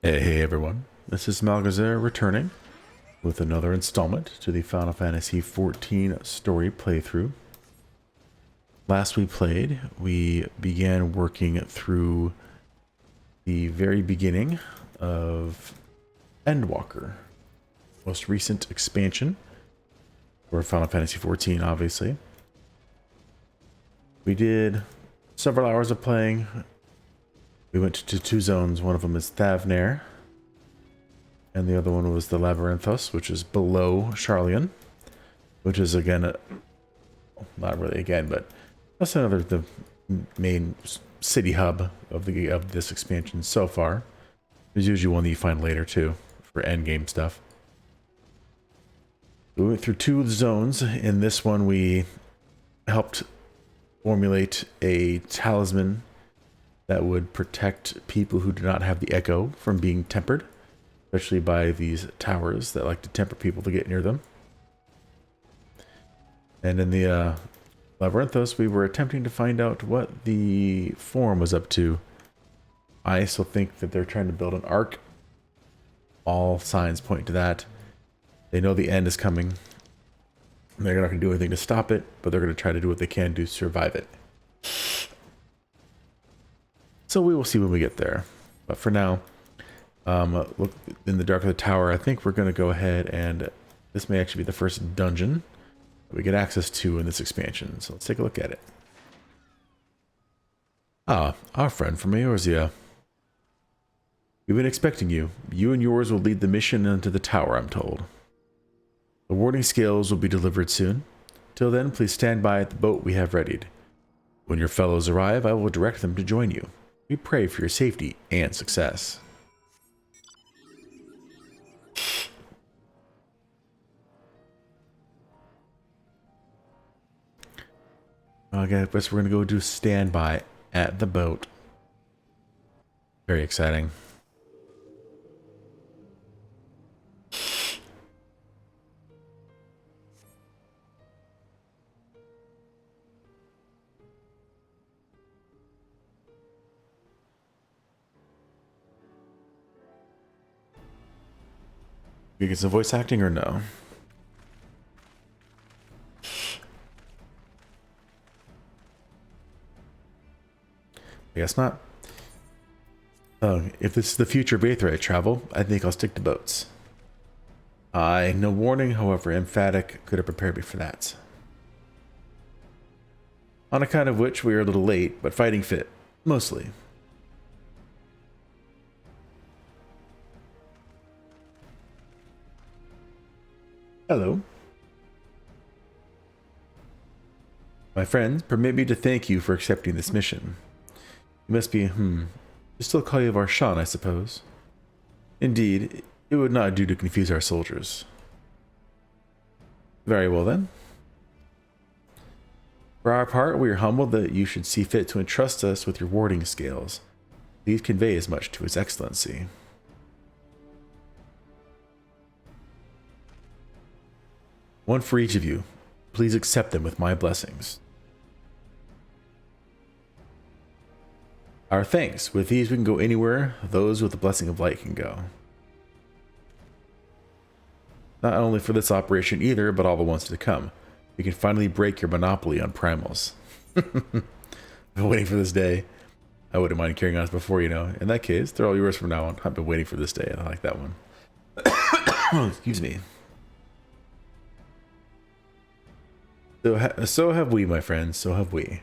Hey everyone, this is Malgazer returning with another installment to the Final Fantasy XIV story playthrough. Last we played, we began working through the very beginning of Endwalker, most recent expansion for Final Fantasy XIV, obviously. We did several hours of playing. We went to two zones. One of them is Thavnair, and the other one was the Labyrinthos, which is below Charlian, which is again, not really again, but that's the main city hub of this expansion so far. There's usually one that you find later too for end game stuff. We went through two zones. In this one, we helped formulate a talisman that would protect people who do not have the echo from being tempered, especially by these towers that like to temper people to get near them. And in the Labyrinthos, we were attempting to find out what the Forum was up to. I still think that they're trying to build an arc. All signs point to that. They know the end is coming. They're not going to do anything to stop it, but they're going to try to do what they can to survive it. So we will see when we get there. But for now, look in the dark of the tower. I think we're going to go ahead and this may actually be the first dungeon that we get access to in this expansion. So let's take a look at it. Ah, our friend from Eorzea. We've been expecting you. You and yours will lead the mission into the tower, I'm told. The warding scales will be delivered soon. Till then, please stand by at the boat we have readied. When your fellows arrive, I will direct them to join you. We pray for your safety and success. Okay, I guess we're going to go do standby at the boat. Very exciting. You get some voice acting or no? I guess not. If this is the future of Aetheryte travel, I think I'll stick to boats. No warning, however emphatic, could have prepared me for that. On account of which we are a little late, but fighting fit, mostly. Hello. My friends, permit me to thank you for accepting this mission. You must be, they still call you Varshan, I suppose. Indeed, it would not do to confuse our soldiers. Very well then. For our part, we are humbled that you should see fit to entrust us with your warding scales. Please convey as much to His Excellency. One for each of you. Please accept them with my blessings. Our thanks. With these we can go anywhere. Those with the blessing of light can go. Not only for this operation either, but all the ones to come. You can finally break your monopoly on primals. I've been waiting for this day. I wouldn't mind carrying on as before, you know. In that case, they're all yours from now on. I've been waiting for this day. I like that one. Excuse me. So have we, my friends. So have we.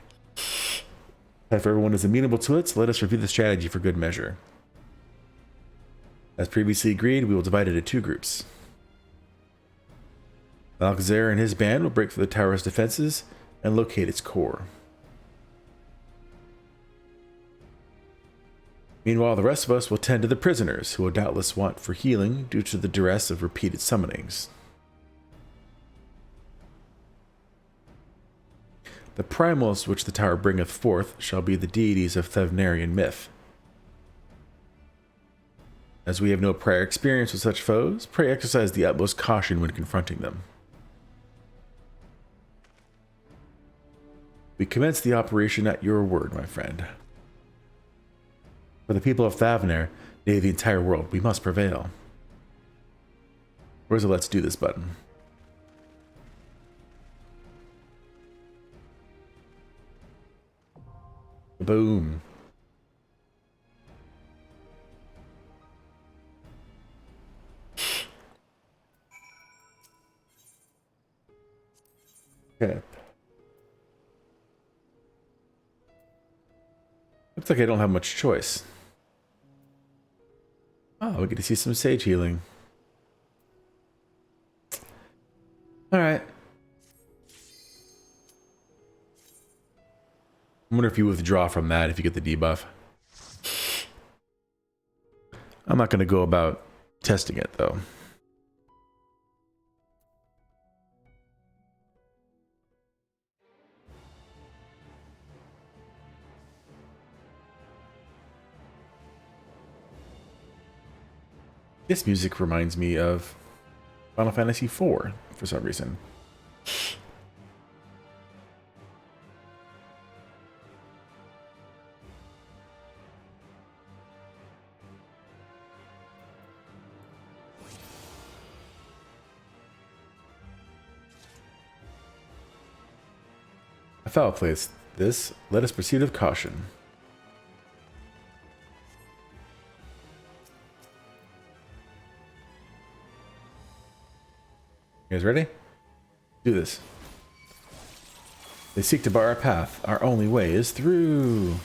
If everyone is amenable to it, so let us review the strategy for good measure. As previously agreed, we will divide it into two groups. Malgazer and his band will break through the tower's defenses and locate its core. Meanwhile, the rest of us will tend to the prisoners, who will doubtless want for healing due to the duress of repeated summonings. The primals which the tower bringeth forth shall be the deities of Thavnarian myth. As we have no prior experience with such foes, pray exercise the utmost caution when confronting them. We commence the operation at your word, my friend. For the people of Thavner, nay, the entire world, we must prevail. Where's the let's do this button? Boom. Okay. Looks like I don't have much choice. Oh, we get to see some sage healing. Alright. I wonder if you withdraw from that if you get the debuff. I'm not going to go about testing it, though. This music reminds me of Final Fantasy IV for some reason. A foul place. This, let us proceed with caution. You guys ready? Do this. They seek to bar our path. Our only way is through.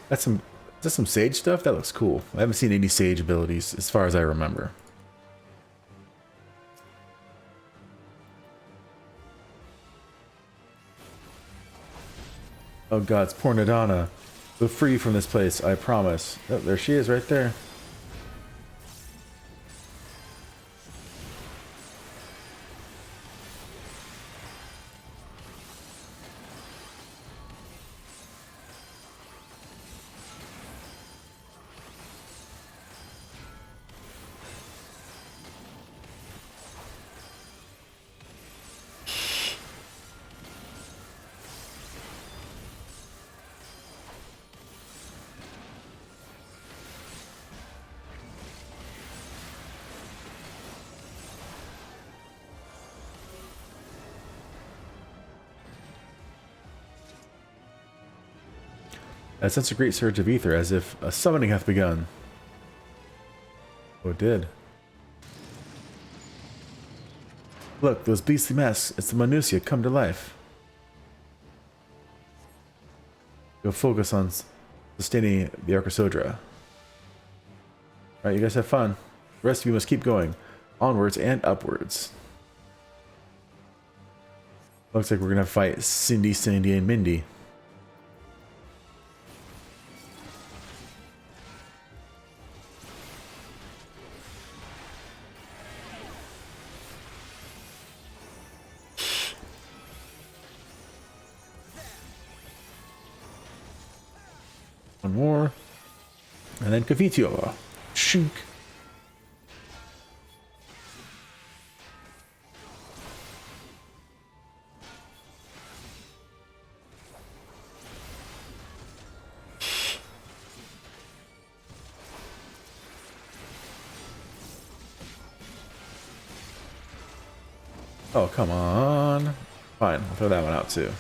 That's some, is that some sage stuff? That looks cool. I haven't seen any sage abilities as far as I remember. Oh god, it's poor Nadana. We'll free you from this place, I promise. Oh, there she is right there. I sense a great surge of ether, as if a summoning hath begun. Oh, it did. Look, those beastly masks. It's the Minutia come to life. You'll focus on sustaining the Arcosodra. Alright, you guys have fun. The rest of you must keep going. Onwards and upwards. Looks like we're gonna fight Cindy, Sandy, and Mindy. One more. And then Cavitio. Shink. Oh, come on. Fine, I'll throw that one out too.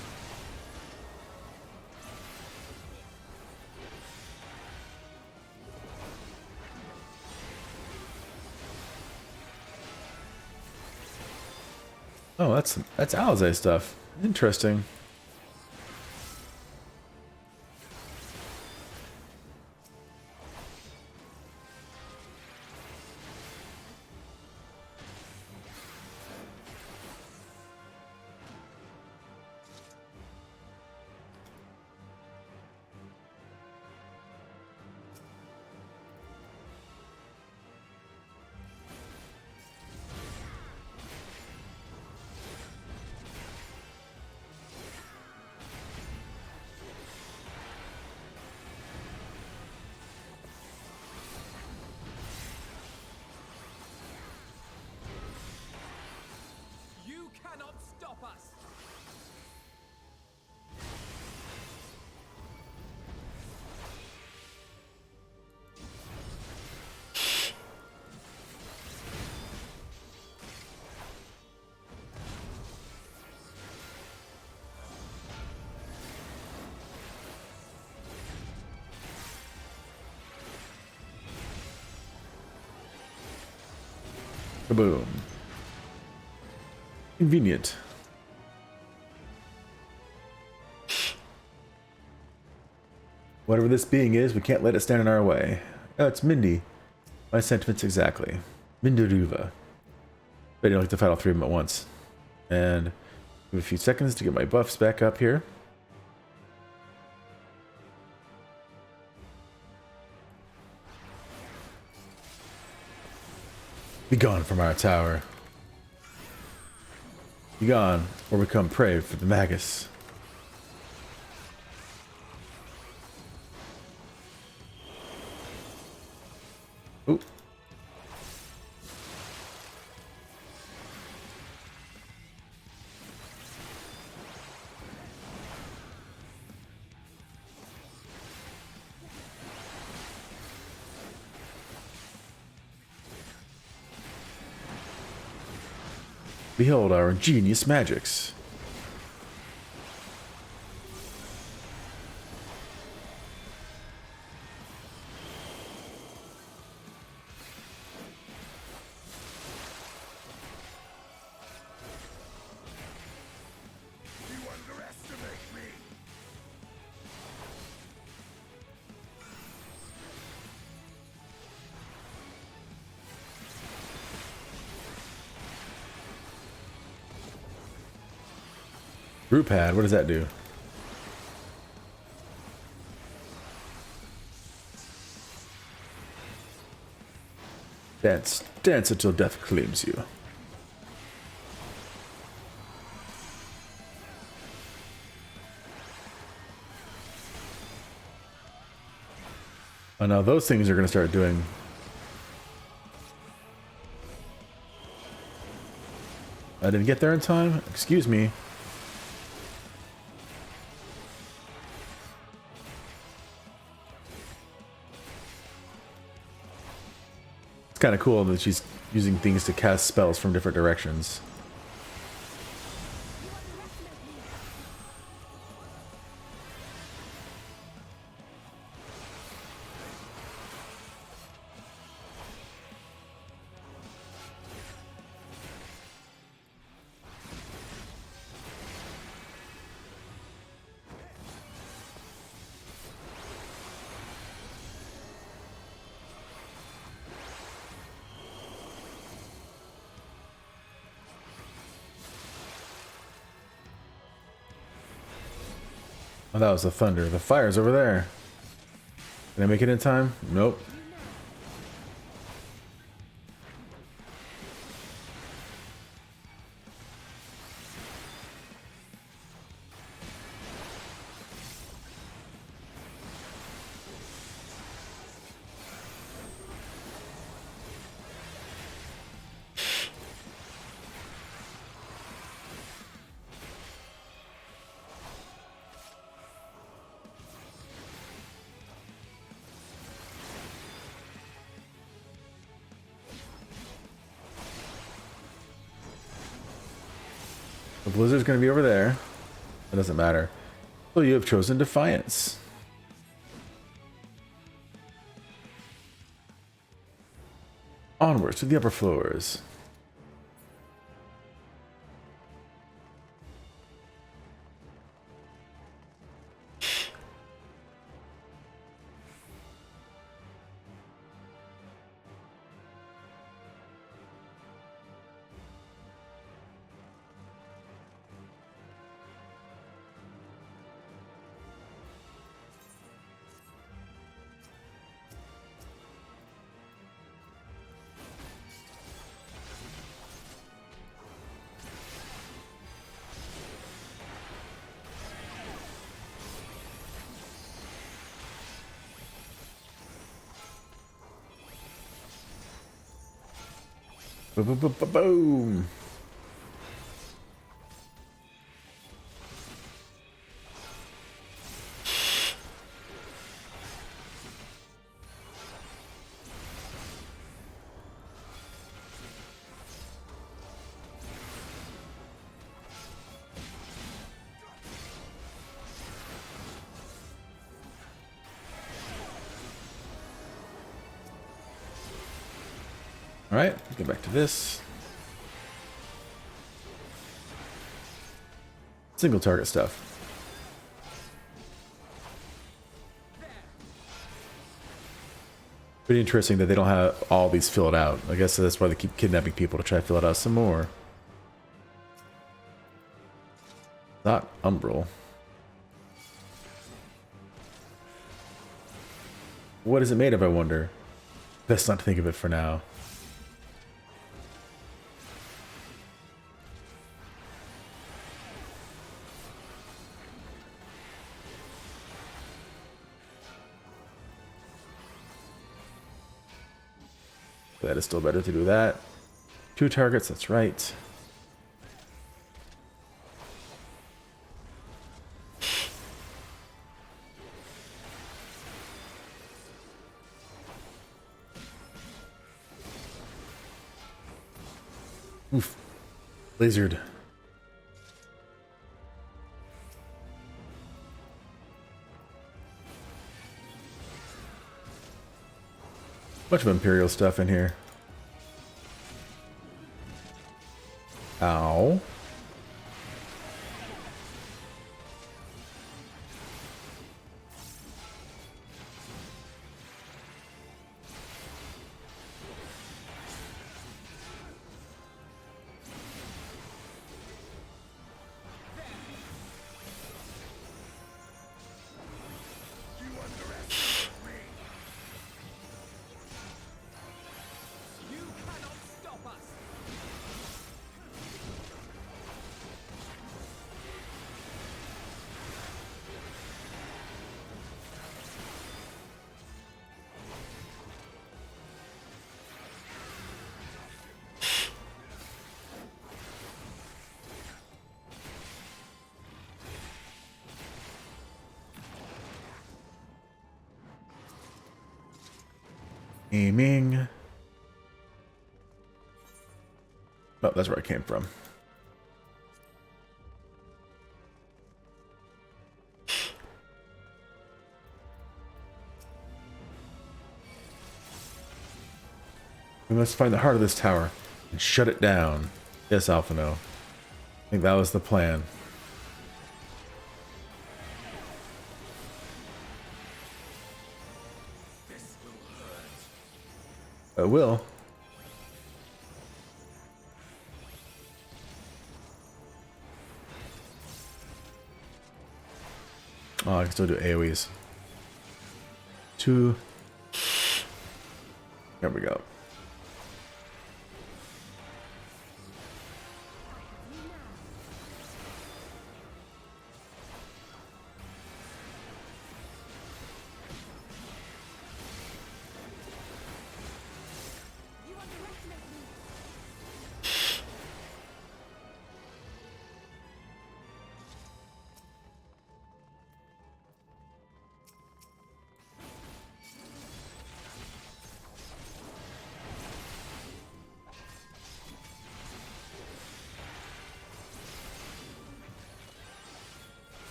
Oh, that's Alizé stuff. Interesting. Kaboom. Convenient. Whatever this being is, we can't let it stand in our way. Oh, it's Mindy. My sentiments exactly. Mindaruva. But you like to fight all three of them at once. And give a few seconds to get my buffs back up here. Be gone from our tower. Be gone, or become prey for the Magus. Oop. Behold our ingenious magics. Brew pad, what does that do? Dance, dance until death claims you. Oh, now those things are going to start doing. I didn't get there in time? Excuse me. Kind of cool that she's using things to cast spells from different directions. Oh, that was the thunder. The fire's over there. Can I make it in time? Nope. The blizzard's going to be over there. It doesn't matter. So you have chosen Defiance. Onwards to the upper floors. Boom. Alright, get back to this. Single target stuff. Pretty interesting that they don't have all these filled out. I guess that's why they keep kidnapping people to try to fill it out some more. Not Umbral. What is it made of, I wonder? Let's not think of it for now. That is still better to do that. 2 targets, that's right. Oof. Lasered. Bunch of Imperial stuff in here. Ow. Aiming. Oh, that's where I came from. We must find the heart of this tower and shut it down. Yes, Alphino. I think that was the plan. It will. Oh, I can still do AoEs. 2. There we go.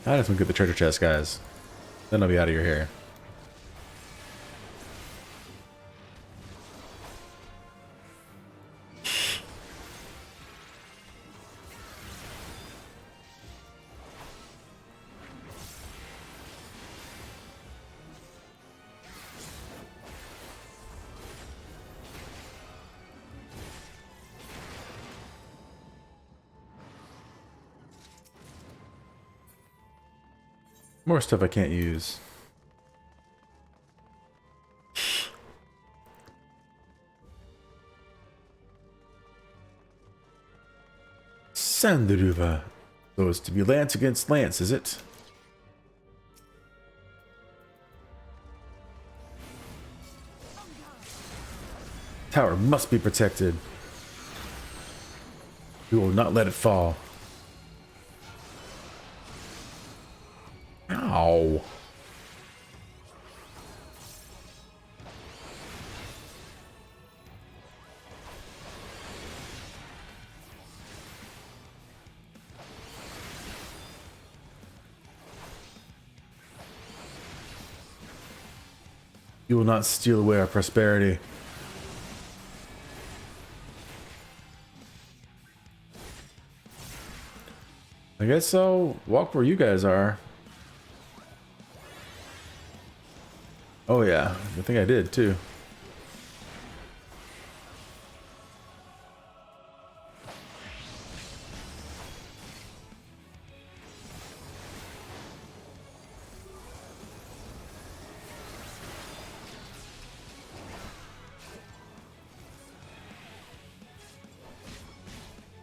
I just want to get the treasure chest, guys. Then I'll be out of your hair. More stuff I can't use. Sandruva. So it's to be lance against lance, is it? Tower must be protected. We will not let it fall. Ow. You will not steal away our prosperity. I guess I'll walk where you guys are. Oh yeah, I think I did too.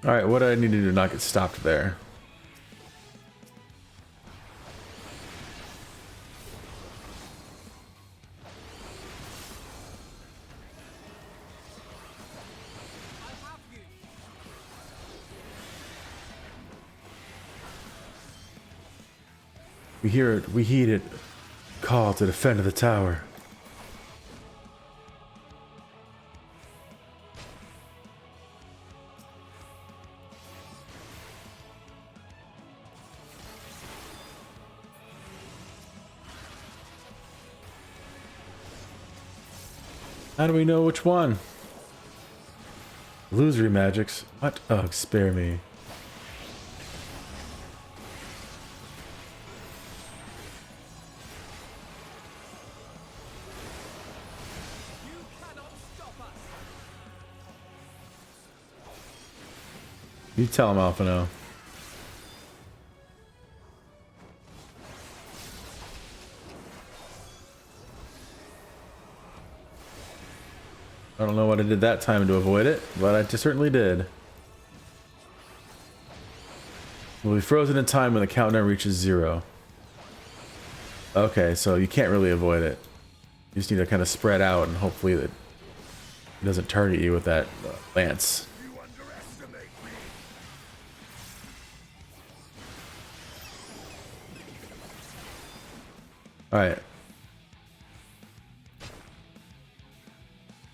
Alright, what do I need to do to not get stopped there? We hear it, we heed it. Call to defend the tower. How do we know which one? Illusory magics? What? Ugh, spare me. You tell him, Alphino. I don't know what I did that time to avoid it, but I certainly did. We'll be frozen in time when the countdown reaches 0. Okay, so you can't really avoid it. You just need to kind of spread out and hopefully that it doesn't target you with that lance. Alright.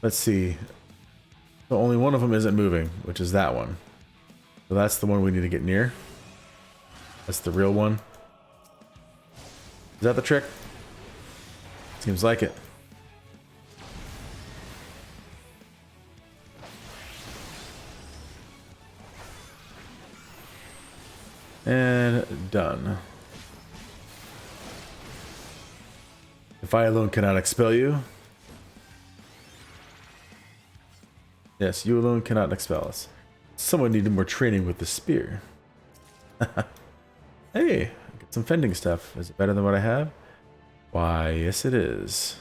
Let's see. So only one of them isn't moving, which is that one. So that's the one we need to get near. That's the real one. Is that the trick? Seems like it. And done. If I alone cannot expel you. Yes, you alone cannot expel us. Someone needed more training with the spear. Hey, get some fending stuff. Is it better than what I have? Why, yes it is.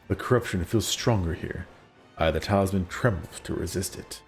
The corruption feels stronger here. The talisman trembles to resist it.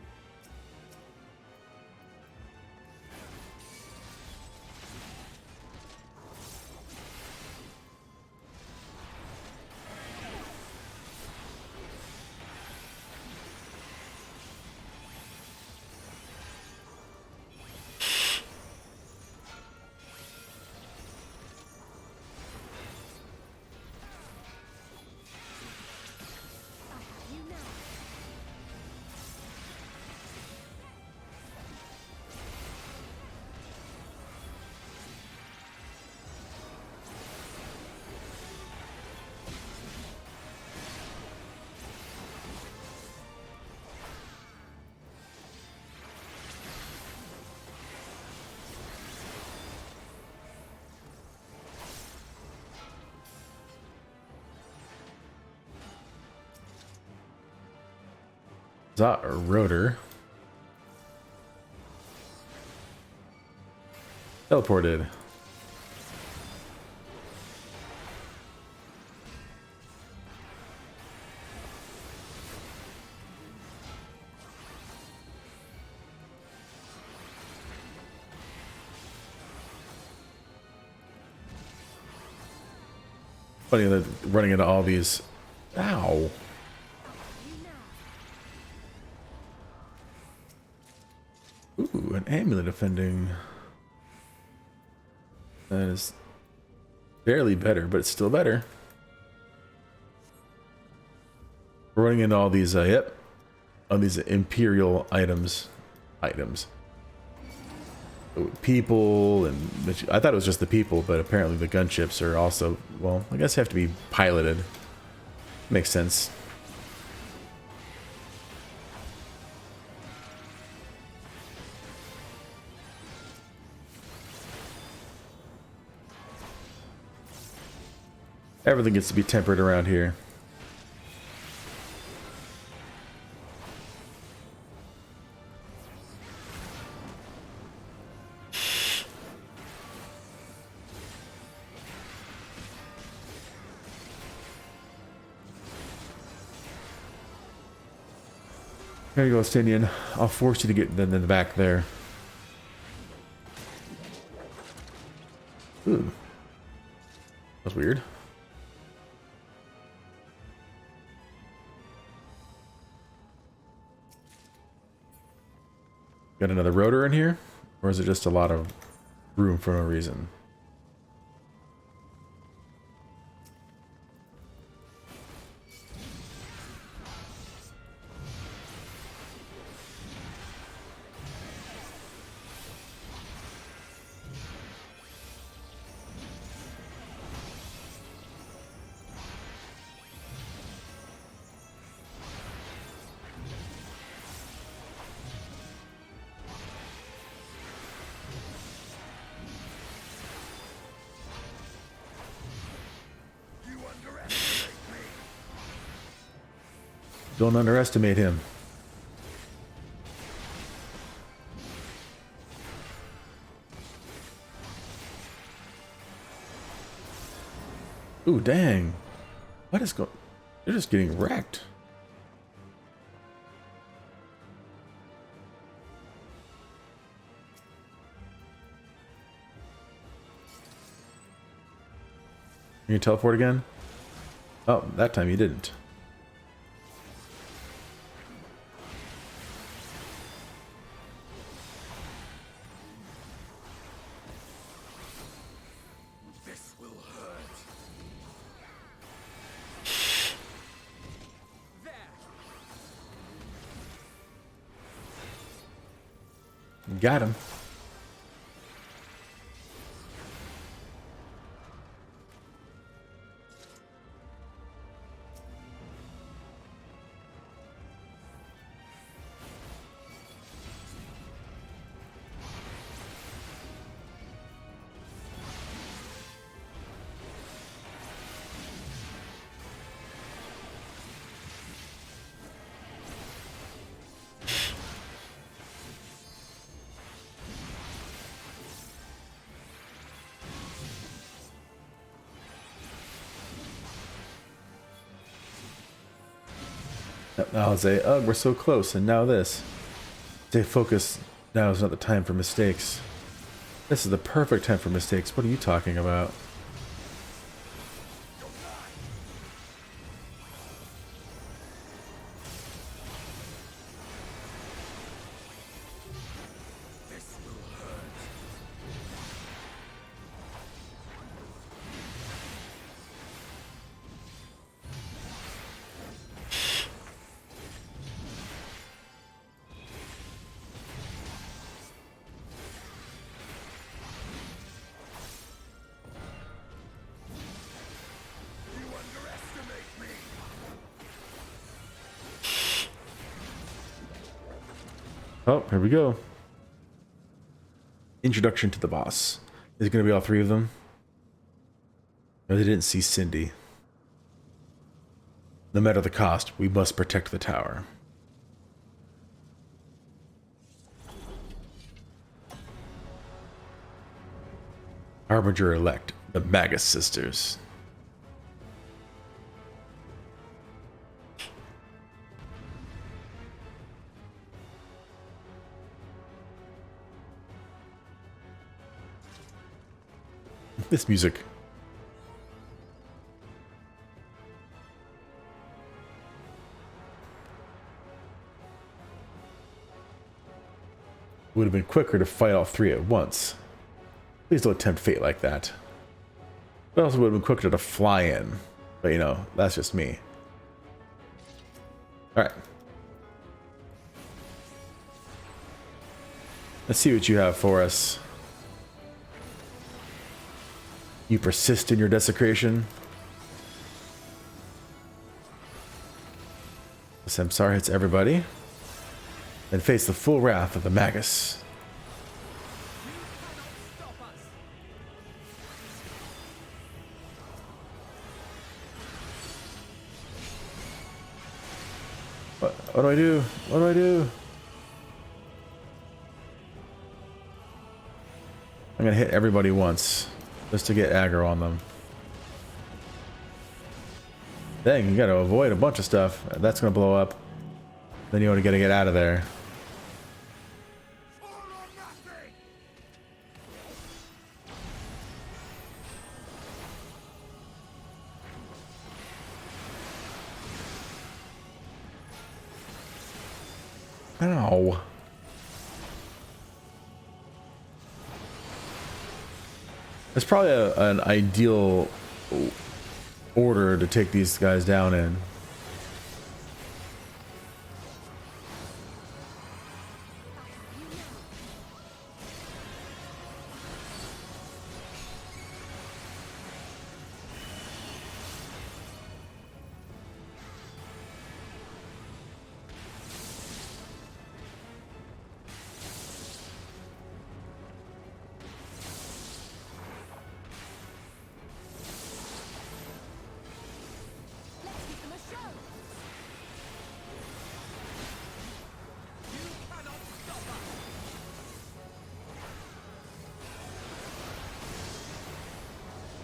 That rotor. Teleported. Funny that running into all these. Ow. Ooh, an amulet defending. That is barely better, but it's still better. We're running into all these, yep, all these imperial items. People, and I thought it was just the people, but apparently the gunships are also, well, I guess have to be piloted. Makes sense. Everything gets to be tempered around here. There you go, Stinian. I'll force you to get in the back there. Ooh. That's weird. Got another rotor in here? Or is it just a lot of room for no reason? Don't underestimate him. Ooh, dang. What is going... They're just getting wrecked. You teleport again? Oh, that time you didn't. Got him. I'll say, oh, we're so close, and now this. Stay focused. Now is not the time for mistakes. This is the perfect time for mistakes. What are you talking about? Oh, here we go. Introduction to the boss. Is it going to be all three of them? No, they didn't see Cindy. No matter the cost, we must protect the tower. Harbinger elect, the Magus sisters. This music. would have been quicker to fight all three at once. Please don't tempt fate like that. But also would have been quicker to fly in. But you know, that's just me. Alright. Let's see what you have for us. You persist in your desecration. The Samsara hits everybody. Then face the full wrath of the Magus. What do I do? What do I do? I'm gonna hit everybody once, just to get aggro on them. Dang, you gotta avoid a bunch of stuff. That's gonna blow up. Then you want to get out of there. Ow. It's probably an ideal order to take these guys down in.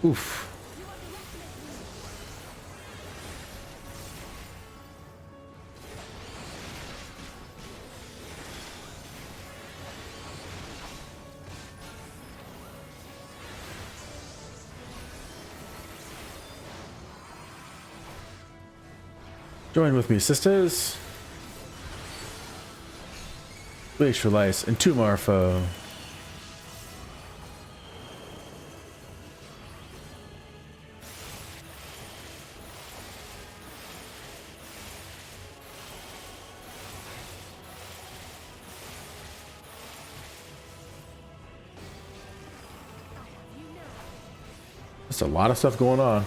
Oof. Join with me, sisters. Glacial Ice and Tumar foe. There's a lot of stuff going on.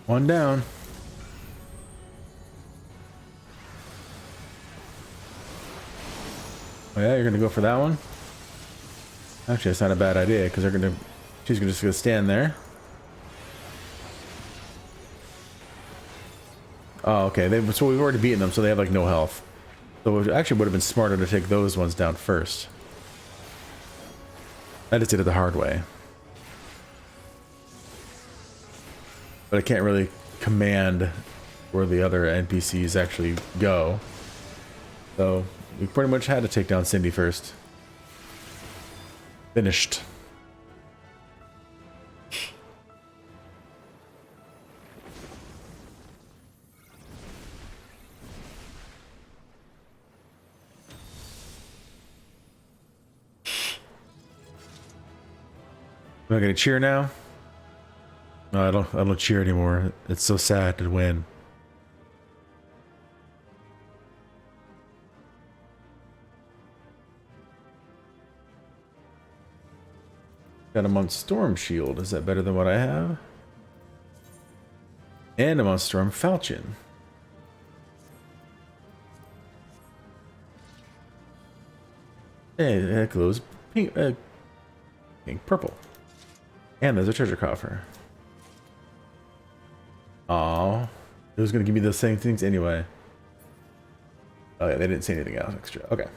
One down. Oh yeah, you're gonna go for that one? Actually, that's not a bad idea because she's just gonna stand there. Oh, okay. So we've already beaten them, so they have like no health. So it actually would have been smarter to take those ones down first. I just did it the hard way. But I can't really command where the other NPCs actually go. So we pretty much had to take down Cindy first. Finished. Am I gonna cheer now? No, I don't cheer anymore. It's so sad to win. Got him on Storm Shield. Is that better than what I have? And a monster storm falchion. Hey, it glows pink, pink, purple. And there's a treasure coffer. Aww. It was gonna give me the same things anyway. Oh yeah, they didn't say anything else extra. Okay.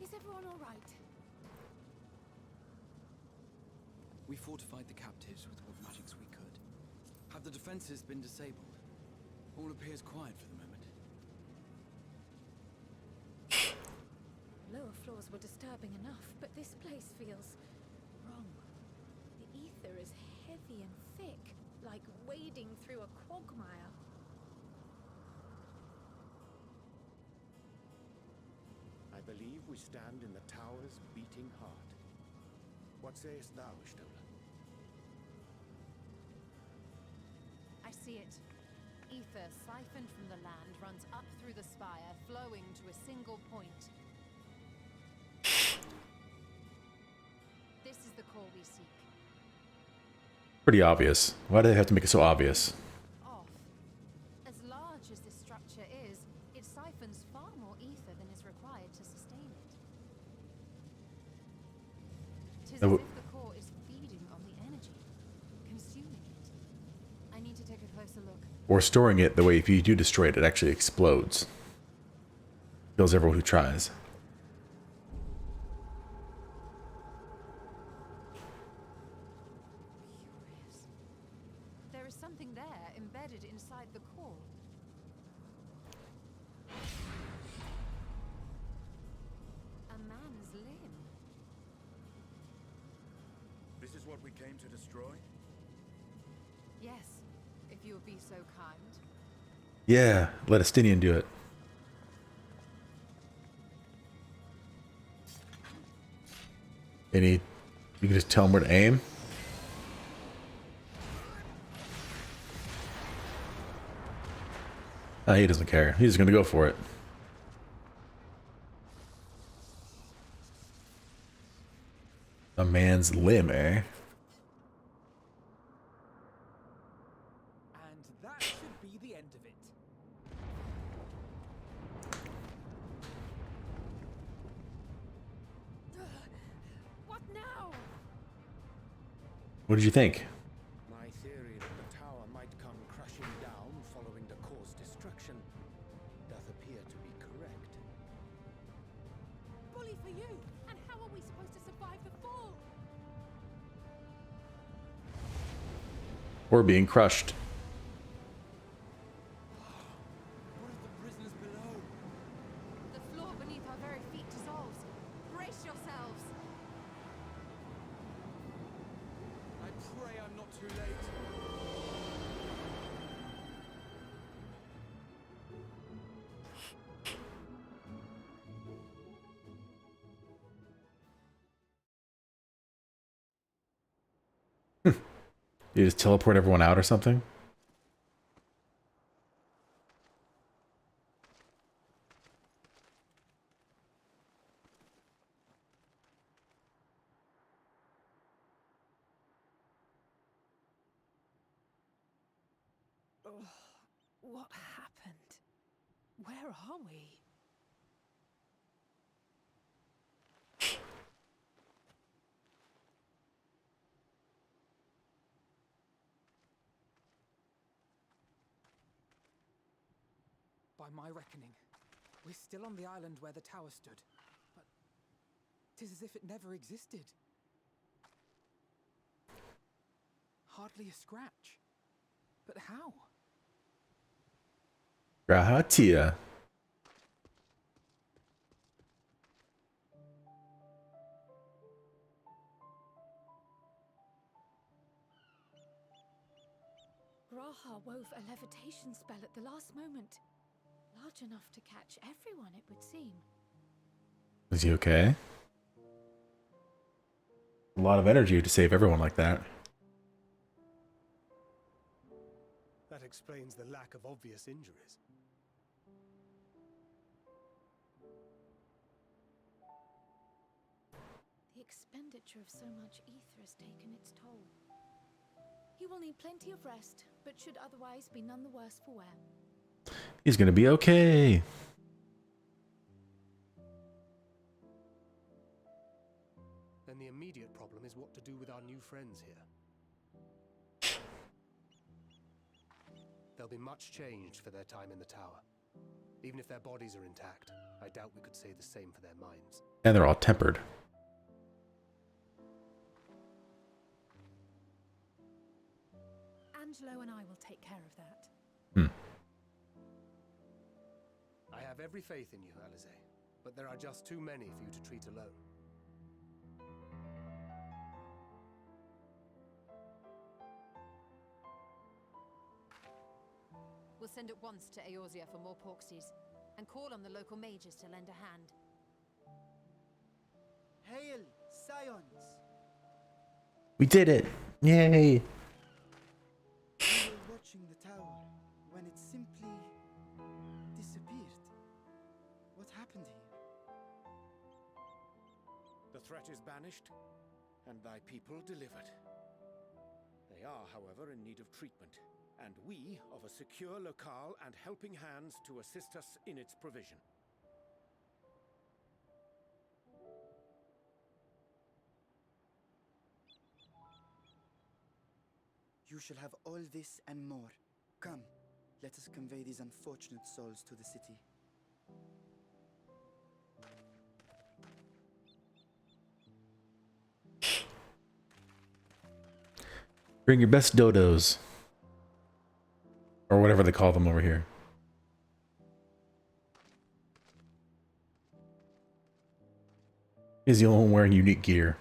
Is everyone all right? We fortified the captives with what magics we could. Have the defenses been disabled? All appears quiet for the moment. Lower floors were disturbing enough, but this place feels wrong. The ether is heavy and thick, like wading through a quagmire. I believe we stand in the tower's beating heart. What sayest thou, Stola? I see it. Ether siphoned from the land runs up through the spire, flowing to a single point. This is the core we seek. Pretty obvious. Why do they have to make it so obvious? Off. As large as this structure is, it siphons far more ether than is required to sustain it. 'Tis as if the core is feeding on the energy, consuming it. I need to take a closer look. Or storing it the way if you do destroy it, it actually explodes. Kills everyone who tries. Curious. There is something there embedded inside the core. A man's limb. This is what we came to destroy? Yes, if you would be so kind. Yeah, let Estinian do it. You can just tell him where to aim. Ah, he doesn't care. He's just gonna go for it. A man's limb, eh? And that should be the end of it. What now? What did you think? My theory that the tower might come crashing down following the core's destruction doth appear to be correct. Bully for you! And how are we supposed to survive the fall? Or being crushed. What of the prisoners below? The floor beneath our very feet dissolves. Brace yourselves. I pray I'm not too late. You just teleport everyone out or something? What happened? Where are we? By my reckoning, we're still on the island where the tower stood. But 'tis as if it never existed. Hardly a scratch. But how? Grahatia. Graha wove a levitation spell at the last moment. Large enough to catch everyone, it would seem. Is he okay? A lot of energy to save everyone like that. That explains the lack of obvious injuries. The expenditure of so much ether has taken its toll. He will need plenty of rest, but should otherwise be none the worse for wear. He's gonna be okay. Then the immediate problem is what to do with our new friends here. They'll be much changed for their time in the tower. Even if their bodies are intact, I doubt we could say the same for their minds. And they're all tempered. Angelo and I will take care of that. I have every faith in you, Alize, but there are just too many for you to treat alone. We'll send at once to Eorzea for more Porksies, and call on the local mages to lend a hand. Hail, Scions! We did it! Yay! We were watching the tower when it simply disappeared. What happened here? The threat is banished, and thy people delivered. They are, however, in need of treatment, and we of a secure locale and helping hands to assist us in its provision. You shall have all this and more. Come, let us convey these unfortunate souls to the city. Bring your best dodos. Or whatever they call them over here. He's the only one wearing unique gear.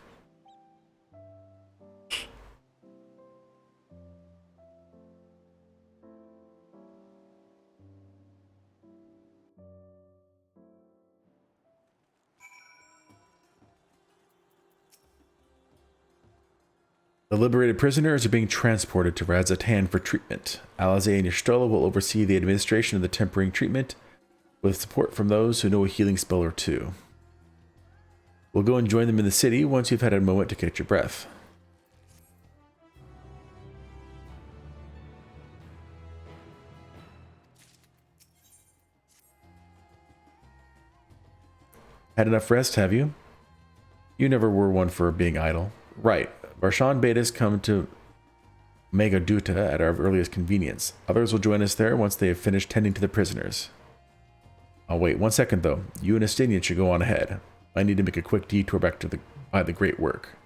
The liberated prisoners are being transported to Razatan for treatment. Alize and Y'shtola will oversee the administration of the tempering treatment, with support from those who know a healing spell or two. We'll go and join them in the city once you've had a moment to catch your breath. Had enough rest, have you? You never were one for being idle. Right. Varshan bade us come to Megaduta at our earliest convenience. Others will join us there once they have finished tending to the prisoners. I'll wait 1 second though. You and Estinian should go on ahead. I need to make a quick detour back to the great work.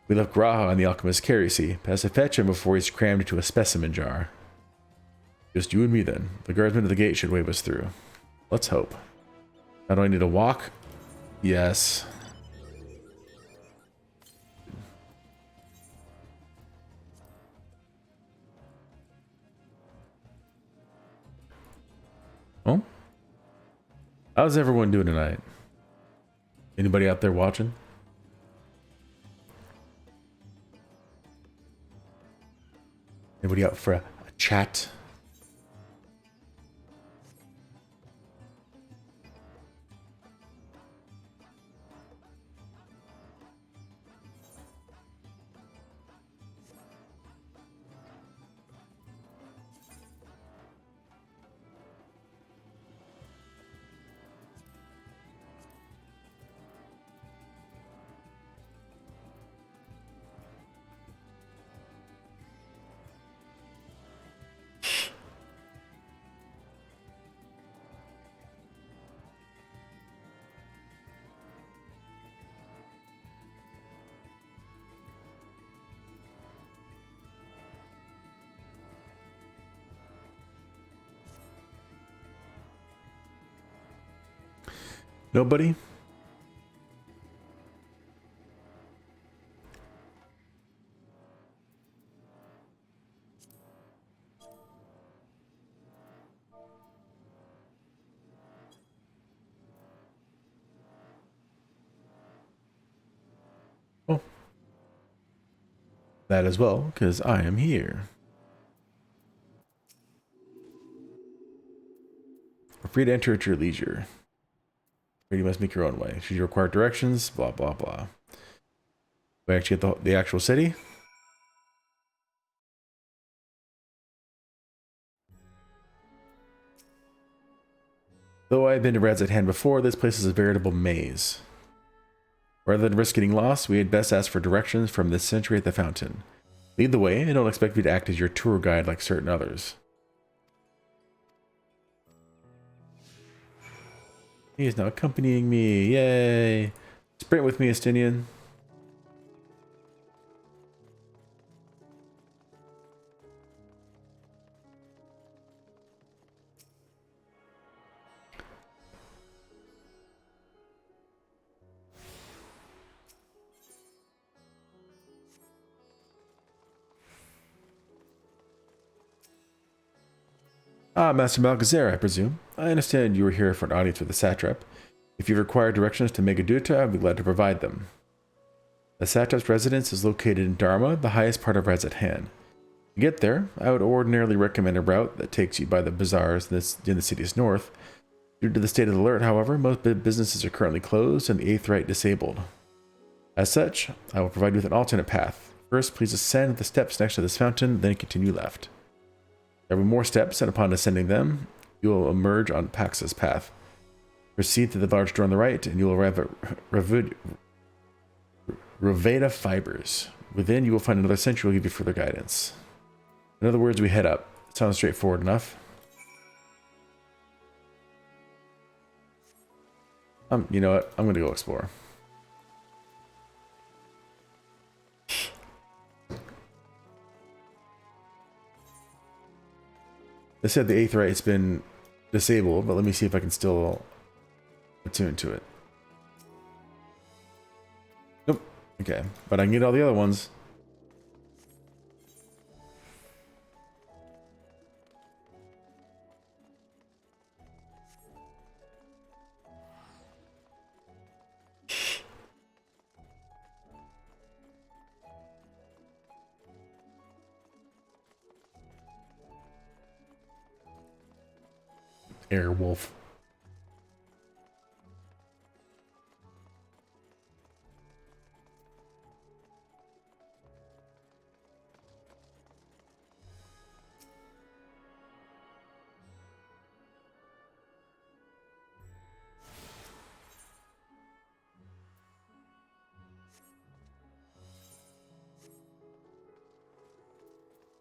We left Graha on the alchemist's carry pass to fetch him before he's crammed into a specimen jar. Just you and me then. The guardsmen at the gate should wave us through. Let's hope. Now do I need to walk? Yes. Oh? How's everyone doing tonight? Anybody out there watching? Anybody out for a chat? Nobody? Oh, that as well, because I am here. You're free to enter at your leisure. But you must make your own way. Should you require directions? Blah, blah, blah. We actually get the actual city. Though I have been to Rad's at Hand before, this place is a veritable maze. Rather than risk getting lost, we had best ask for directions from this sentry at the fountain. Lead the way, and don't expect me to act as your tour guide like certain others. He is now accompanying me. Yay! Sprint with me, Estinian. Ah, Master Malgazer, I presume. I understand you were here for an audience with the satrap. If you require directions to Megaduta, I'd be glad to provide them. The satrap's residence is located in Dharma, the highest part of Rad's at Hand. To get there, I would ordinarily recommend a route that takes you by the bazaars in the city's north. Due to the state of the alert, however, most businesses are currently closed and the Eighth Rite disabled. As such, I will provide you with an alternate path. First, please ascend the steps next to this fountain, then continue left. There will be more steps, and upon ascending them, you will emerge on Pax's path. Proceed to the large door on the right, and you will arrive at Raveda Fibers. Within, you will find another sentry who will give you further guidance. In other words, we head up. It sounds straightforward enough. You know what? I'm going to go explore. They said the Eighth Rite's been disabled, but let me see if I can still attune to it. Nope. Okay, but I can get all the other ones. Airwolf.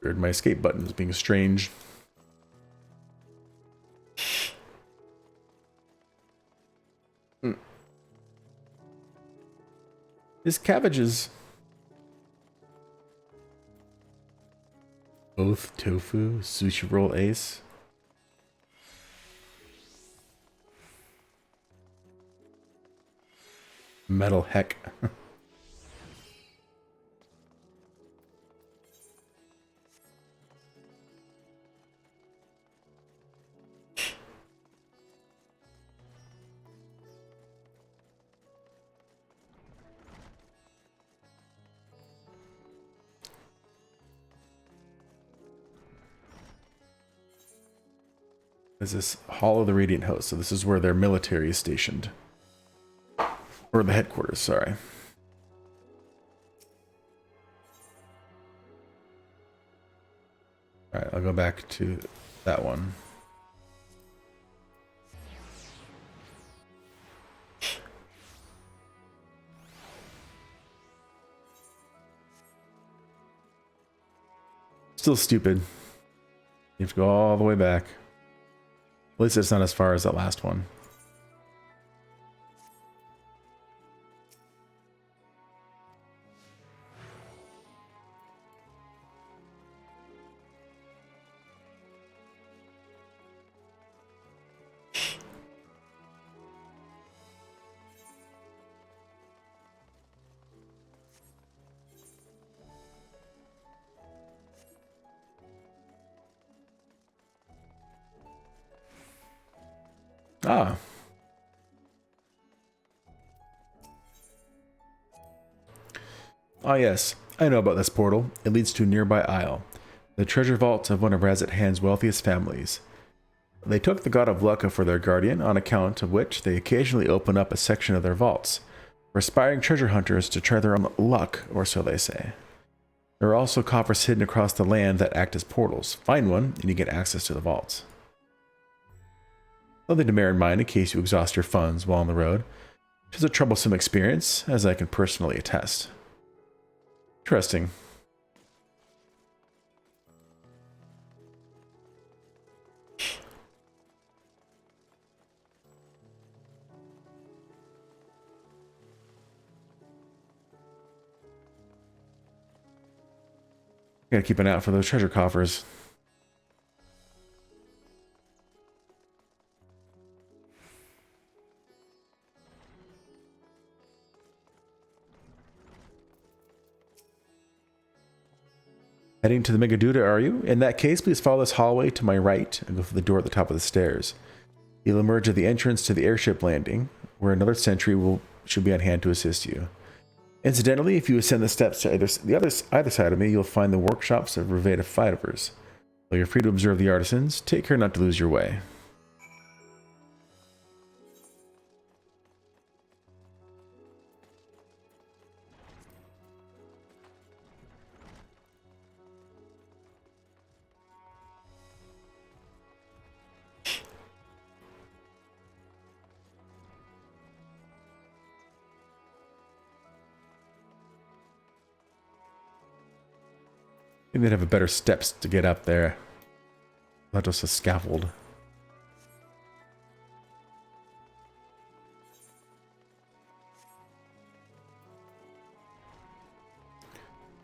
Weird, my escape button is being strange. This cabbages. Oath tofu, sushi roll ace. Metal heck. Is this Hall of the Radiant Host? So this is where their military is stationed. Or the headquarters, sorry. Alright, I'll go back to that one. Still stupid. You have to go all the way back. At least it's not as far as that last one. Ah. Ah, yes. I know about this portal. It leads to a nearby isle, the treasure vault of one of Razathan's wealthiest families. They took the god of luck for their guardian, on account of which they occasionally open up a section of their vaults for aspiring treasure hunters to try their own luck, or so they say. There are also coffers hidden across the land that act as portals. Find one, and you get access to the vaults. Something to bear in mind in case you exhaust your funds while on the road. It is a troublesome experience, as I can personally attest. Interesting. Gotta keep an eye out for those treasure coffers. Heading to the Megaduda, are you? In that case, please follow this hallway to my right and go for the door at the top of the stairs. You'll emerge at the entrance to the airship landing, where another sentry should be on hand to assist you. Incidentally, if you ascend the steps to either side of me, you'll find the workshops of Reveda fighters. Though you're free to observe the artisans, take care not to lose your way. I think they'd have a better steps to get up there. Not just a scaffold.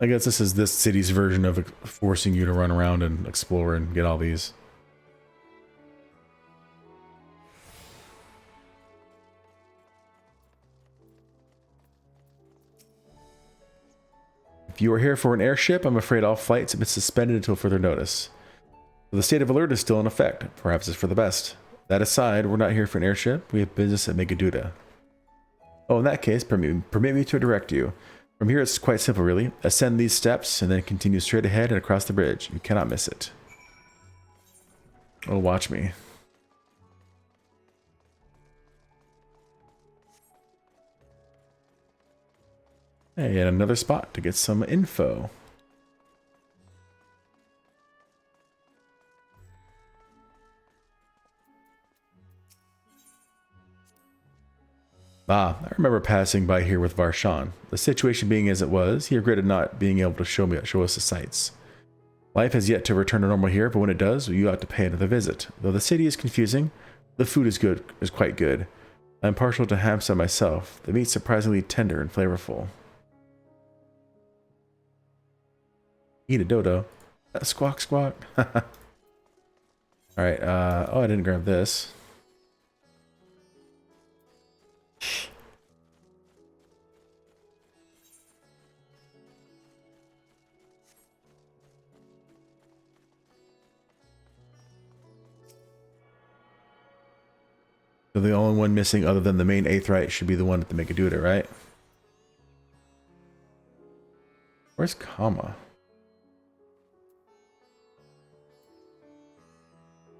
I guess this is this city's version of forcing you to run around and explore and get all these. If you are here for an airship, I'm afraid all flights have been suspended until further notice. The state of alert is still in effect. Perhaps it's for the best. That aside, we're not here for an airship. We have business at Megaduda. Oh, in that case, permit me to direct you. From here, it's quite simple, really. Ascend these steps and then continue straight ahead and across the bridge. You cannot miss it. Oh, watch me. Hey, and another spot to get some info. Ah, I remember passing by here with Varshan. The situation being as it was, he regretted not being able to show us the sights. Life has yet to return to normal here, but when it does, you ought to pay another visit. Though the city is confusing, the food is quite good. I'm partial to hamsa myself. The meat's surprisingly tender and flavorful. Eat a dodo. Squawk, squawk. Alright, oh, I didn't grab this. So the only one missing other than the main Aetherite should be the one at the Megaduda, right? Where's Kama?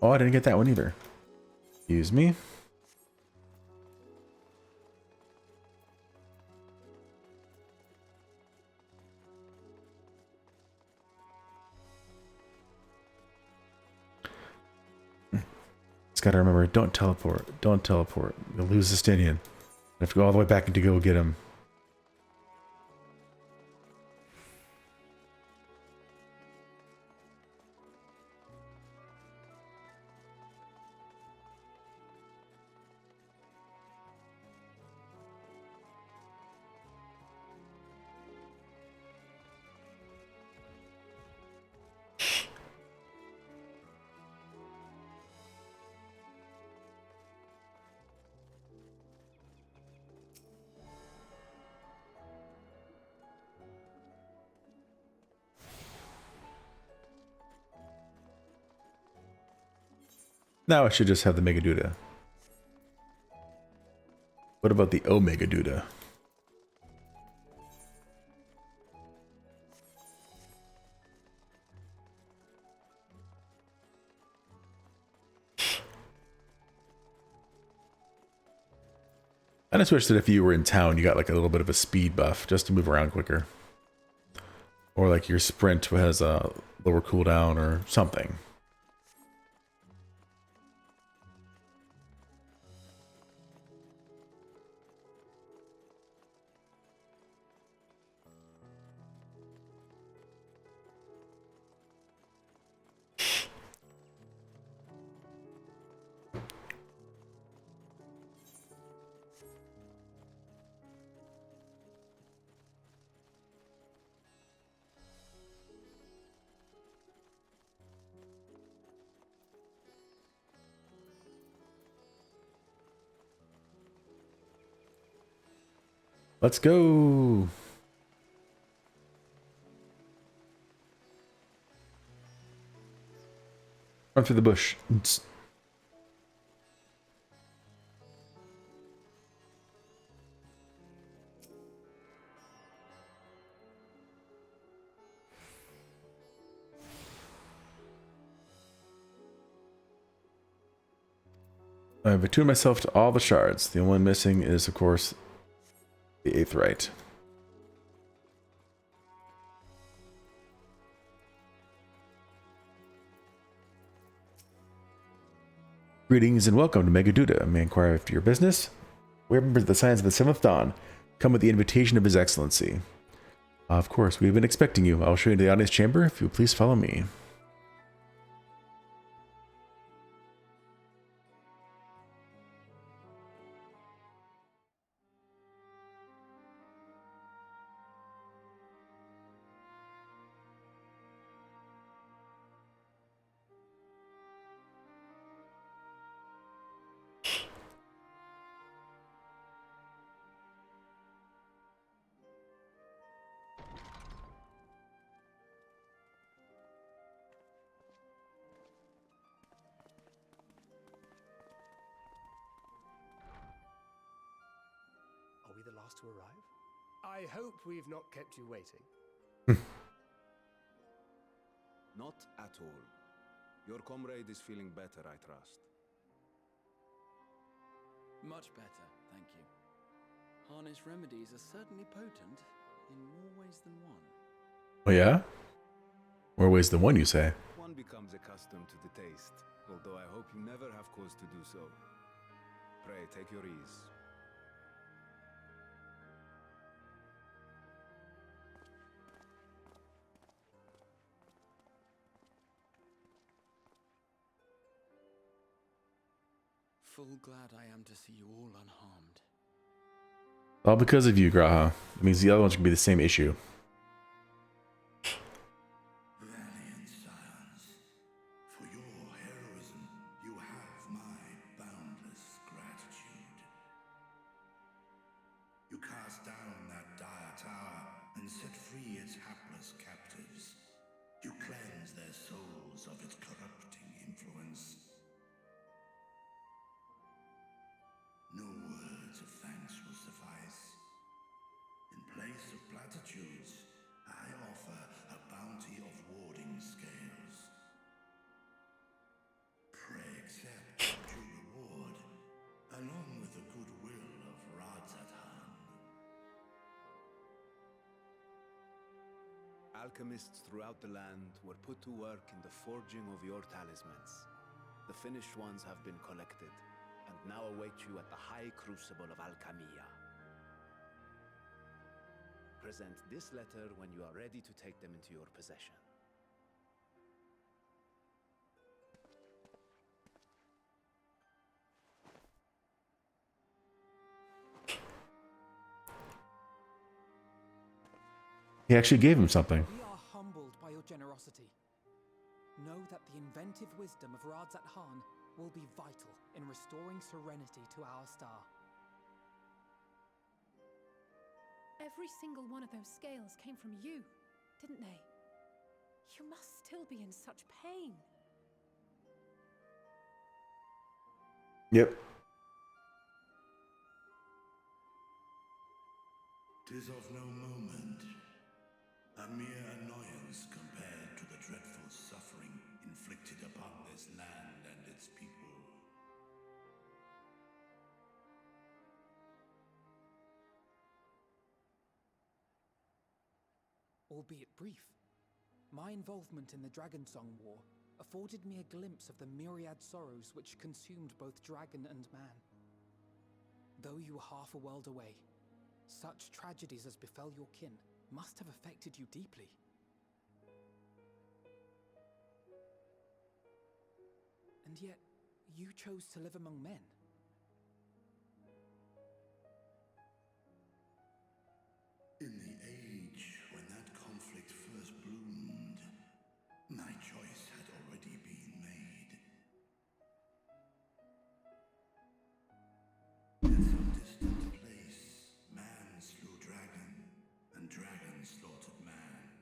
Oh, I didn't get that one either. Excuse me. Just gotta remember, don't teleport. Don't teleport. You'll lose Justinian. I have to go all the way back to go get him. Now I should just have the Megaduda. What about the Omega Duda? And I wish that if you were in town, you got like a little bit of a speed buff just to move around quicker. Or like your sprint has a lower cooldown or something. Let's go. Run through the bush. I've attuned myself to all the shards. The only one missing is, of course, the 8th right. Greetings and welcome to Megaduda. May I inquire after your business? We are members of the Science of the 7th Dawn. Come with the invitation of His Excellency. Of course, we have been expecting you. I'll show you to the audience chamber if you will please follow me. Are we the last to arrive? I hope we've not kept you waiting. Not at all. Your comrade is feeling better, I trust. Much better, thank you. Harnish remedies are certainly potent in more ways than one. Oh yeah? More ways than one, you say? One becomes accustomed to the taste, although I hope you never have cause to do so. Pray, take your ease. Full glad I am to see you all unharmed. All because of you, Graha. It means the other ones can be the same issue. Valiant scions, for your heroism, you have my boundless gratitude. You cast down that dire tower and set free its hapless captives. You cleanse their souls of its corrupting influence. No words of thanks will suffice. In place of platitudes, I offer a bounty of warding scales. Pray accept the due reward, along with the goodwill of Radzatan. Alchemists throughout the land were put to work in the forging of your talismans. The finished ones have been collected, and now await you at the High Crucible of Alchemia. Present this letter when you are ready to take them into your possession. He actually gave him something. We are humbled by your generosity. Know that the inventive wisdom of Radzatan will be vital in restoring serenity to our star. Every single one of those scales came from you, didn't they? You must still be in such pain. Yep. Tis of no moment, a mere annoyance compared to the dreadful suffering inflicted upon this land and its people. albeit brief. My involvement in the Dragonsong War afforded me a glimpse of the myriad sorrows which consumed both dragon and man. Though you were half a world away, such tragedies as befell your kin must have affected you deeply. And yet, you chose to live among men. In the age when that conflict first bloomed, my choice had already been made. In some distant place, man slew dragon, and dragon slaughtered man.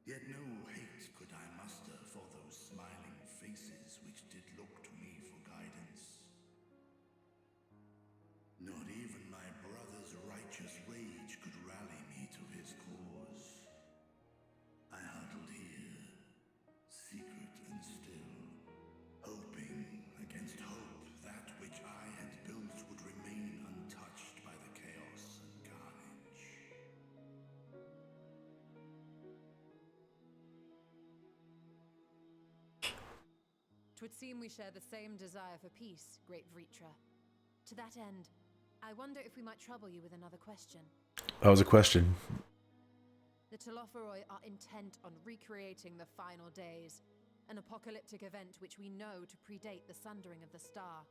Yet no hate could I muster for those smiling faces which did look to me for guidance. Not even my brother's righteous rage could rally me to his cause. I huddled here, secret and still, hoping against hope that which I had built would remain untouched by the chaos and carnage. Twould seem we share the same desire for peace, great Vritra. To that end, I wonder if we might trouble you with another question. That was a question. The Telophoroi are intent on recreating the final days, an apocalyptic event which we know to predate the sundering of the star.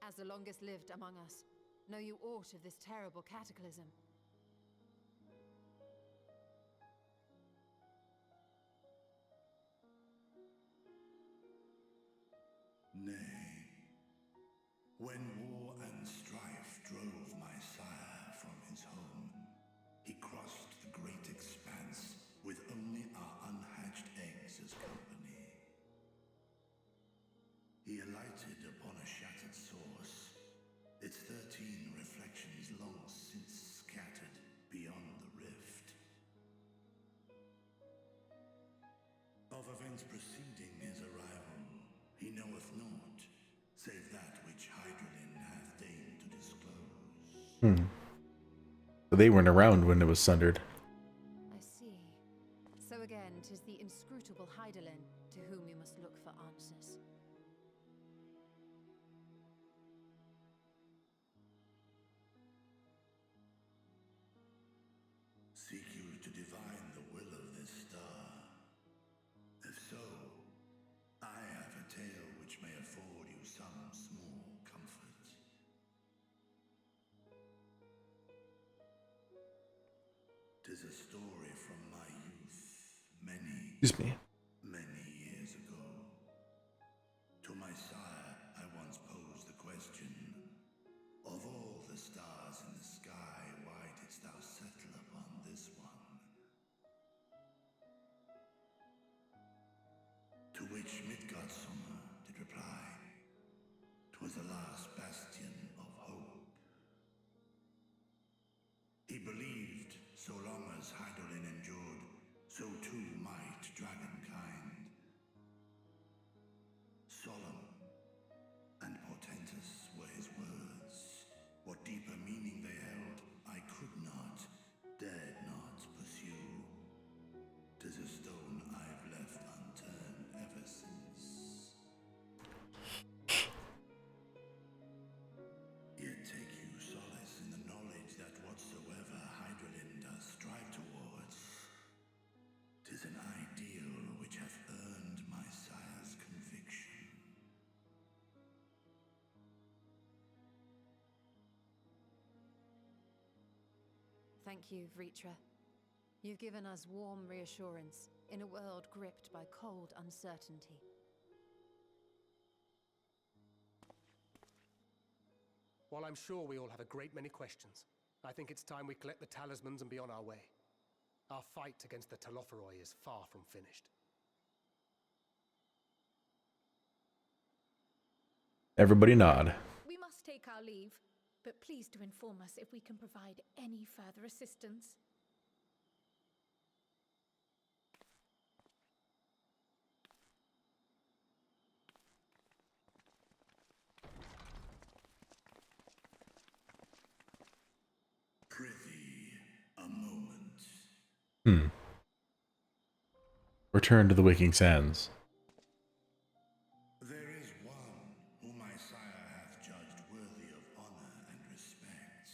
As the longest lived among us, know you aught of this terrible cataclysm? Nay. When war and strife drove my sire from his home, he crossed the great expanse with only our unhatched eggs as company. He alighted upon a shattered source, its 13 reflections long since scattered beyond the rift. Of events preceding his arrival, he knoweth naught, save that which Hydralin hath deigned to disclose. So they weren't around when it was sundered. I see. So again, 'tis the inscrutable Hydaelyn to whom you must look for answers. Seek you to divine the will of this star? If so, I have a tale which may afford you some small comfort. 'Tis a story from my youth, Excuse me. many years ago. To my sire, I once posed the question, of all the stars in the sky, why didst thou settle upon this one? To which Midgardsummer did reply, 'twas the last bastion of hope. He believed so long as Hydaelyn endured, so too might dragonkind. Solemn and portentous were his words. What deeper meaning they held, I could not, dared not pursue. 'Tis a stone I've left unturned ever since. Yet take you solace in the knowledge that whatsoever Hydralyn does strive towards, 'tis an ideal which hath earned my sire's conviction. Thank you, Vritra. You've given us warm reassurance in a world gripped by cold uncertainty. While I'm sure we all have a great many questions, I think it's time we collect the talismans and be on our way. Our fight against the Telophoroi is far from finished. Everybody nod. We must take our leave, but please do inform us if we can provide any further assistance. Prithee, a moment. Return to the Waking Sands. There is one whom my sire hath judged worthy of honor and respect.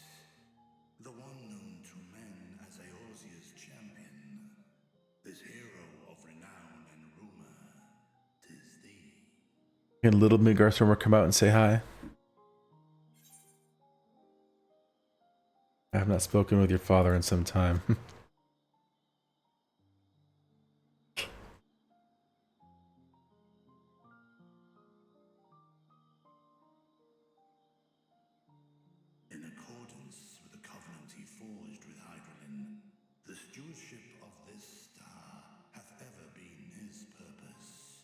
The one known to men as Eorzea's champion. This hero of renown and rumor. 'Tis thee. Can little Midgarstormer come out and say hi? I have not spoken with your father in some time. In accordance with the covenant he forged with Hydralin, the stewardship of this star hath ever been his purpose.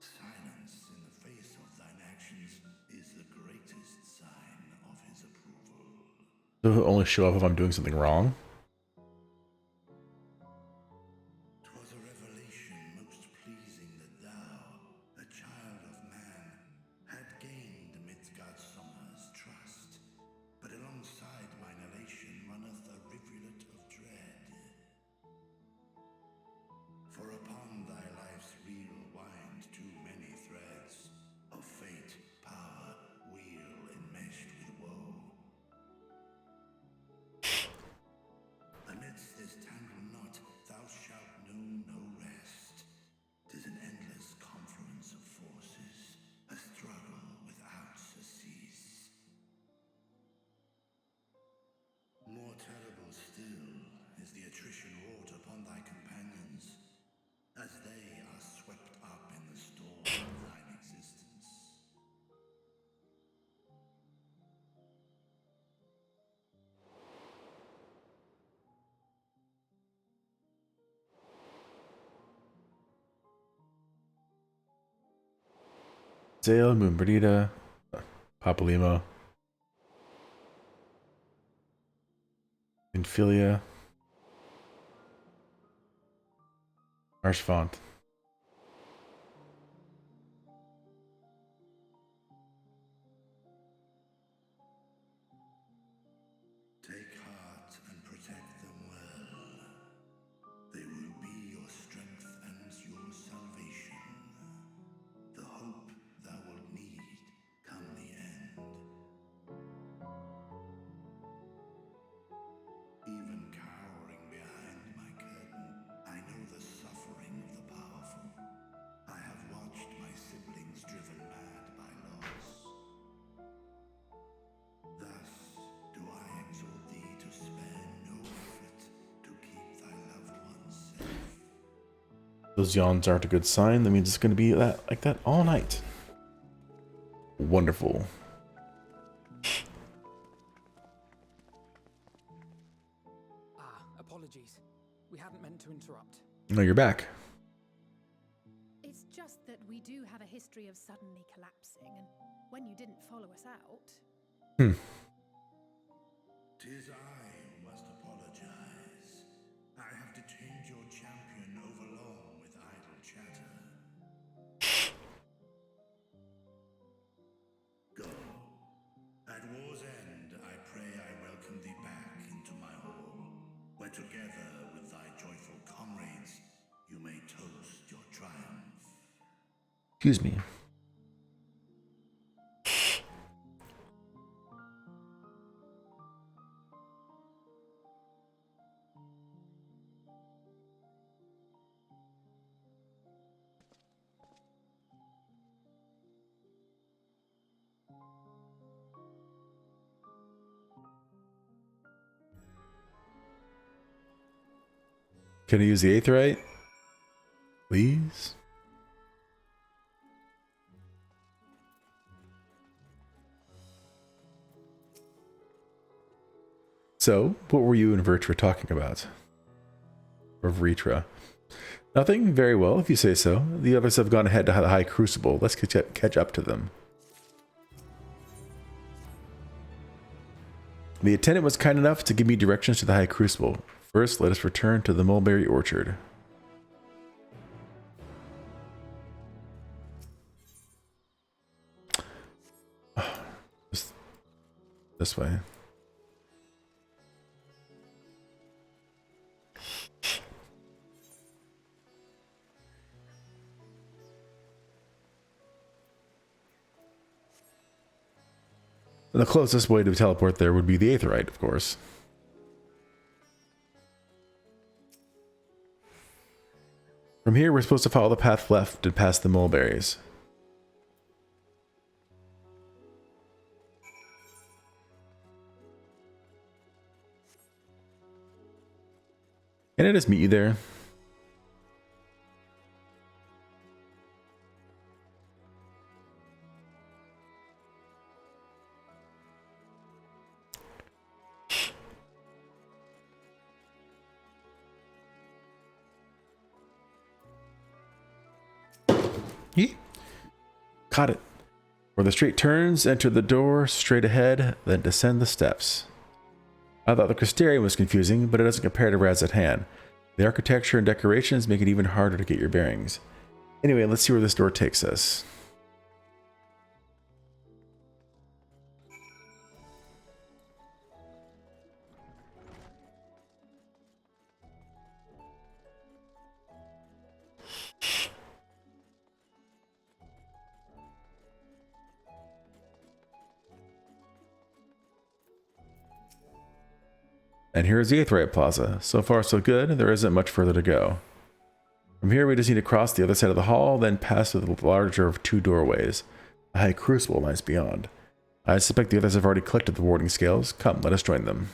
Silence in the face of thine actions is the greatest sign of his approval. So he'll only show up if I'm doing something wrong? 'Twas a revelation most pleasing that thou, a child of man, had gained Midgardsormr's trust. But alongside mine elation runneth a rivulet of dread. For upon thy life's reel wind too many threads of fate, power, wheel enmeshed with woe. Amidst this tangled knot, thou shalt know no rest. 'Tis an endless confluence of forces, a struggle without surcease. More terrible still is the attrition wrought upon thy companions, as they are swept up in the storm of thine existence. Zale, Moonbernita, Papalimo, Infilia, Archfont. Take heart and protect them well. They will be your strength and your salvation. The hope thou wilt need come the end. Even cowering behind my curtain, I know the suffering of the powerful. I have watched my siblings driven mad by loss. Thus do I exhort thee to spare no effort to keep thy loved ones safe. Those yawns aren't a good sign. That means it's going to be like that all night. Wonderful. Apologies. We hadn't meant to interrupt. No, you're back. It's just that we do have a history of suddenly collapsing, and when you didn't follow us out. 'Tis I who must apologize. I have detained your champion overlong with idle chatter. Go. At war's end, I pray I welcome thee back into my hall, where together with thy joyful comrades, you may toast your triumph. Excuse me. Can I use the Aetheryte? Please? So, what were you and Vertra talking about? Or Vritra? Nothing? Very well, if you say so. The others have gone ahead to the High Crucible. Let's catch up to them. The attendant was kind enough to give me directions to the High Crucible. First, let us return to the Mulberry Orchard. This way. The closest way to teleport there would be the Aetheryte, of course. From here, we're supposed to follow the path left and past the mulberries. Can I just meet you there? Yeah. Caught it. Where the street turns, enter the door straight ahead, then descend the steps. I thought the Crystarium was confusing, but it doesn't compare to Rad's at hand. The architecture and decorations make it even harder to get your bearings. Anyway, let's see where this door takes us. And here's the Aetheryte Plaza. So far so good, there isn't much further to go. From here we just need to cross the other side of the hall, then pass through the larger of two doorways. A high crucible lies beyond. I suspect the others have already collected the warding scales. Come, let us join them.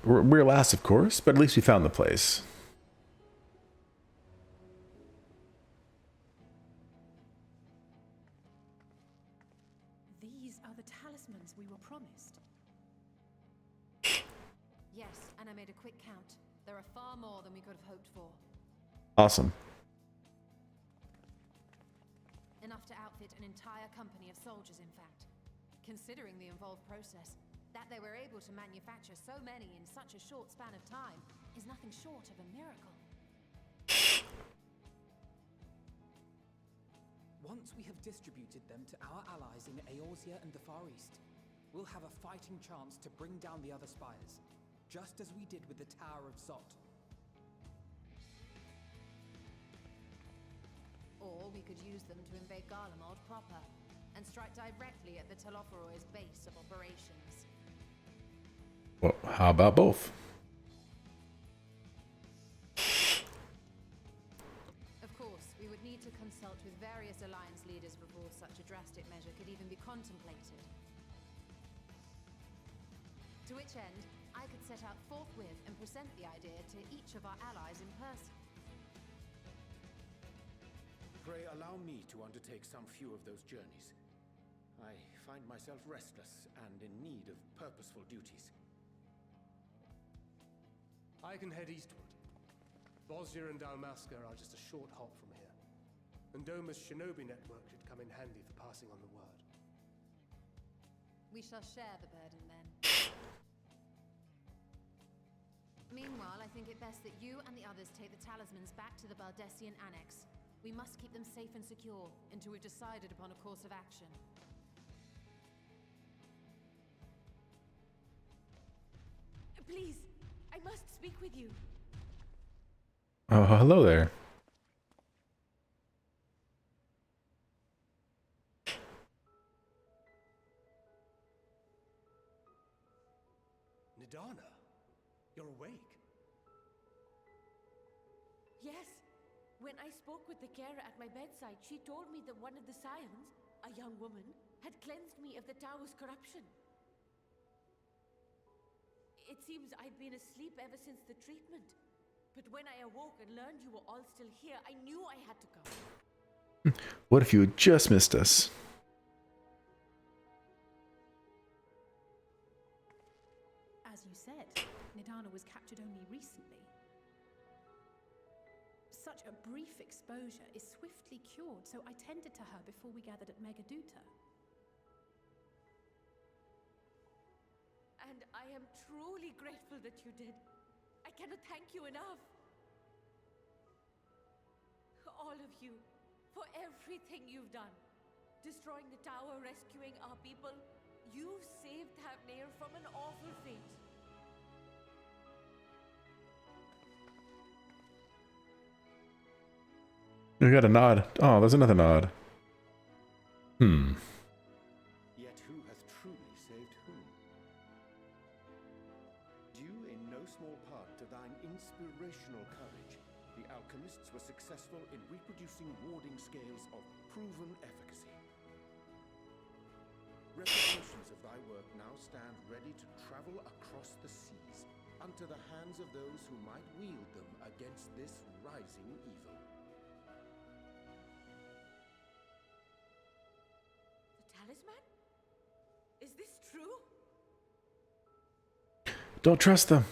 We're last, of course, but at least we found the place. These are the talismans we were promised. Yes, and I made a quick count. There are far more than we could have hoped for. Awesome. Enough to outfit an entire company of soldiers, in fact. Considering the involved process, that they were able to manufacture so many in such a short span of time is nothing short of a miracle. Once we have distributed them to our allies in Eorzea and the Far East, we'll have a fighting chance to bring down the other spires, just as we did with the Tower of Zot. Or we could use them to invade Garlemald proper, and strike directly at the Telophoroid's base of operations. Well, how about both? Of course, we would need to consult with various alliance leaders before such a drastic measure could even be contemplated. To which end, I could set out forthwith and present the idea to each of our allies in person. Pray allow me to undertake some few of those journeys. I find myself restless and in need of purposeful duties. I can head eastward. Bosnia and Dalmasca are just a short hop from here. And Doma's shinobi network should come in handy for passing on the word. We shall share the burden then. Meanwhile, I think it best that you and the others take the talismans back to the Baldessian Annex. We must keep them safe and secure until we've decided upon a course of action. Please, I must speak with you. Oh, hello there. Nidana, you're awake. Yes. When I spoke with the carer at my bedside, she told me that one of the scions, a young woman, had cleansed me of the tower's corruption. It seems I'd been asleep ever since the treatment. But when I awoke and learned you were all still here, I knew I had to come. What if you had just missed us? As you said, Nidana was captured only recently. Such a brief exposure is swiftly cured, so I tended to her before we gathered at Megaduta. am truly grateful that you did. I cannot thank you enough. All of you, for everything you've done. Destroying the tower, rescuing our people. You've saved Thavnair from an awful fate. We got a nod. Oh, there's another nod. Yet who has truly saved whom? Due in no small part to thine inspirational courage, the alchemists were successful in reproducing warding scales of proven efficacy. Replications of thy work now stand ready to travel across the seas, unto the hands of those who might wield them against this rising evil. The talisman? Is this true? Don't trust them.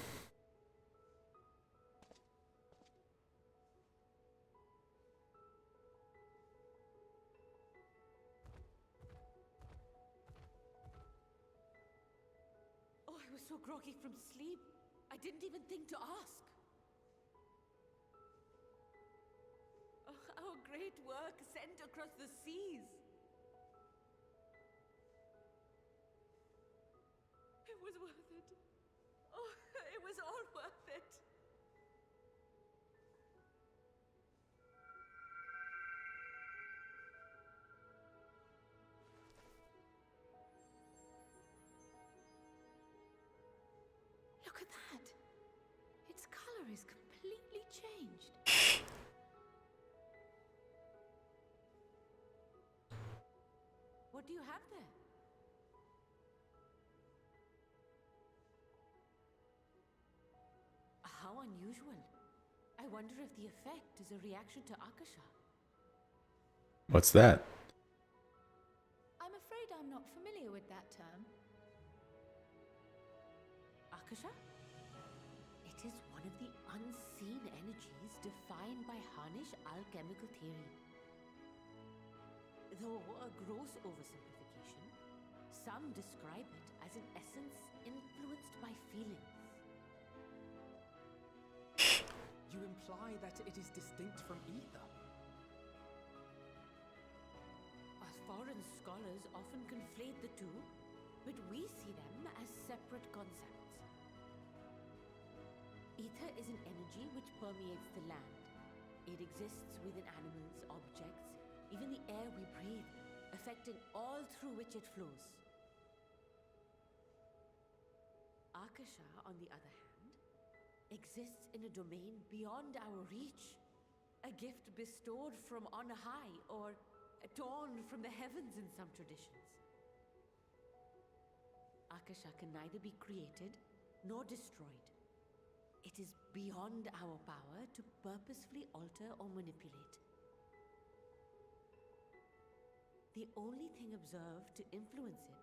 Oh, I was so groggy from sleep. I didn't even think to ask. Oh, our great work sent across the seas. It was worth it. Oh, it was all worth it. Look at that. Its color is completely changed. What do you have there? How unusual. I wonder if the effect is a reaction to Akasha. What's that? I'm afraid I'm not familiar with that term. Akasha? It is one of the unseen energies defined by Harnish alchemical theory. Though a gross oversimplification, some describe it as an essence influenced by feelings. You imply that it is distinct from ether. Foreign scholars often conflate the two, but we see them as separate concepts. Ether is an energy which permeates the land. It exists within animals, objects, even the air we breathe, affecting all through which it flows. Akasha, on the other hand, exists in a domain beyond our reach, a gift bestowed from on high, or torn from the heavens in some traditions. Akasha can neither be created nor destroyed. It is beyond our power to purposefully alter or manipulate. The only thing observed to influence it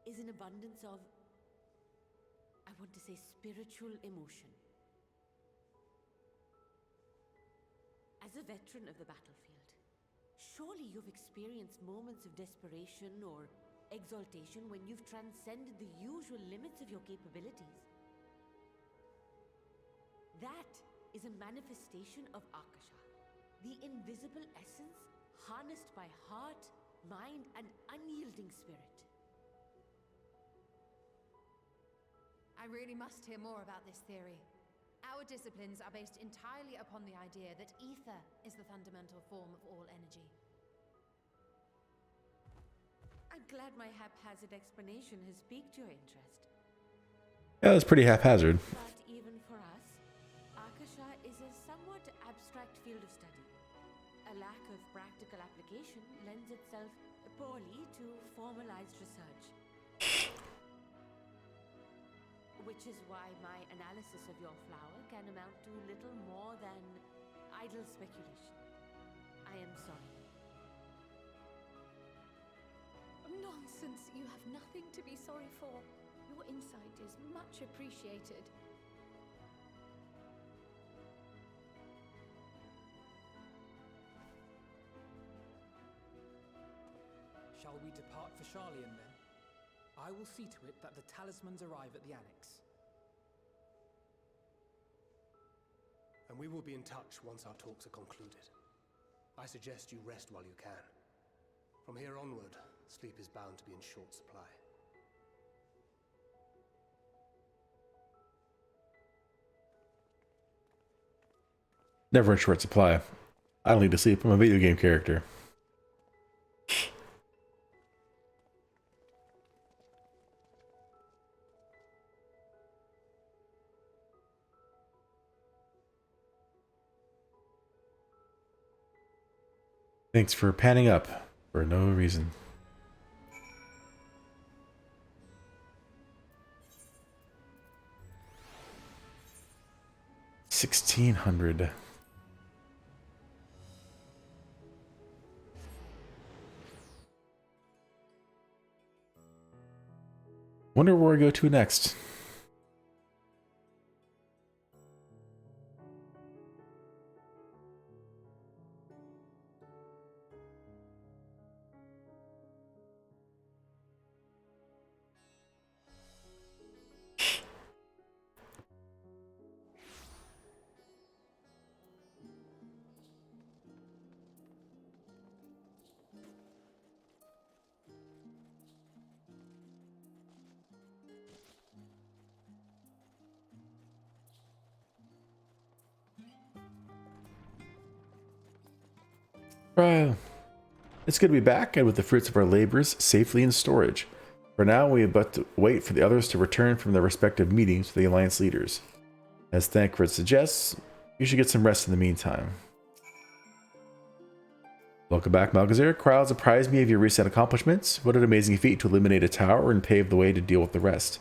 is an abundance of, I want to say, spiritual emotion. As a veteran of the battlefield, surely you've experienced moments of desperation or exaltation when you've transcended the usual limits of your capabilities. That is a manifestation of Akasha, the invisible essence harnessed by heart, mind, and unyielding spirit. I really must hear more about this theory. Our disciplines are based entirely upon the idea that ether is the fundamental form of all energy. I'm glad my haphazard explanation has piqued your interest. Yeah, that's pretty haphazard. But even for us, Akasha is a somewhat abstract field of study. A lack of practical application lends itself poorly to formalized research. Which is why my analysis of your flower can amount to little more than idle speculation. I am sorry. Nonsense. You have nothing to be sorry for. Your insight is much appreciated. Shall we depart for Charlian then? I will see to it that the talismans arrive at the Annex. And we will be in touch once our talks are concluded. I suggest you rest while you can. From here onward, sleep is bound to be in short supply. Never in short supply. I don't need to sleep. I'm a video game character. Thanks for panning up for no reason. $1,600. Wonder where I go to next. It's good to be back and with the fruits of our labors safely in storage. For now, we have but to wait for the others to return from their respective meetings with the Alliance leaders. As Thancred suggests, you should get some rest in the meantime. Welcome back, Malgazir. Crowds apprised me of your recent accomplishments. What an amazing feat to eliminate a tower and pave the way to deal with the rest.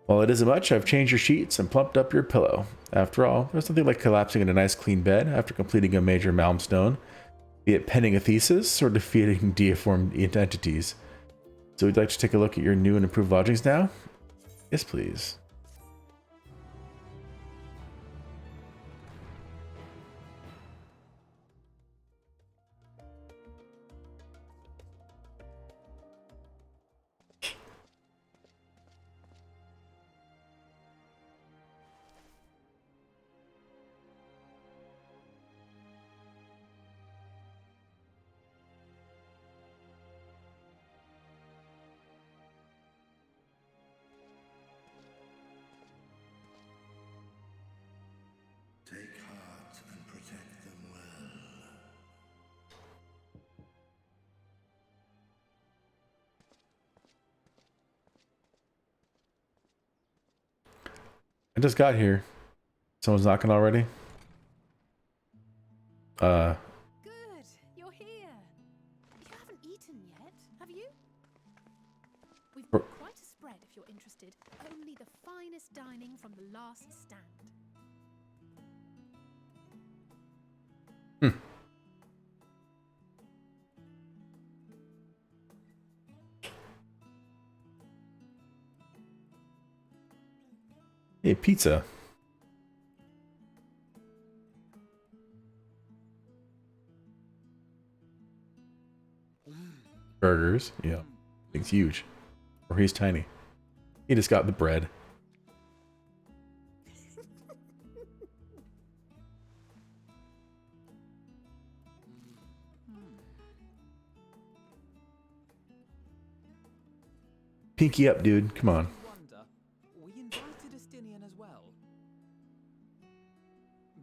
While it isn't much, I've changed your sheets and plumped up your pillow. After all, there's nothing like collapsing in a nice clean bed after completing a major milestone, be it penning a thesis or defeating deiform entities. So we'd like to take a look at your new and improved lodgings now? Yes, please. Take heart and protect them well. I just got here. Someone's knocking already? Good, you're here. You haven't eaten yet, have you? We've got quite a spread if you're interested. Only the finest dining from the last stand. Hey, pizza. Burgers. Yeah. Thing's huge. Or he's tiny. He just got the bread. Pinky up, dude. Come on. Wonder, we invited Estinian as well.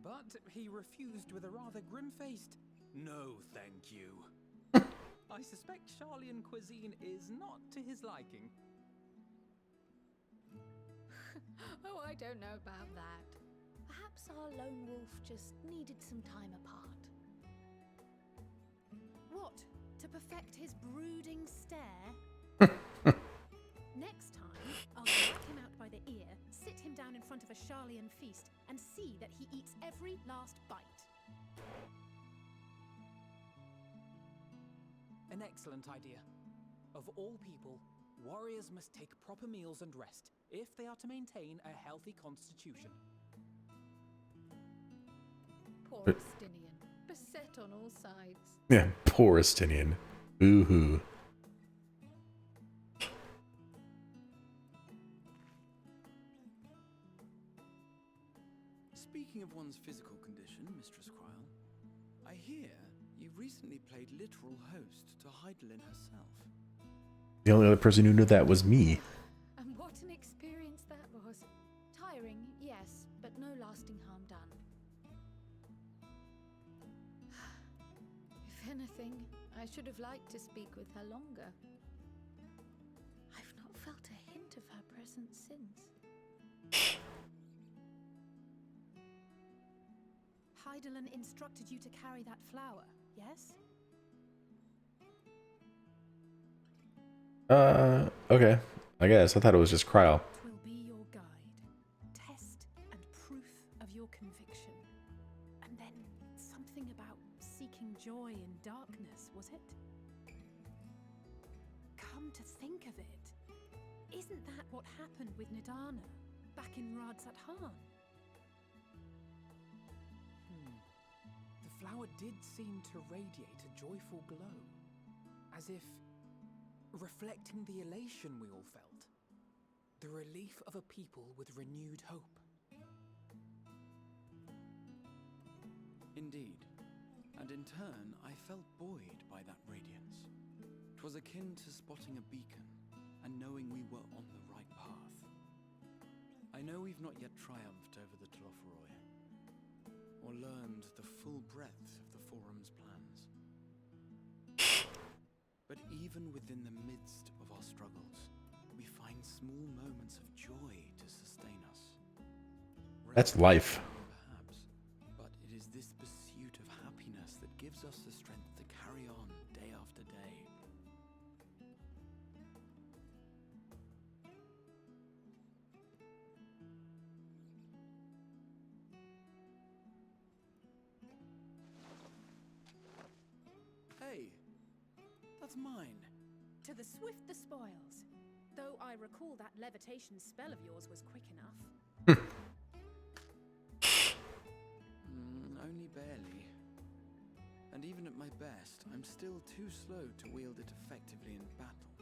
But he refused with a rather grim-faced, "No, thank you." I suspect Charlian cuisine is not to his liking. Oh, I don't know about that. Perhaps our lone wolf just needed some time apart. What? To perfect his brooding stare? Next time, I'll grab him out by the ear, sit him down in front of a Charlian feast, and see that he eats every last bite. An excellent idea. Of all people, warriors must take proper meals and rest if they are to maintain a healthy constitution. Poor Estinian, beset on all sides. Yeah, poor Estinian. Boo-hoo. Speaking of one's physical condition, Mistress Cryle, I hear you recently played literal host to Heidelin herself. The only other person who knew that was me. And what an experience that was. Tiring, yes, but no lasting harm done. If anything, I should have liked to speak with her longer. I've not felt a hint of her presence since. Heidelin instructed you to carry that flower, yes? Okay. I guess. I thought it was just Cryle. Twill be your guide, test and proof of your conviction. And then something about seeking joy in darkness, was it? Come to think of it, isn't that what happened with Nidana back in Radsat Han? The flower did seem to radiate a joyful glow, as if reflecting the elation we all felt, the relief of a people with renewed hope. Indeed, and in turn I felt buoyed by that radiance. 'Twas akin to spotting a beacon and knowing we were on the right path. I know we've not yet triumphed over the Telophoroi, or learned the full breadth of the Forum's plans. But even within the midst of our struggles, we find small moments of joy to sustain us. That's life. Perhaps, but it is this pursuit of happiness that gives us the strength to carry on day after day. Hey, that's mine. To the swift the spoils. Though I recall that levitation spell of yours was quick enough. Only barely. And even at my best, I'm still too slow to wield it effectively in battle.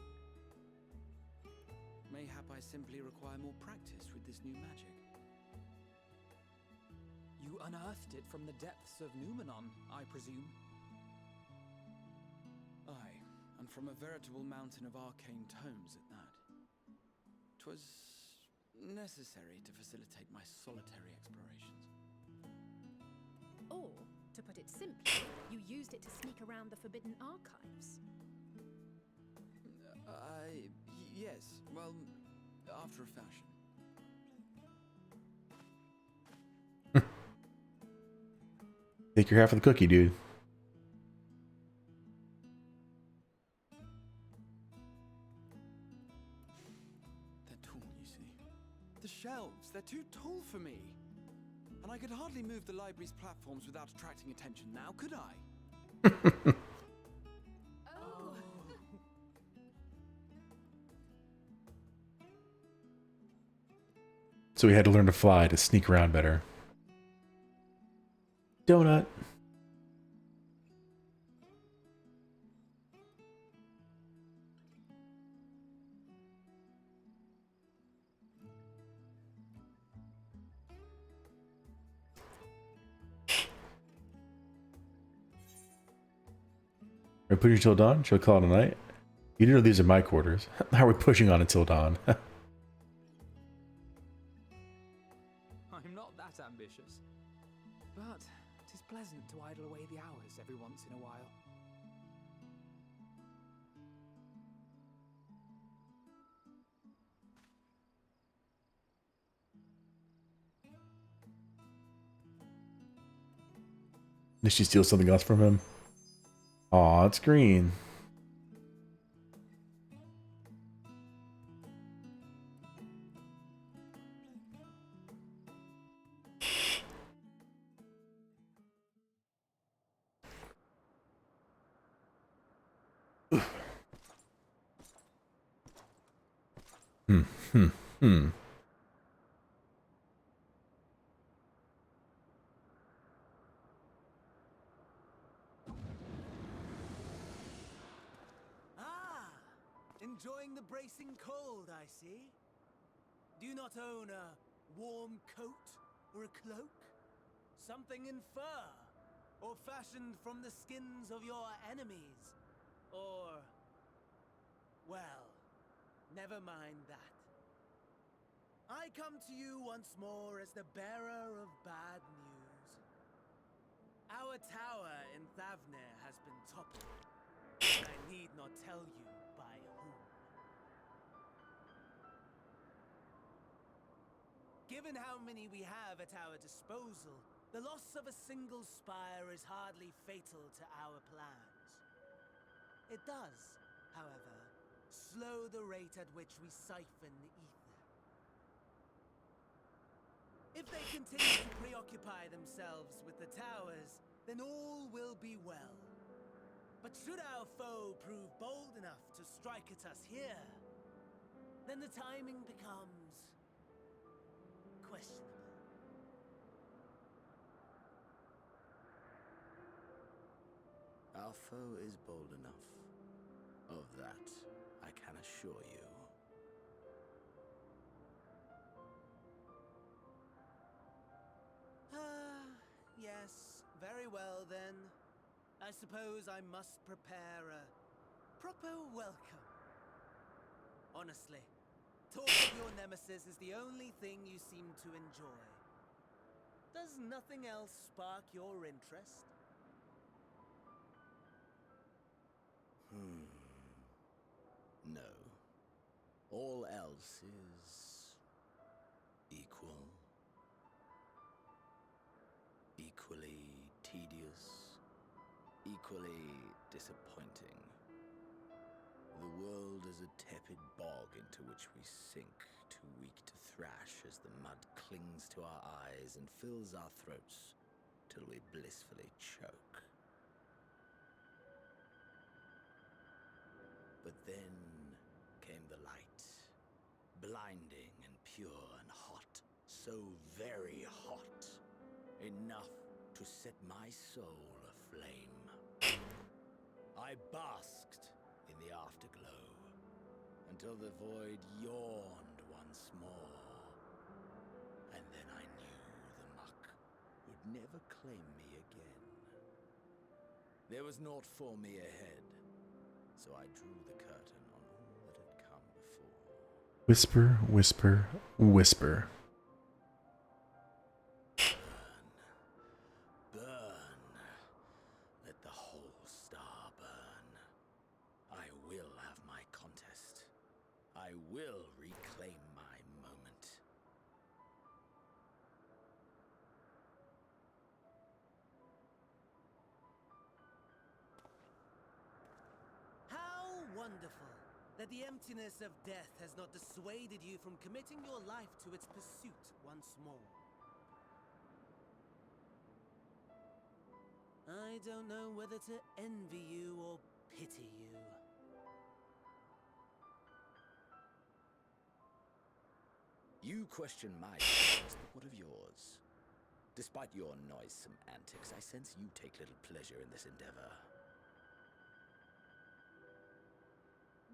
Mayhap I simply require more practice with this new magic. You unearthed it from the depths of Numenon, I presume? Aye, and from a veritable mountain of arcane tomes at that. 'Twas necessary to facilitate my solitary explorations. Or, to put it simply, you used it to sneak around the Forbidden Archives. Yes, well, after a fashion. Take your half of the cookie, dude. They're tall, you see. The shelves, they're too tall for me. And I could hardly move the library's platforms without attracting attention now, could I? Oh! So we had to learn to fly to sneak around better. Donut. Are we pushing till dawn? Should we call it a night? You do know these are my quarters. How are we pushing on until dawn? I'm not that ambitious. But it is pleasant to idle away the hours every once in a while. Did she steal something else from him? Aw, it's green. Hmm. Enjoying the bracing cold, I see. Do you not own a warm coat or a cloak? Something in fur? Or fashioned from the skins of your enemies? Or... well, never mind that. I come to you once more as the bearer of bad news. Our tower in Thavner has been toppled. And I need not tell you by whom. Given how many we have at our disposal, the loss of a single spire is hardly fatal to our plans. It does, however, slow the rate at which we siphon the ether. If they continue to preoccupy themselves with the towers, then all will be well. But should our foe prove bold enough to strike at us here, then the timing becomes questionable. Our foe is bold enough. Of that, I can assure you. Yes, very well then. I suppose I must prepare a proper welcome. Honestly, talk of your nemesis is the only thing you seem to enjoy. Does nothing else spark your interest? No. All else is equal. Equally tedious. Equally disappointing. The world is a tepid bog into which we sink, too weak to thrash as the mud clings to our eyes and fills our throats till we blissfully choke. But then came the light, blinding and pure and hot, so very hot, enough to set my soul aflame. I basked in the afterglow until the void yawned once more, and then I knew the muck would never claim me again. There was naught for me ahead. So I drew the curtain on all that had come before. Whisper, whisper, whisper. Burn. Burn. Let the whole star burn. I will have my contest. I will reclaim my moment. Wonderful that the emptiness of death has not dissuaded you from committing your life to its pursuit once more. I don't know whether to envy you or pity you. You question my plans, but what of yours? Despite your noisome antics, I sense you take little pleasure in this endeavor.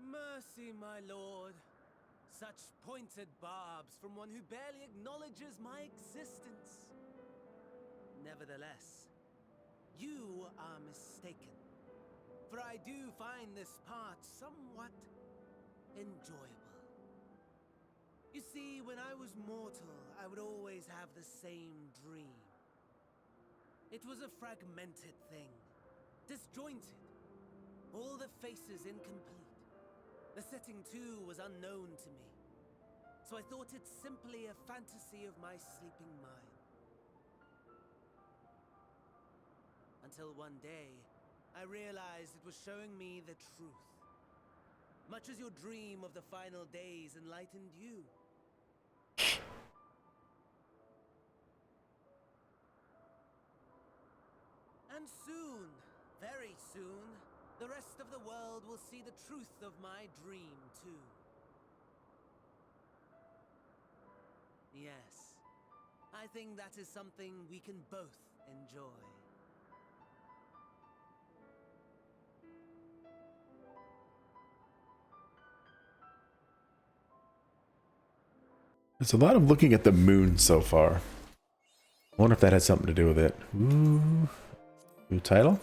Mercy, my lord. Such pointed barbs from one who barely acknowledges my existence. Nevertheless, you are mistaken. For I do find this part somewhat enjoyable. You see, when I was mortal, I would always have the same dream. It was a fragmented thing, disjointed, all the faces incomplete. The setting, too, was unknown to me, so I thought it simply a fantasy of my sleeping mind. Until one day, I realized it was showing me the truth, much as your dream of the final days enlightened you. And soon, very soon, the rest of the world will see the truth of my dream, too. Yes, I think that is something we can both enjoy. There's a lot of looking at the moon so far. I wonder if that had something to do with it. Ooh. New title?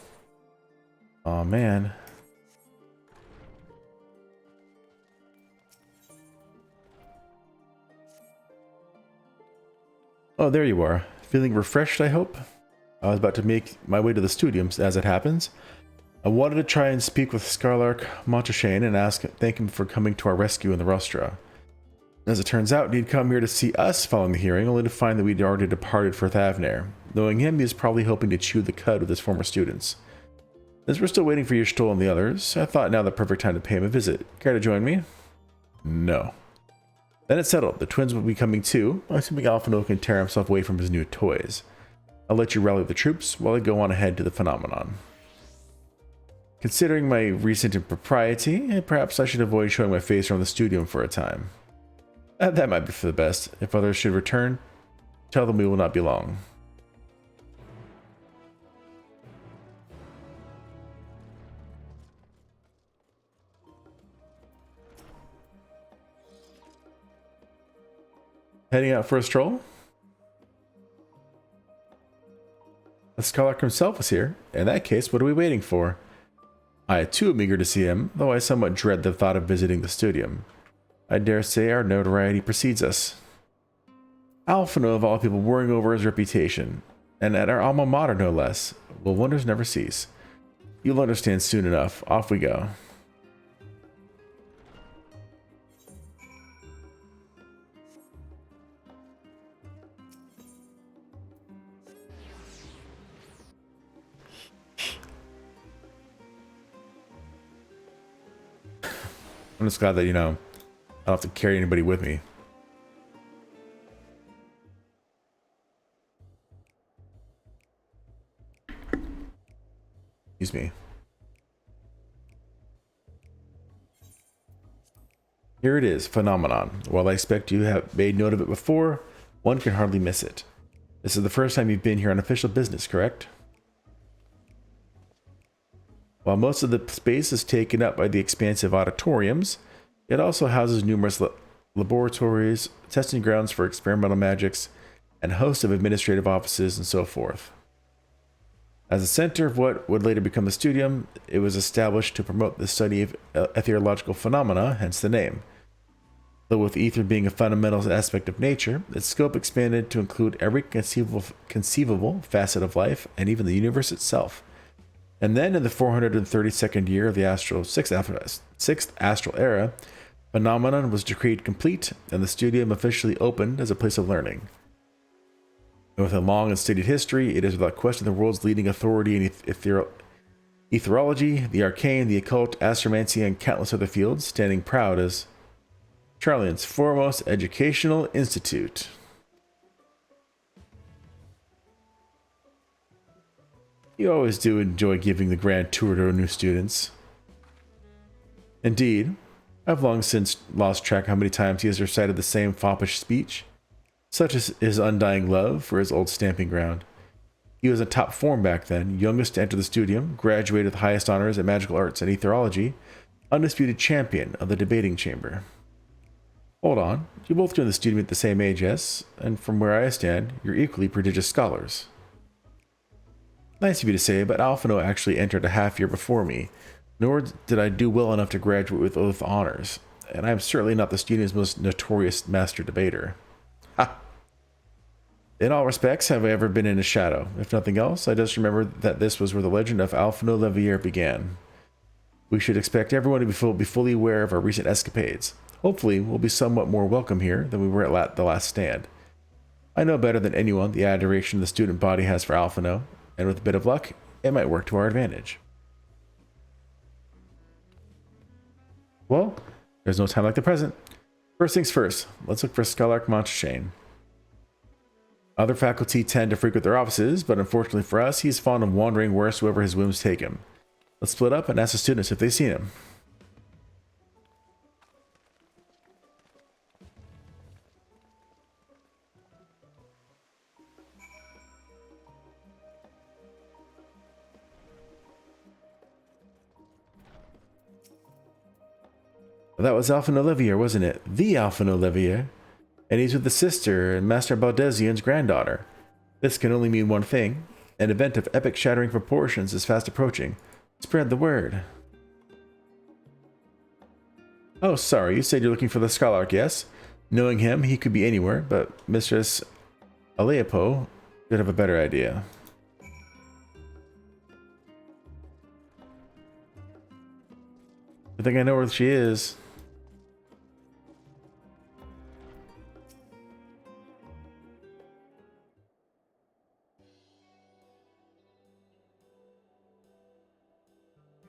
Oh man. Oh, there you are. Feeling refreshed, I hope? I was about to make my way to the studiums, as it happens. I wanted to try and speak with Scarlark Monteshane and thank him for coming to our rescue in the Rostra. As it turns out, he'd come here to see us following the hearing, only to find that we'd already departed for Thavnair. Knowing him, he was probably hoping to chew the cud with his former students. As we're still waiting for Y'shtola and the others, I thought now the perfect time to pay him a visit. Care to join me? No. Then it's settled. The twins will be coming too, assuming Alphinaud can tear himself away from his new toys. I'll let you rally the troops while I go on ahead to the phenomenon. Considering my recent impropriety, perhaps I should avoid showing my face around the studium for a time. That might be for the best. If others should return, tell them we will not be long. Heading out for a stroll? The Scarlark himself is here. In that case, what are we waiting for? I too am eager to see him, though I somewhat dread the thought of visiting the studium. I dare say our notoriety precedes us. Alphinaud of all people worrying over his reputation, and at our alma mater no less. Will wonders never cease? You'll understand soon enough. Off we go. I'm just glad that, you know, I don't have to carry anybody with me. Excuse me. Here it is, Phenomenon. While I expect you have made note of it before, one can hardly miss it. This is the first time you've been here on official business, correct? While most of the space is taken up by the expansive auditoriums, it also houses numerous laboratories, testing grounds for experimental magics, and hosts of administrative offices and so forth. As a center of what would later become the studium, it was established to promote the study of ethereological phenomena, hence the name. Though with ether being a fundamental aspect of nature, its scope expanded to include every conceivable facet of life and even the universe itself. And then in the 432nd year of the sixth astral era, Phenomenon was decreed complete and the studium officially opened as a place of learning. And with a long and stated history, it is without question the world's leading authority in etherology, the arcane, the occult, astromancy, and countless other fields, standing proud as Charlian's foremost educational institute. You always do enjoy giving the grand tour to new students. Indeed, I've long since lost track how many times he has recited the same foppish speech. Such is his undying love for his old stamping ground. He was in top form back then, youngest to enter the studium, graduated with highest honors in magical arts and etherology, undisputed champion of the debating chamber. Hold on, you both joined the studium at the same age, yes? And from where I stand, you're equally prodigious scholars. Nice of you to say, but Alphinaud actually entered a half year before me, nor did I do well enough to graduate with honors, and I am certainly not the studium's most notorious master debater. Ha! In all respects, have I ever been in his shadow? If nothing else, I just remember that this was where the legend of Alphinaud Levier began. We should expect everyone to be fully aware of our recent escapades. Hopefully, we'll be somewhat more welcome here than we were at the last stand. I know better than anyone the adoration the student body has for Alphinaud, and with a bit of luck, it might work to our advantage. Well, there's no time like the present. First things first, let's look for Scarlark Monteshane. Other faculty tend to frequent their offices, but unfortunately for us, he's fond of wandering wheresoever his whims take him. Let's split up and ask the students if they've seen him. That was Alphinaud Levier, wasn't it? The Alphinaud Levier. And he's with the sister and Master Baldesion's granddaughter. This can only mean one thing. An event of epic-shattering proportions is fast approaching. Spread the word. Oh, sorry, you said you're looking for the Scholark, yes? Knowing him, he could be anywhere, but Mistress Aleapo should have a better idea. I think I know where she is.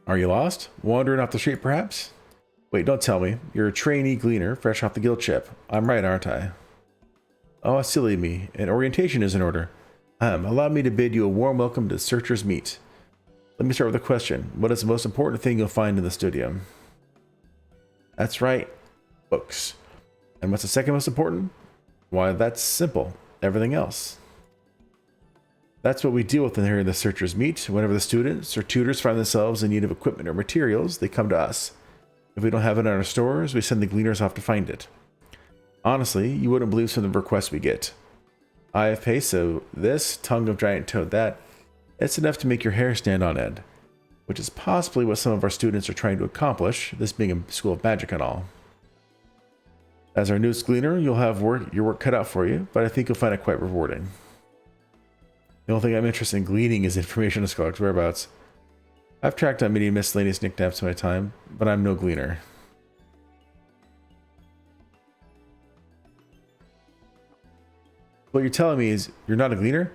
Are you lost? Wandering off the street, perhaps? Wait, don't tell me. You're a trainee gleaner, fresh off the guild ship. I'm right, aren't I? Oh, silly me. An orientation is in order. Allow me to bid you a warm welcome to Searcher's Meet. Let me start with a question. What is the most important thing you'll find in the studio? That's right. Books. And what's the second most important? Why, that's simple. Everything else. That's what we deal with in here in the Searcher's Meet. Whenever the students or tutors find themselves in need of equipment or materials, they come to us. If we don't have it in our stores, we send the gleaners off to find it. Honestly, you wouldn't believe some of the requests we get. Eye of Peso this, tongue of giant toad that. It's enough to make your hair stand on end. Which is possibly what some of our students are trying to accomplish, this being a school of magic and all. As our newest gleaner, you'll have your work cut out for you, but I think you'll find it quite rewarding. The only thing I'm interested in gleaning is information on Scholark's whereabouts. I've tracked down many miscellaneous knickknacks in my time, but I'm no gleaner. What you're telling me is you're not a gleaner?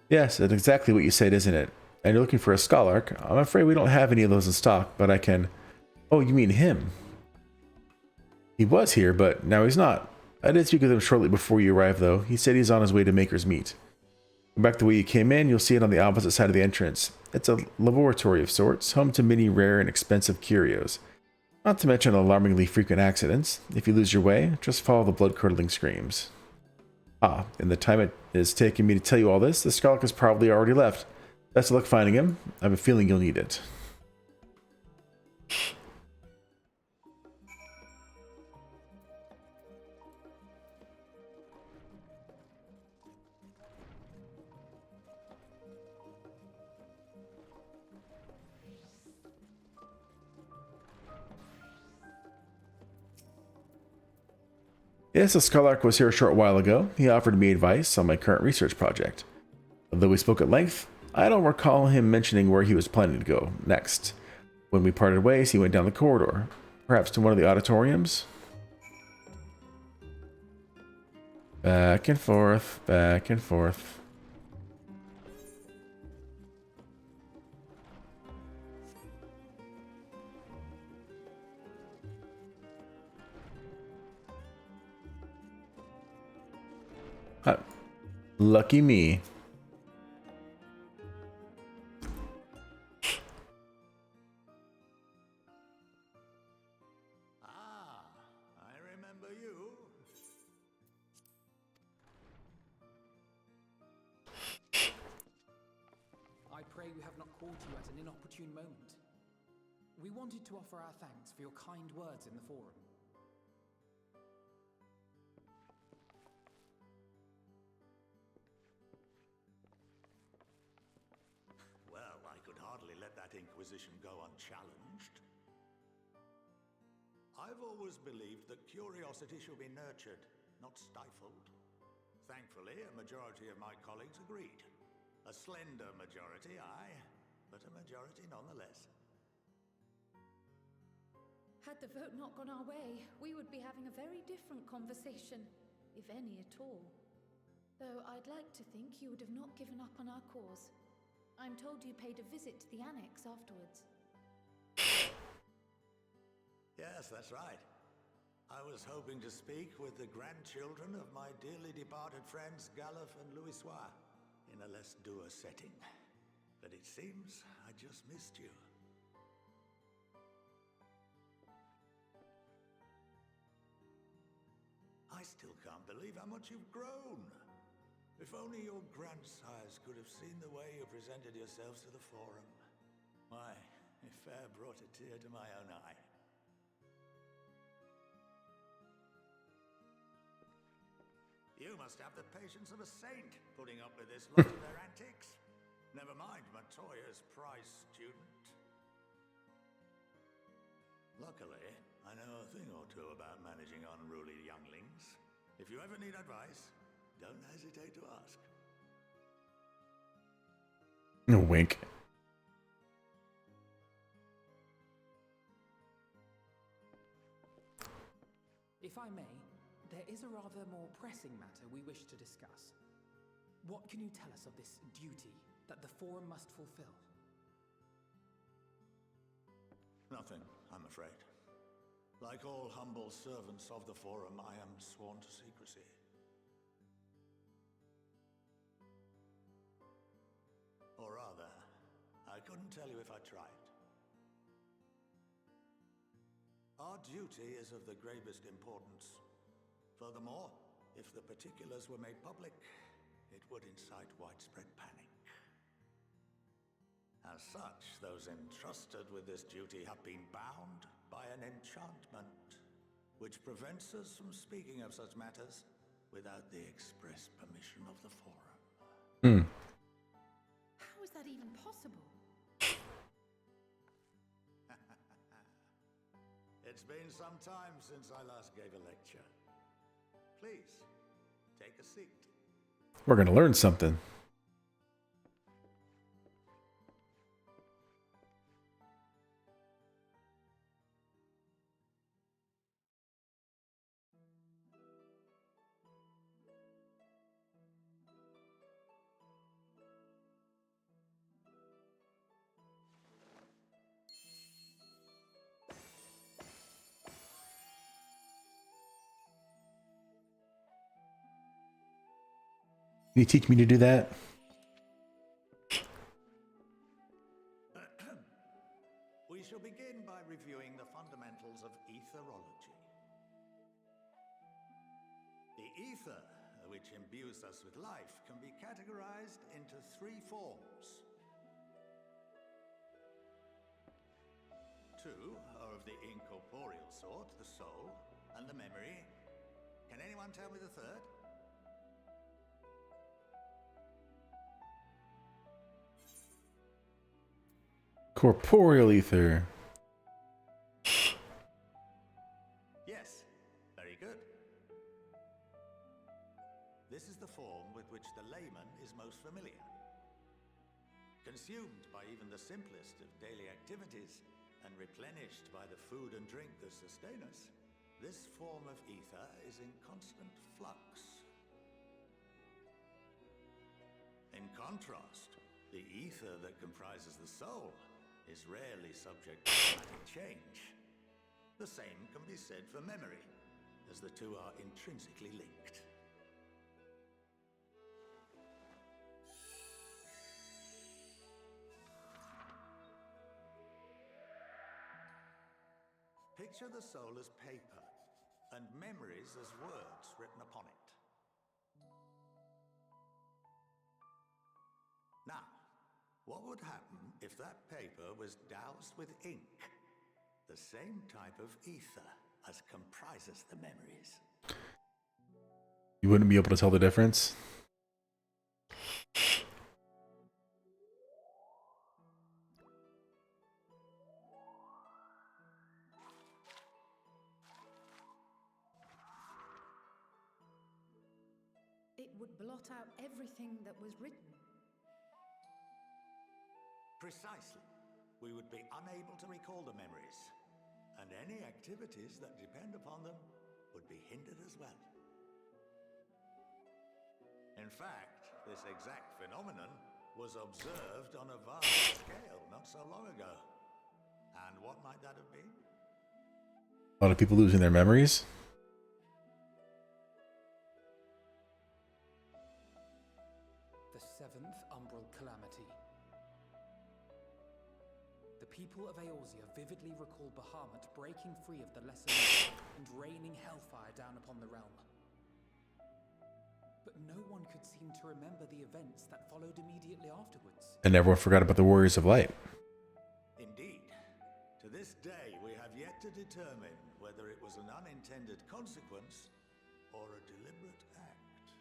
Yes, that's exactly what you said, isn't it? And you're looking for a Scholark. I'm afraid we don't have any of those in stock, but I can... Oh, you mean him? He was here, but now he's not. I did speak with him shortly before you arrived, though. He said he's on his way to Maker's Meet. Go back the way you came in, you'll see it on the opposite side of the entrance. It's a laboratory of sorts, home to many rare and expensive curios. Not to mention alarmingly frequent accidents. If you lose your way, just follow the blood-curdling screams. Ah, in the time it is taking me to tell you all this, the Scholark has probably already left. Best of luck finding him. I have a feeling you'll need it. Yes, the Scholark was here a short while ago. He offered me advice on my current research project. Although we spoke at length, I don't recall him mentioning where he was planning to go next. When we parted ways, he went down the corridor, perhaps to one of the auditoriums. Back and forth, back and forth. Lucky me. I remember you. I pray we have not called you at an inopportune moment. We wanted to offer our thanks for your kind words in the forum. Well, I could hardly let that inquisition go unchallenged. I've always believed that curiosity should be nurtured, not stifled. Thankfully, a majority of my colleagues agreed. A slender majority, aye, but a majority nonetheless. Had the vote not gone our way, we would be having a very different conversation, if any at all. Though I'd like to think you would have not given up on our cause. I'm told you paid a visit to the annex afterwards. Yes, that's right. I was hoping to speak with the grandchildren of my dearly departed friends Galuf and Louisoix in a less dour setting. But it seems I just missed you. I still can't believe how much you've grown. If only your grandsires could have seen the way you presented yourselves to the forum. Why, it fair brought a tear to my own eye. You must have the patience of a saint, putting up with this lot of their antics. Never mind Matoya's prize student. Luckily, I know a thing or two about managing unruly younglings. If you ever need advice, don't hesitate to ask. Wink. If I may, there is a rather more pressing matter we wish to discuss. What can you tell us of this duty that the Forum must fulfill? Nothing, I'm afraid. Like all humble servants of the Forum, I am sworn to secrecy. Or rather, I couldn't tell you if I tried. Our duty is of the gravest importance. Furthermore, if the particulars were made public, it would incite widespread panic. As such, those entrusted with this duty have been bound by an enchantment, which prevents us from speaking of such matters without the express permission of the Forum. How is that even possible? It's been some time since I last gave a lecture. Please, take a seat. We're gonna learn something. Can you teach me to do that? We shall begin by reviewing the fundamentals of etherology. The ether, which imbues us with life, can be categorized into three forms. Two are of the incorporeal sort, the soul and the memory. Can anyone tell me the third? Corporeal ether. Yes, very good. This is the form with which the layman is most familiar. Consumed by even the simplest of daily activities and replenished by the food and drink that sustain us, this form of ether is in constant flux. In contrast, the ether that comprises the soul is rarely subject to dramatic change. The same can be said for memory, as the two are intrinsically linked. Picture the soul as paper, and memories as words written upon it. Now, what would happen if that paper was doused with ink? The same type of ether as comprises the memories. You wouldn't be able to tell the difference? It would blot out everything that was written. Precisely. We would be unable to recall the memories, and any activities that depend upon them would be hindered as well. In fact, this exact phenomenon was observed on a vast scale not so long ago. And what might that have been? A lot of people losing their memories? The seventh umbral calamity. The people of Eorzea vividly recall Bahamut breaking free of the lesser and raining hellfire down upon the realm. But no one could seem to remember the events that followed immediately afterwards. And everyone forgot about the Warriors of Light. Indeed. To this day, we have yet to determine whether it was an unintended consequence or a deliberate act.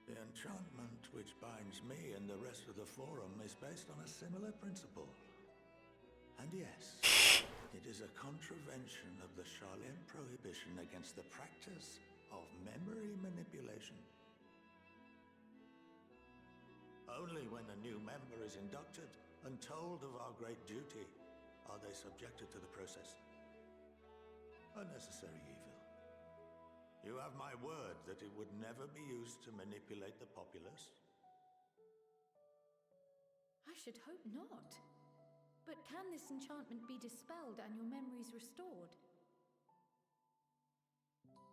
The enchantment which binds me and the rest of the Forum is based on a similar principle. And yes, it is a contravention of the Sharlayan prohibition against the practice of memory manipulation. Only when a new member is inducted and told of our great duty are they subjected to the process. A necessary evil. You have my word that it would never be used to manipulate the populace? I should hope not. But can this enchantment be dispelled and your memories restored?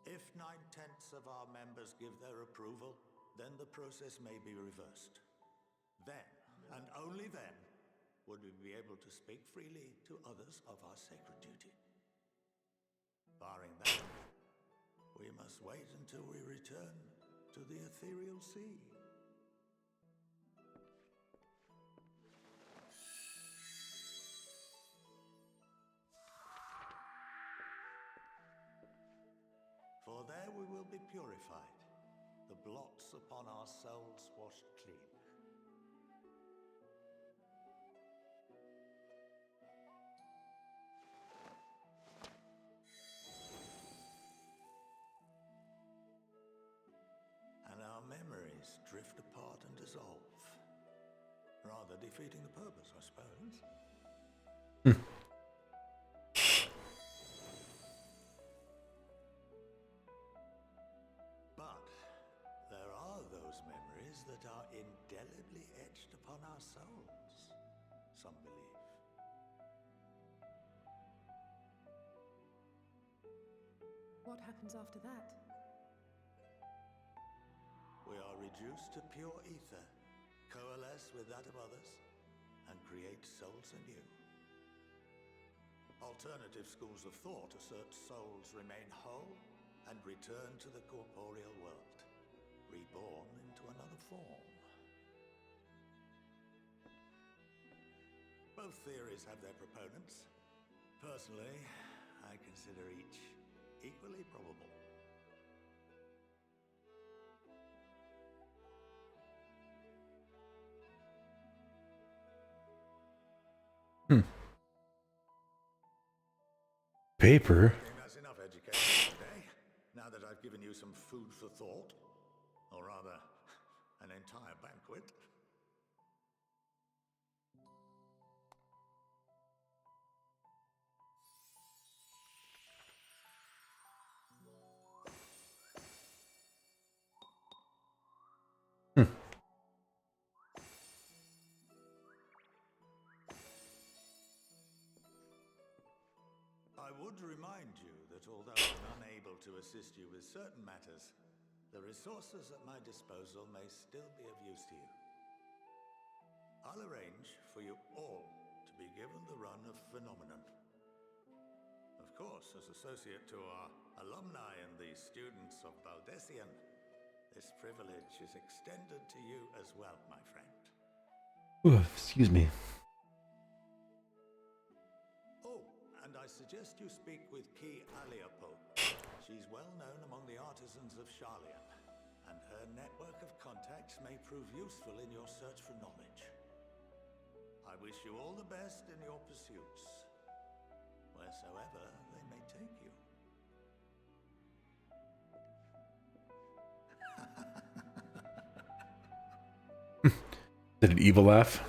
If 9/10 of our members give their approval, then the process may be reversed. Then, and only then, would we be able to speak freely to others of our sacred duty. Barring that, we must wait until we return to the ethereal sea. For there we will be purified, the blots upon our souls washed clean. And our memories drift apart and dissolve, rather defeating the purpose, I suppose. But there are those memories that are indelibly etched upon our souls, some believe. What happens after that? We are reduced to pure ether, coalesce with that of others, and create souls anew. Alternative schools of thought assert souls remain whole and return to the corporeal world, reborn into another form. Both theories have their proponents. Personally, I consider each equally probable. Paper? I think that's enough education today, now that I've given you some food for thought. Or rather, an entire banquet. I would remind you that although I'm unable to assist you with certain matters, the resources at my disposal may still be of use to you. I'll arrange for you all to be given the run of Phenomenon. Of course, as associate to our alumni and the students of Baldessian, this privilege is extended to you as well, my friend. Ooh, excuse me. Oh, and I suggest you speak with Ki Aliapo. She's well known among the artisans of Sharlayan, and her network of contacts may prove useful in your search for knowledge. I wish you all the best in your pursuits, wheresoever they may take you. Did an evil laugh?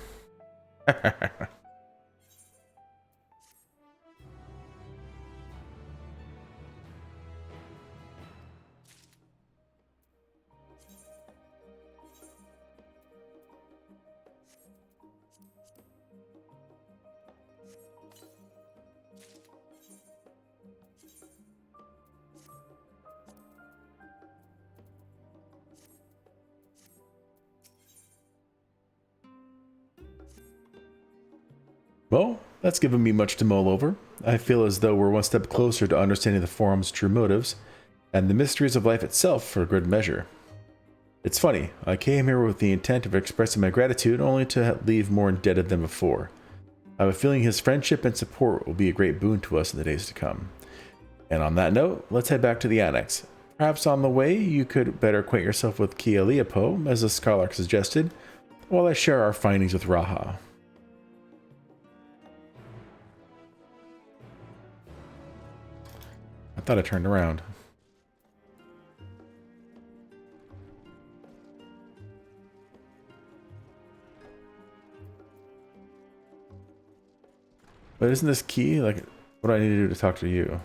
Well, that's given me much to mull over. I feel as though we're one step closer to understanding the Forum's true motives, and the mysteries of life itself for good measure. It's funny, I came here with the intent of expressing my gratitude, only to leave more indebted than before. I have a feeling his friendship and support will be a great boon to us in the days to come. And on that note, let's head back to the Annex. Perhaps on the way you could better acquaint yourself with Kialiapo, as the scholar suggested, while I share our findings with Raha. I thought I turned around. But isn't this key? Like, what do I need to do to talk to you?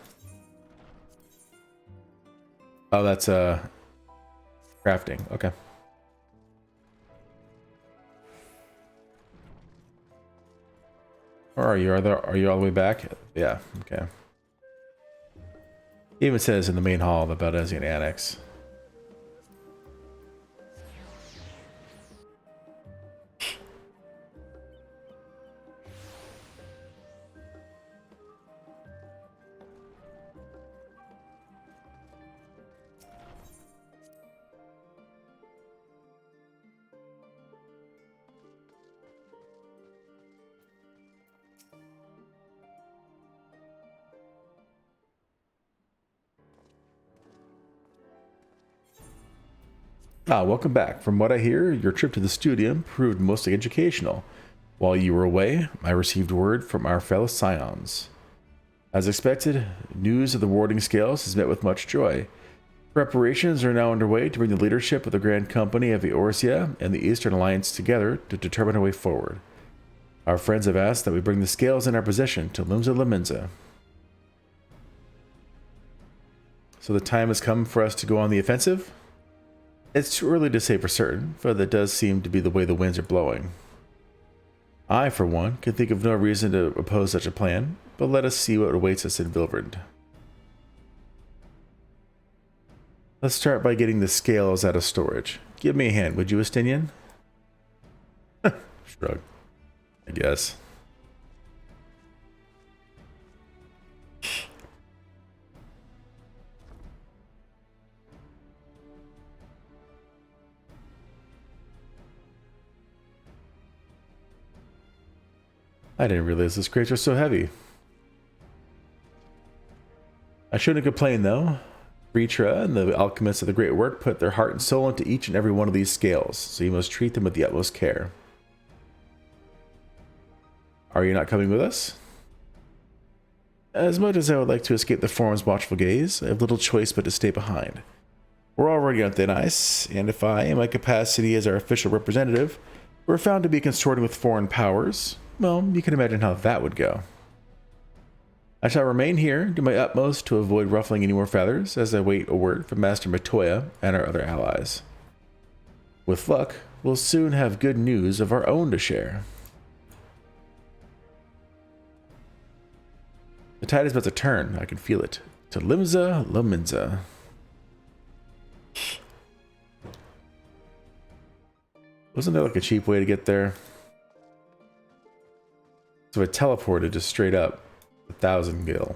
Oh, that's crafting. Okay. Where are you? Are you all the way back? Yeah. Okay. It even says in the main hall the Baldesian Annex. Ah, welcome back. From what I hear, your trip to the studium proved mostly educational. While you were away, I received word from our fellow scions. As expected, news of the warding scales is met with much joy. Preparations are now underway to bring the leadership of the Grand Company of Eorzea and the Eastern Alliance together to determine a way forward. Our friends have asked that we bring the scales in our possession to Lumza Laminza. So the time has come for us to go on the offensive? It's too early to say for certain, for that does seem to be the way the winds are blowing. I, for one, can think of no reason to oppose such a plan, but let us see what awaits us in Vilverd. Let's start by getting the scales out of storage. Give me a hand, would you, Estinian? Shrug. I guess. I didn't realize those crates were so heavy. I shouldn't complain though. Ritra and the alchemists of the Great Work put their heart and soul into each and every one of these scales, so you must treat them with the utmost care. Are you not coming with us? As much as I would like to escape the Forum's watchful gaze, I have little choice but to stay behind. We're already on thin ice, and if I, in my capacity as our official representative, were found to be consorting with foreign powers, well, you can imagine how that would go. I shall remain here, do my utmost to avoid ruffling any more feathers as I wait a word from Master Matoya and our other allies. With luck, we'll soon have good news of our own to share. The tide is about to turn, I can feel it. To Limza Laminza. Wasn't there like a cheap way to get there? So I teleported just straight up 1,000 gil.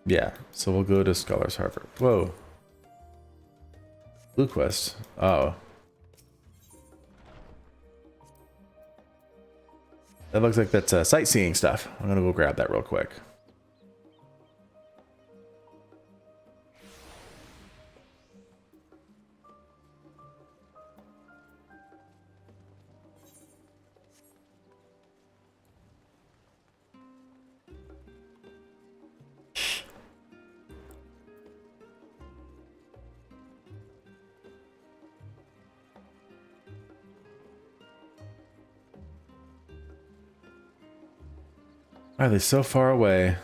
Yeah, so we'll go to Scholars Harbor. Whoa. Blue quest. Oh. That looks like that's sightseeing stuff. I'm gonna go grab that real quick. Why are they so far away?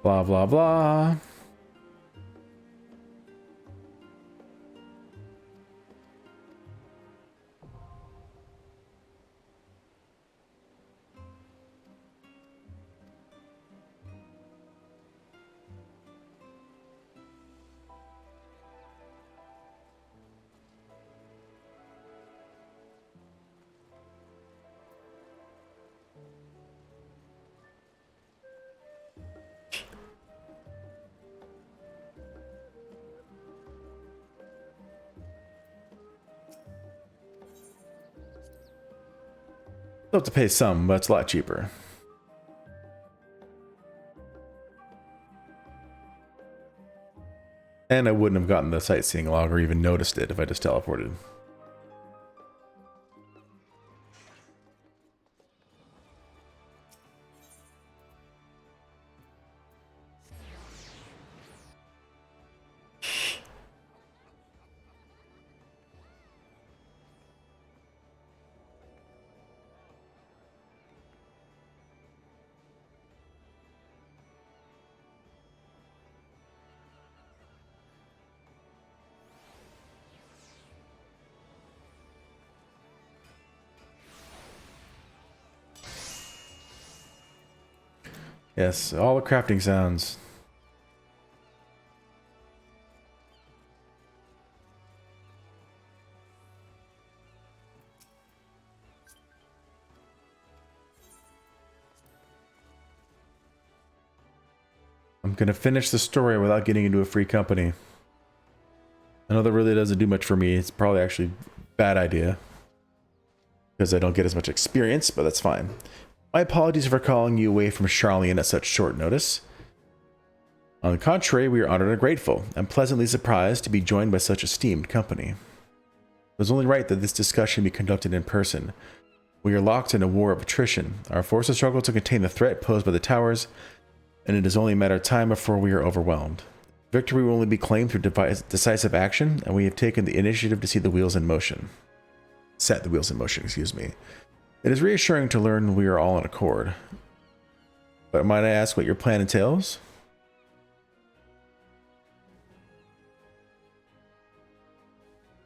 Blah, blah, blah. Still have to pay some, but it's a lot cheaper. And I wouldn't have gotten the sightseeing log or even noticed it if I just teleported. Yes, all the crafting sounds. I'm gonna finish the story without getting into a free company. I know that really doesn't do much for me. It's probably actually a bad idea, because I don't get as much experience, but that's fine. My apologies for calling you away from Charlian at such short notice. On the contrary, we are honored and grateful, and pleasantly surprised to be joined by such esteemed company. It was only right that this discussion be conducted in person. We are locked in a war of attrition. Our forces struggle to contain the threat posed by the towers, and it is only a matter of time before we are overwhelmed. Victory will only be claimed through decisive action, and we have taken the initiative to see the wheels in motion. Set the wheels in motion, excuse me. It is reassuring to learn we are all in accord. But might I ask what your plan entails?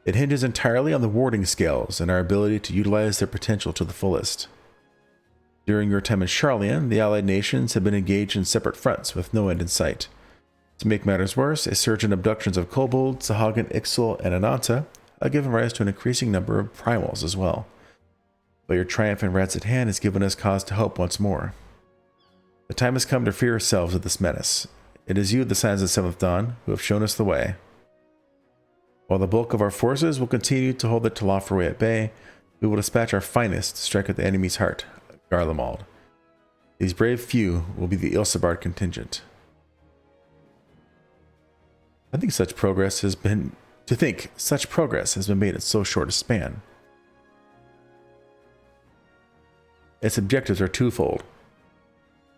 It hinges entirely on the warding scales and our ability to utilize their potential to the fullest. During your time in Charlian, the allied nations have been engaged in separate fronts with no end in sight. To make matters worse, a surge in abductions of Kobold, Sahagin, Ixal, and Ananta have given rise to an increasing number of primals as well. But your triumph in Rats at Hand has given us cause to hope once more. The time has come to free ourselves of this menace. It is you, the Sons of the Seventh Dawn, who have shown us the way. While the bulk of our forces will continue to hold the Telophoroi at bay, we will dispatch our finest to strike at the enemy's heart, Garlemald. These brave few will be the Ilsabard contingent. I think such progress has been made in so short a span. Its objectives are twofold.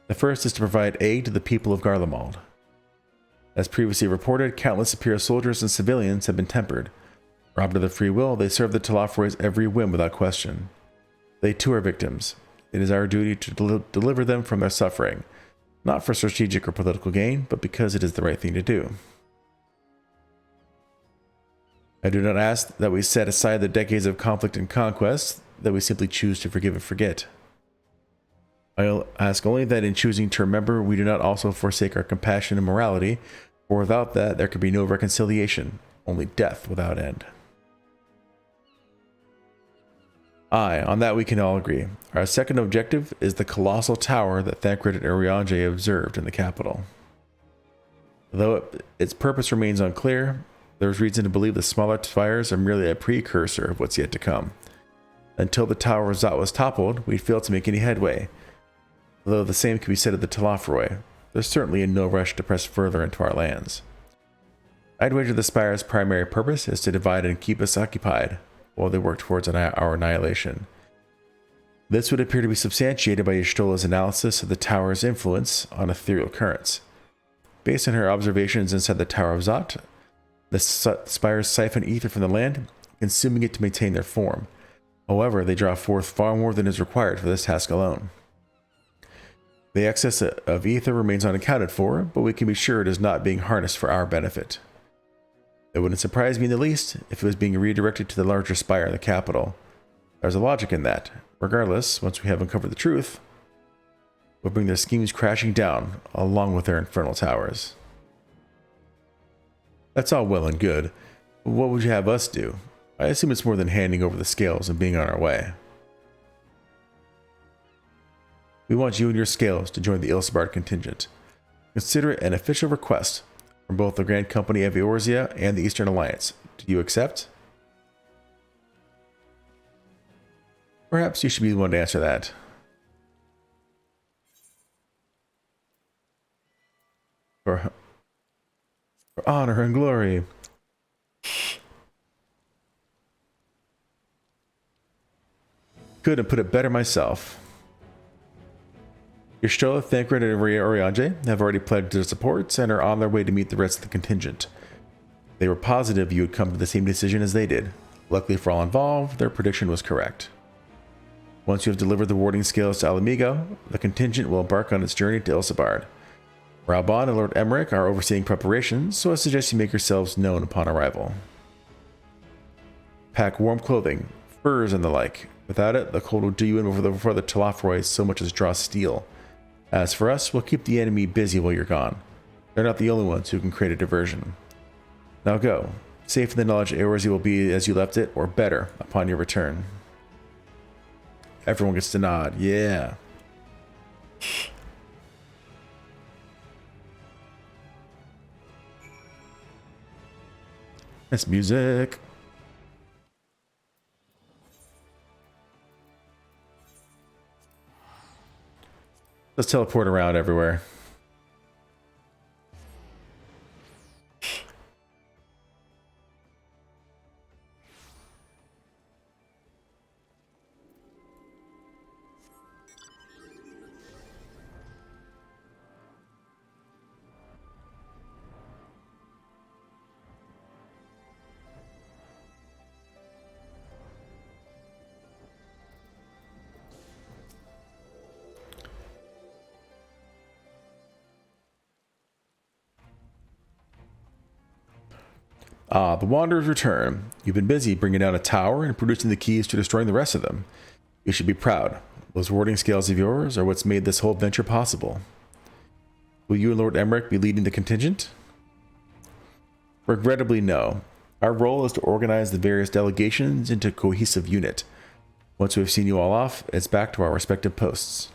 The first is to provide aid to the people of Garlemald. As previously reported, countless Imperial soldiers and civilians have been tempered. Robbed of their free will, they serve the Telophoroi's every whim without question. They too are victims. It is our duty to deliver them from their suffering, not for strategic or political gain, but because it is the right thing to do. I do not ask that we set aside the decades of conflict and conquest, that we simply choose to forgive and forget. I ask only that in choosing to remember, we do not also forsake our compassion and morality, for without that there could be no reconciliation, only death without end. Aye, on that we can all agree. Our second objective is the colossal tower that Thancred and Urianger observed in the capital. Though its purpose remains unclear, there is reason to believe the smaller spires are merely a precursor of what's yet to come. Until the Tower of Zot was toppled, we failed to make any headway. Though the same can be said of the Telophoroi, there's certainly in no rush to press further into our lands. I'd wager the spire's primary purpose is to divide and keep us occupied, while they work towards our annihilation. This would appear to be substantiated by Y'shtola's analysis of the tower's influence on ethereal currents. Based on her observations inside the Tower of Zot, the spires siphon ether from the land, consuming it to maintain their form. However, they draw forth far more than is required for this task alone. The excess of ether remains unaccounted for, but we can be sure it is not being harnessed for our benefit. It wouldn't surprise me in the least if it was being redirected to the larger spire in the capital. There's a logic in that. Regardless, once we have uncovered the truth, we'll bring their schemes crashing down, along with their infernal towers. That's all well and good, but what would you have us do? I assume it's more than handing over the scales and being on our way. We want you and your scales to join the Ilsabard contingent. Consider it an official request from both the Grand Company of Eorzea and the Eastern Alliance. Do you accept? Perhaps you should be the one to answer that. For honor and glory. Couldn't put it better myself. Yashtola, Thancred, and Oriange have already pledged their supports and are on their way to meet the rest of the contingent. They were positive you would come to the same decision as they did. Luckily for all involved, their prediction was correct. Once you have delivered the warding scales to Alamigo, the contingent will embark on its journey to Ilsabard. Raubon and Lord Emmerich are overseeing preparations, so I suggest you make yourselves known upon arrival. Pack warm clothing, furs and the like. Without it, the cold will do you in before the Telophoroi so much as draw steel. As for us, we'll keep the enemy busy while you're gone. They're not the only ones who can create a diversion. Now go, safe in the knowledge Eorzea will be as you left it, or better, upon your return. Everyone gets to nod, yeah. That's music. Let's teleport around everywhere. Ah, the Wanderers return. You've been busy bringing down a tower and producing the keys to destroying the rest of them. You should be proud. Those warding scales of yours are what's made this whole venture possible. Will you and Lord Emmerich be leading the contingent? Regrettably, no. Our role is to organize the various delegations into a cohesive unit. Once we've seen you all off, it's back to our respective posts.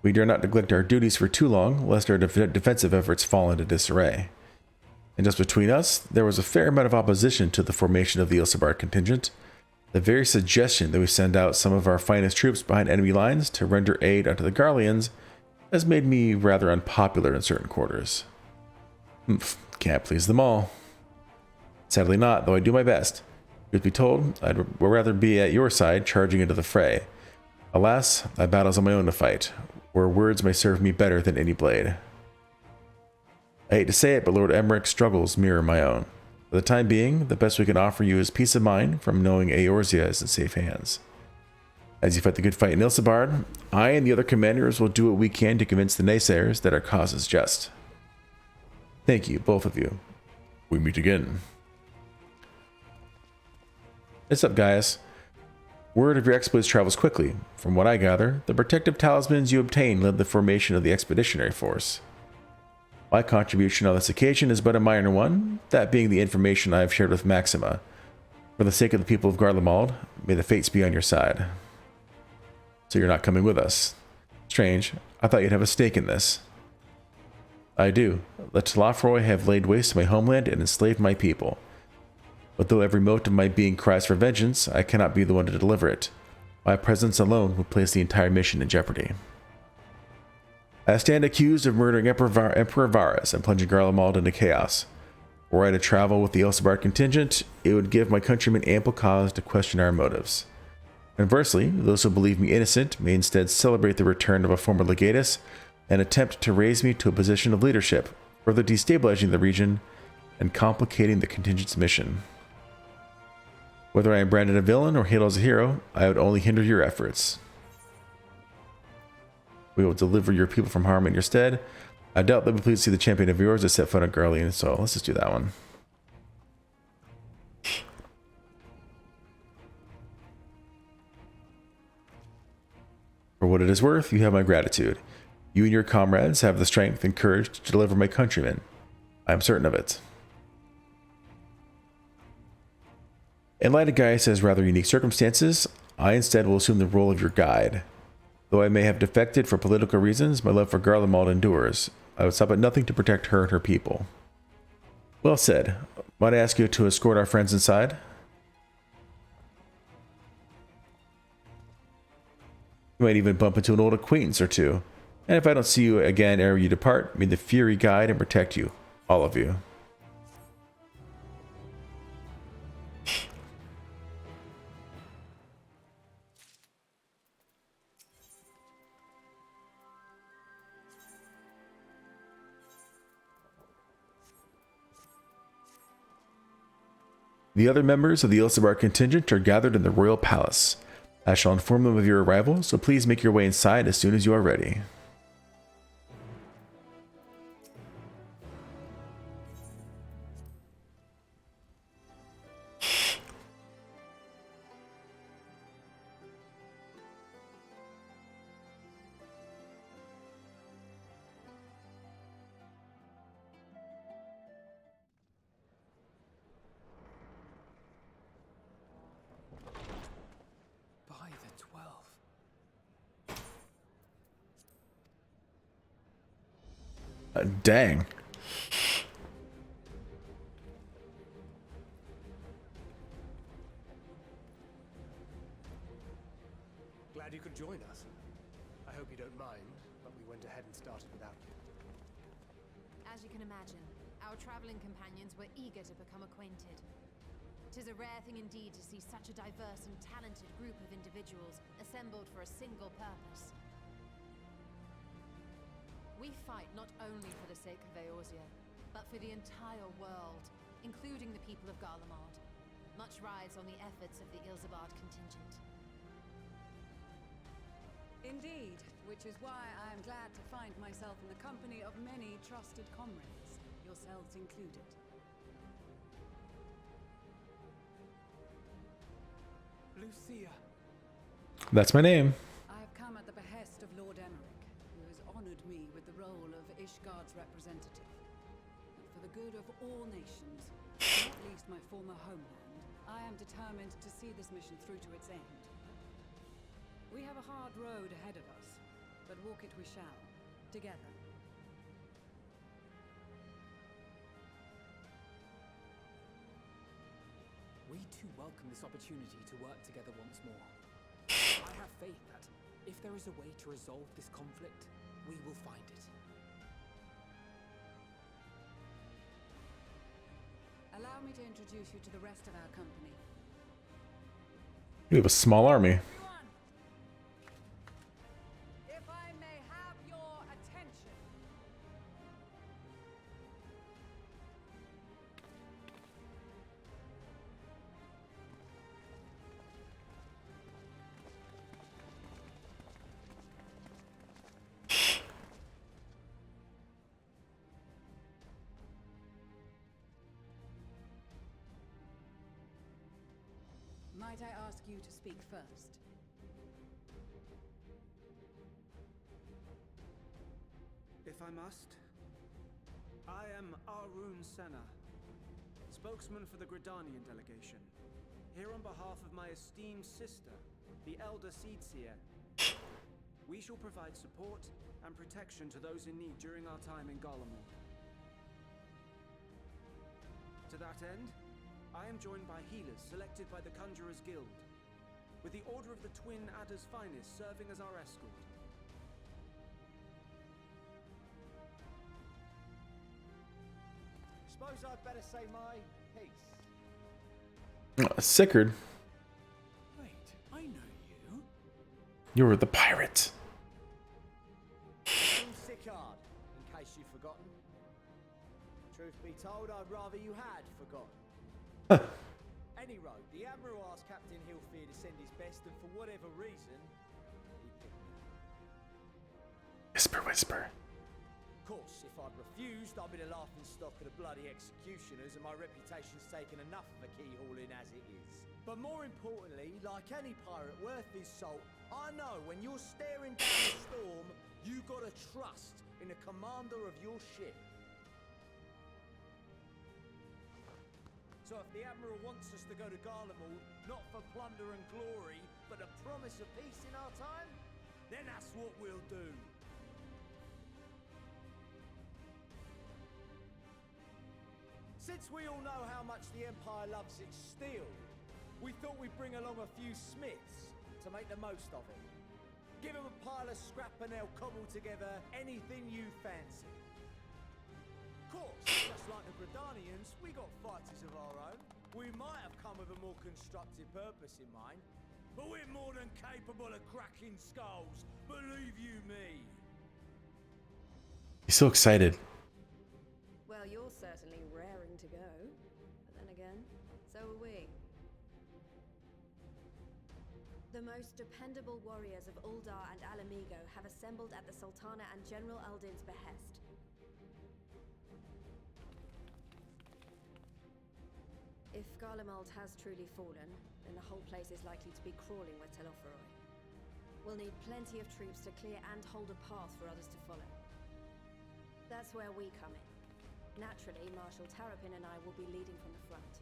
We dare not neglect our duties for too long, lest our defensive efforts fall into disarray. And just between us, there was a fair amount of opposition to the formation of the Ilsabard contingent. The very suggestion that we send out some of our finest troops behind enemy lines to render aid unto the Garleans has made me rather unpopular in certain quarters. Can't please them all. Sadly not, though I do my best. Truth be told, I'd rather be at your side charging into the fray. Alas, I have battles on my own to fight, where words may serve me better than any blade. I hate to say it, but Lord Emmerich's struggles mirror my own. For the time being, the best we can offer you is peace of mind from knowing Eorzea is in safe hands. As you fight the good fight in Ilsabard, I and the other commanders will do what we can to convince the naysayers that our cause is just. Thank you, both of you. We meet again. What's up, guys? Word of your exploits travels quickly. From what I gather, the protective talismans you obtained led the formation of the expeditionary force. My contribution on this occasion is but a minor one, that being the information I have shared with Maxima. For the sake of the people of Garlemald, may the fates be on your side. So you're not coming with us. Strange, I thought you'd have a stake in this. I do. The Telophoroi have laid waste my homeland and enslaved my people. But though every mote of my being cries for vengeance, I cannot be the one to deliver it. My presence alone would place the entire mission in jeopardy. I stand accused of murdering Emperor Varus and plunging Garlemald into chaos. Were I to travel with the Ilsabard contingent, it would give my countrymen ample cause to question our motives. Conversely, those who believe me innocent may instead celebrate the return of a former legatus and attempt to raise me to a position of leadership, further destabilizing the region and complicating the contingent's mission. Whether I am branded a villain or hailed as a hero, I would only hinder your efforts. We will deliver your people from harm in your stead. I doubt they'll be pleased to see the champion of yours to set foot on Garlean, so let's just do that one. For what it is worth, you have my gratitude. You and your comrades have the strength and courage to deliver my countrymen. I am certain of it. In light of Gaius' rather unique circumstances, I instead will assume the role of your guide. Though I may have defected for political reasons, my love for Garlemald endures. I would stop at nothing to protect her and her people. Well said. Might I ask you to escort our friends inside? You might even bump into an old acquaintance or two. And if I don't see you again ere you depart, may the Fury guide and protect you, all of you. The other members of the Ilsabar contingent are gathered in the royal palace. I shall inform them of your arrival, so please make your way inside as soon as you are ready. By the 12. Dang. Glad you could join us. I hope you don't mind, but we went ahead and started without you. As you can imagine, our traveling companions were eager to become acquainted. 'Tis a rare thing indeed to see such a diverse and talented group of individuals assembled for a single purpose. We fight not only for the sake of Eorzea, but for the entire world, including the people of Garlemald. Much rides on the efforts of the Ilsabard contingent. Indeed, which is why I am glad to find myself in the company of many trusted comrades, yourselves included. Lucia. That's my name. I have come at the behest of Lord Emmerich, who has honored me with the role of Ishgard's representative. And for the good of all nations, not least my former homeland, I am determined to see this mission through to its end. We have a hard road ahead of us, but walk it we shall, together. We too welcome this opportunity to work together once more. I have faith that, if there is a way to resolve this conflict, we will find it. Allow me to introduce you to the rest of our company. We have a small army. If I may have your attention. Might I ask you to speak first? If I must. I am Arun Senna, spokesman for the Gridanian delegation, here on behalf of my esteemed sister, the Elder Seedseer. We shall provide support and protection to those in need during our time in Garlemald. To that end, I am joined by healers selected by the Conjurers Guild, with the Order of the Twin Adder's Finest serving as our escort. Suppose I'd better say my piece. Sickard. Wait, I know you. You were the pirate. I'm Sickard, in case you've forgotten. Truth be told, I'd rather you had forgotten. Any road, the Admiral asked Captain Hilfear to send his best, and for whatever reason, he picked me. Whisper, whisper. Of course, if I'd refused, I'd be the laughing stock of the bloody executioners, and my reputation's taken enough of a keyhauling as it is. But more importantly, like any pirate worth his salt, I know when you're staring down the storm, you gotta trust in the commander of your ship. So if the Admiral wants us to go to Garlemald, not for plunder and glory, but a promise of peace in our time, then that's what we'll do. Since we all know how much the Empire loves its steel, we thought we'd bring along a few smiths to make the most of it. Give them a pile of scrap and they'll cobble together anything you fancy. Of course, just like the Gridanians, we got fighters of our own. We might have come with a more constructive purpose in mind, but we're more than capable of cracking skulls, believe you me. He's so excited. Well, you're certainly raring to go. But then again, so are we. The most dependable warriors of Uldar and Alamigo have assembled at the Sultana and General Aldin's behest. If Garlemald has truly fallen, then the whole place is likely to be crawling with Telophoroi. We'll need plenty of troops to clear and hold a path for others to follow. That's where we come in. Naturally, Marshal Tarapin and I will be leading from the front.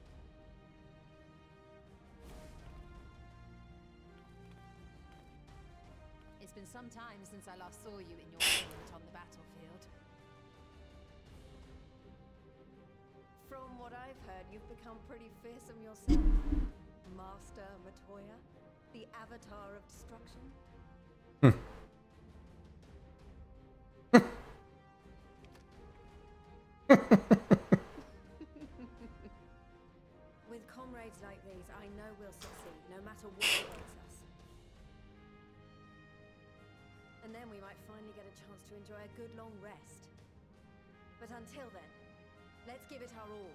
It's been some time since I last saw you in your element on the battlefield. From what I've heard, you've become pretty fearsome yourself. Master Matoya, the avatar of destruction. With comrades like these, I know we'll succeed, no matter what awaits us. And then we might finally get a chance to enjoy a good long rest. But until then, let's give it our all.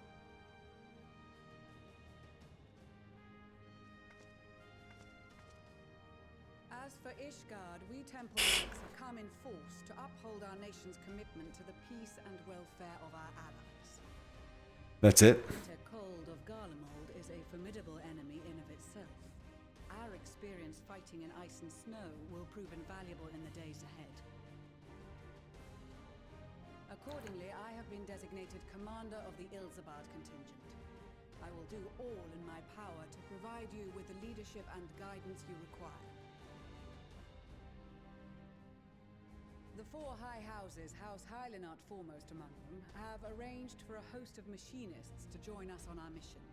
As for Ishgard, we Temple Knights have come in force to uphold our nation's commitment to the peace and welfare of our allies. That's it. Peter Cold of Garlemald is a formidable enemy in of itself. Our experience fighting in ice and snow will prove invaluable in the days ahead. Accordingly, I have been designated commander of the Ilzabad contingent. I will do all in my power to provide you with the leadership and guidance you require. The four high houses, House Hylinart foremost among them, have arranged for a host of machinists to join us on our mission.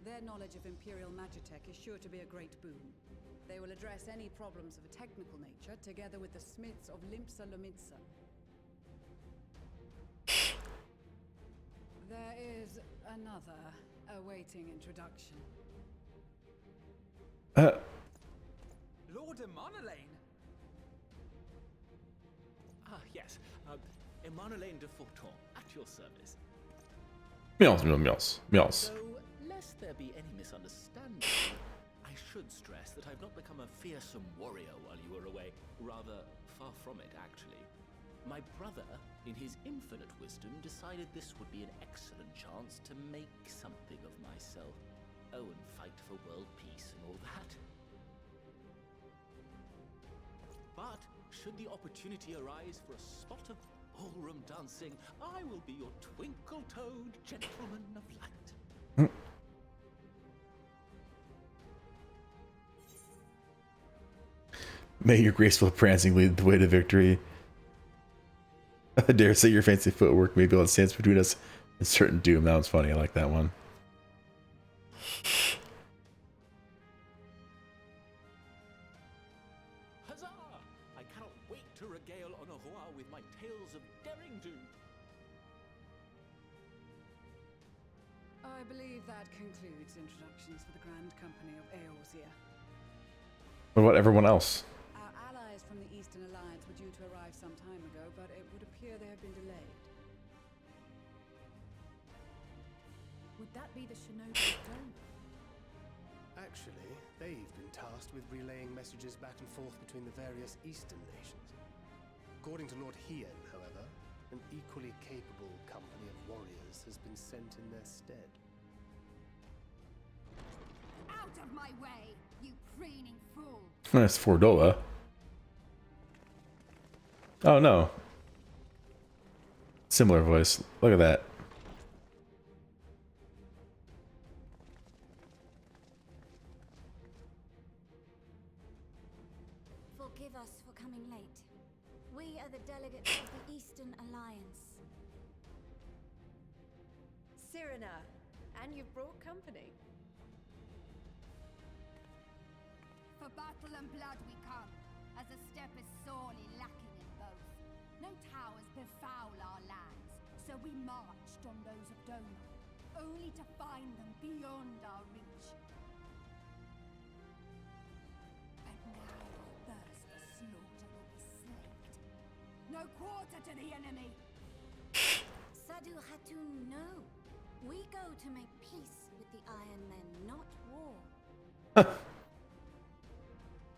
Their knowledge of Imperial Magitech is sure to be a great boon. They will address any problems of a technical nature, together with the smiths of Limpsa Lomitsa. There is another awaiting introduction. Lord Emanolain! Ah, yes. Emanolain de Forton, at your service. Meows. So, lest there be any misunderstanding, I should stress that I've not become a fearsome warrior while you were away. Rather, far from it, actually. My brother, in his infinite wisdom, decided this would be an excellent chance to make something of myself. Oh, and fight for world peace and all that. But, should the opportunity arise for a spot of ballroom dancing, I will be your twinkle-toed gentleman of light. May your graceful prancing lead the way to victory. I dare say your fancy footwork may be what stands between us and certain doom. That one's funny. I like that one. Huzzah! I cannot wait to regale Honoroa with my tales of daring do. I believe that concludes introductions for the Grand Company of Eorzea. What about everyone else? Our allies from the Eastern Alliance were due to arrive some time ago, but it would appear they have been delayed. Would that be the Shinobi Dome? Actually, they've been tasked with relaying messages back and forth between the various Eastern nations. According to Lord Hien, however, an equally capable company of warriors has been sent in their stead. Out of my way, you preening fool! That's Fordola. Oh no. Similar voice. Look at that. Forgive us for coming late. We are the delegates of the Eastern Alliance. Cyrena, and you've brought company. For battle and blood we come. as the steppe is sorely lacking in both. No towers befoul our lands, so we marched on those of Doma, only to find them beyond our reach. But now our thirst for slaughter will be slaked. No quarter to the enemy! Sadu Hatun, no. We go to make peace with the Iron Men, not war.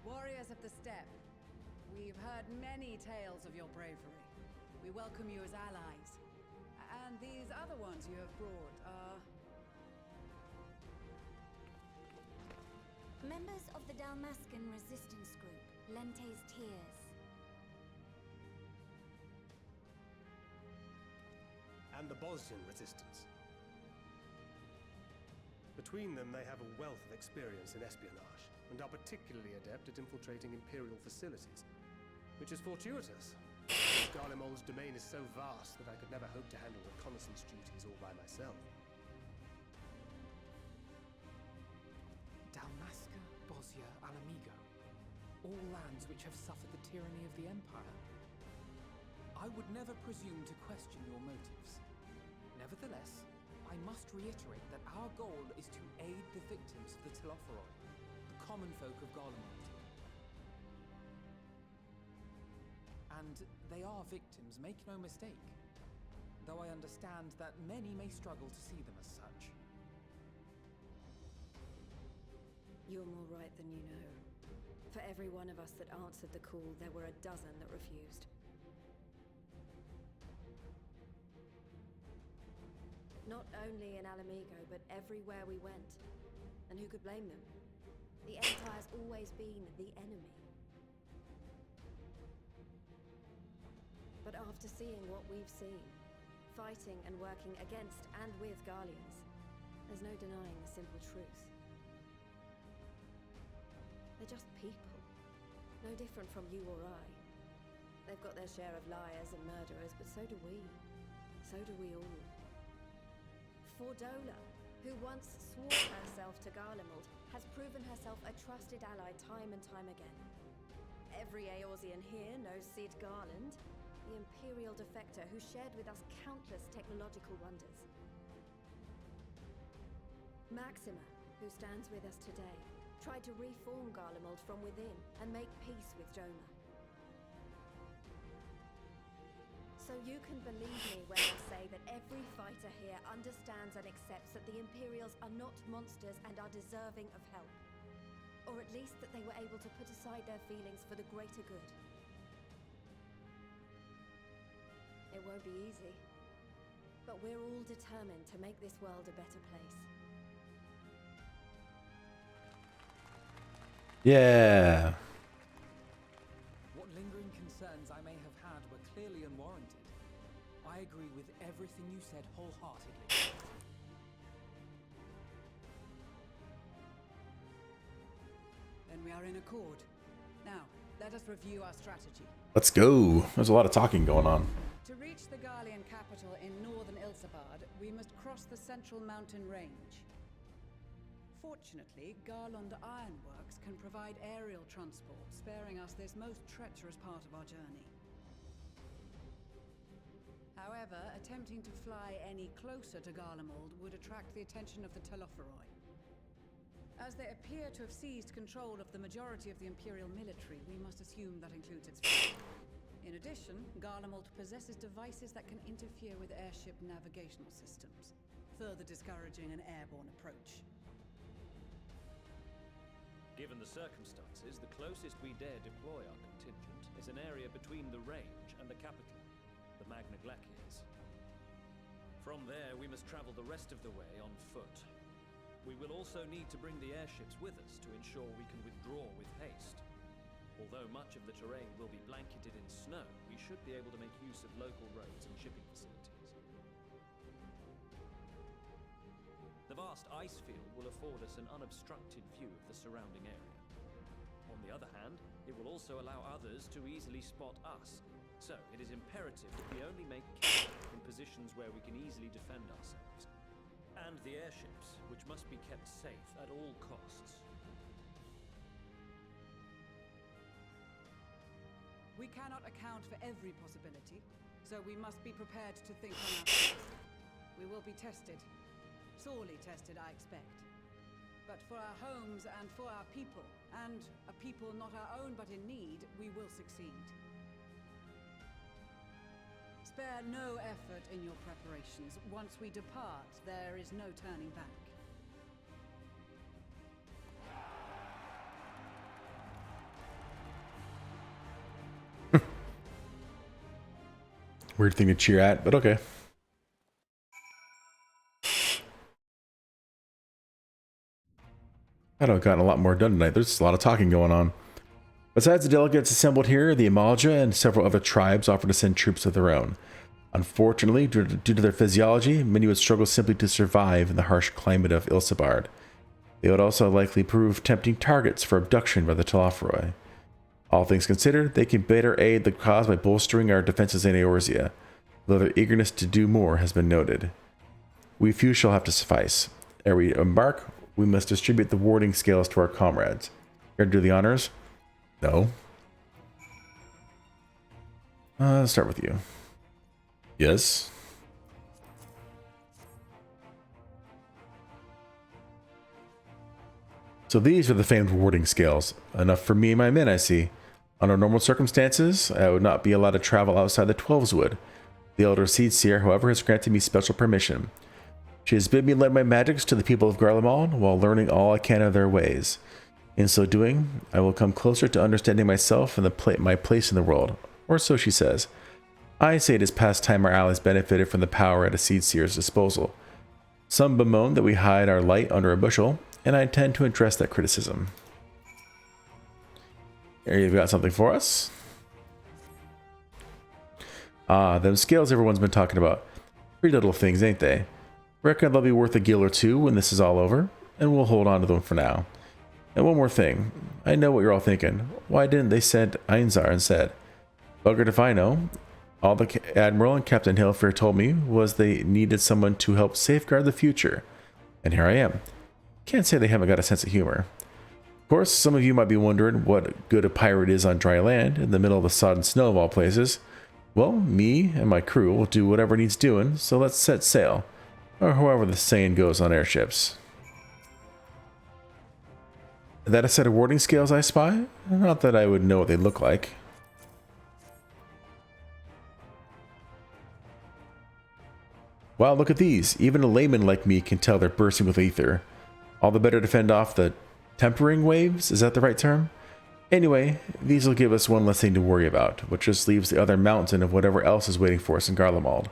Warriors of the steppe, we've heard many tales of your bravery. We welcome you as allies. And these other ones you have brought are... Members of the Dalmascan resistance group, Lente's Tears. And the Bosnian resistance. Between them, they have a wealth of experience in espionage, and are particularly adept at infiltrating Imperial facilities, which is fortuitous. Garlemald's domain is so vast that I could never hope to handle reconnaissance duties all by myself. Dalmasca, Bosnia, Alamigo. All lands which have suffered the tyranny of the Empire. I would never presume to question your motives. Nevertheless, I must reiterate that our goal is to aid the victims of the Telophoroi, the common folk of Garlemald. And they are victims, make no mistake. Though I understand that many may struggle to see them as such. You're more right than you know. For every one of us that answered the call, there were a dozen that refused. Not only in Alamigo, but everywhere we went. And who could blame them? The Empire's always been the enemy. But after seeing what we've seen, fighting and working against and with Garleans, there's no denying the simple truth. They're just people. No different from you or I. They've got their share of liars and murderers, but so do we. So do we all. Fordola, who once swore herself to Garlemald, has proven herself a trusted ally time and time again. Every Eorzean here knows Cid Garland, the Imperial defector who shared with us countless technological wonders. Maxima, who stands with us today, tried to reform Garlemald from within and make peace with Doma. So you can believe me when I say that every fighter here understands and accepts that the Imperials are not monsters and are deserving of help. Or at least that they were able to put aside their feelings for the greater good. It won't be easy, but we're all determined to make this world a better place. Yeah. What lingering concerns I may have had were clearly unwarranted. I agree with everything you said wholeheartedly. Then we are in accord. Now, let us review our strategy. Let's go. There's a lot of talking going on. To reach the Garlean capital in northern Ilsabard, we must cross the central mountain range. Fortunately, Garlond Ironworks can provide aerial transport, sparing us this most treacherous part of our journey. However, attempting to fly any closer to Garlemald would attract the attention of the Telophoroi. As they appear to have seized control of the majority of the Imperial military, we must assume that includes its fleet. In addition, Garlemald possesses devices that can interfere with airship navigational systems, further discouraging an airborne approach. Given the circumstances, the closest we dare deploy our contingent is an area between the range and the capital, the Magna Glaciers. From there, we must travel the rest of the way on foot. We will also need to bring the airships with us to ensure we can withdraw with haste. Although much of the terrain will be blanketed in snow, we should be able to make use of local roads and shipping facilities. The vast ice field will afford us an unobstructed view of the surrounding area. On the other hand, it will also allow others to easily spot us, so it is imperative that we only make camp in positions where we can easily defend ourselves. And the airships, which must be kept safe at all costs. We cannot account for every possibility, so we must be prepared to think on our feet. We will be tested. Sorely tested, I expect. But for our homes and for our people, and a people not our own but in need, we will succeed. Spare no effort in your preparations. Once we depart, there is no turning back. Weird thing to cheer at, but okay. I know I've gotten a lot more done tonight. There's a lot of talking going on. Besides the delegates assembled here, the Amalja and several other tribes offered to send troops of their own. Unfortunately, due to their physiology, many would struggle simply to survive in the harsh climate of Ilsabard. They would also likely prove tempting targets for abduction by the Telophoroi. All things considered, they can better aid the cause by bolstering our defenses in Eorzea, though their eagerness to do more has been noted. We few shall have to suffice. Ere we embark, we must distribute the warding scales to our comrades. Care to do the honors? No. Let's start with you. Yes. So these are the famed warding scales. Enough for me and my men, I see. Under normal circumstances, I would not be allowed to travel outside the Twelves Wood. The Elder Seedseer, however, has granted me special permission. She has bid me lend my magics to the people of Garlemald while learning all I can of their ways. In so doing, I will come closer to understanding myself and my place in the world, or so she says. I say it is past time our allies benefited from the power at a Seedseer's disposal. Some bemoan that we hide our light under a bushel, and I intend to address that criticism. Here you've got something for us. Ah, them scales everyone's been talking about. Pretty little things, ain't they? Reckon they'll be worth a gil or two when this is all over, and we'll hold on to them for now. And one more thing. I know what you're all thinking. Why didn't they send Einzar instead? Buggered if I know. All the Admiral and Captain Hillfair told me was they needed someone to help safeguard the future. And here I am. Can't say they haven't got a sense of humor. Of course, some of you might be wondering what good a pirate is on dry land, in the middle of the sodden snow of all places. Well, me and my crew will do whatever needs doing, so let's set sail. Or however the saying goes on airships. Is that a set of warding scales I spy? Not that I would know what they look like. Wow, look at these. Even a layman like me can tell they're bursting with ether. All the better to fend off the tempering waves? Is that the right term? Anyway, these will give us one less thing to worry about, which just leaves the other mountain of whatever else is waiting for us in Garlemald.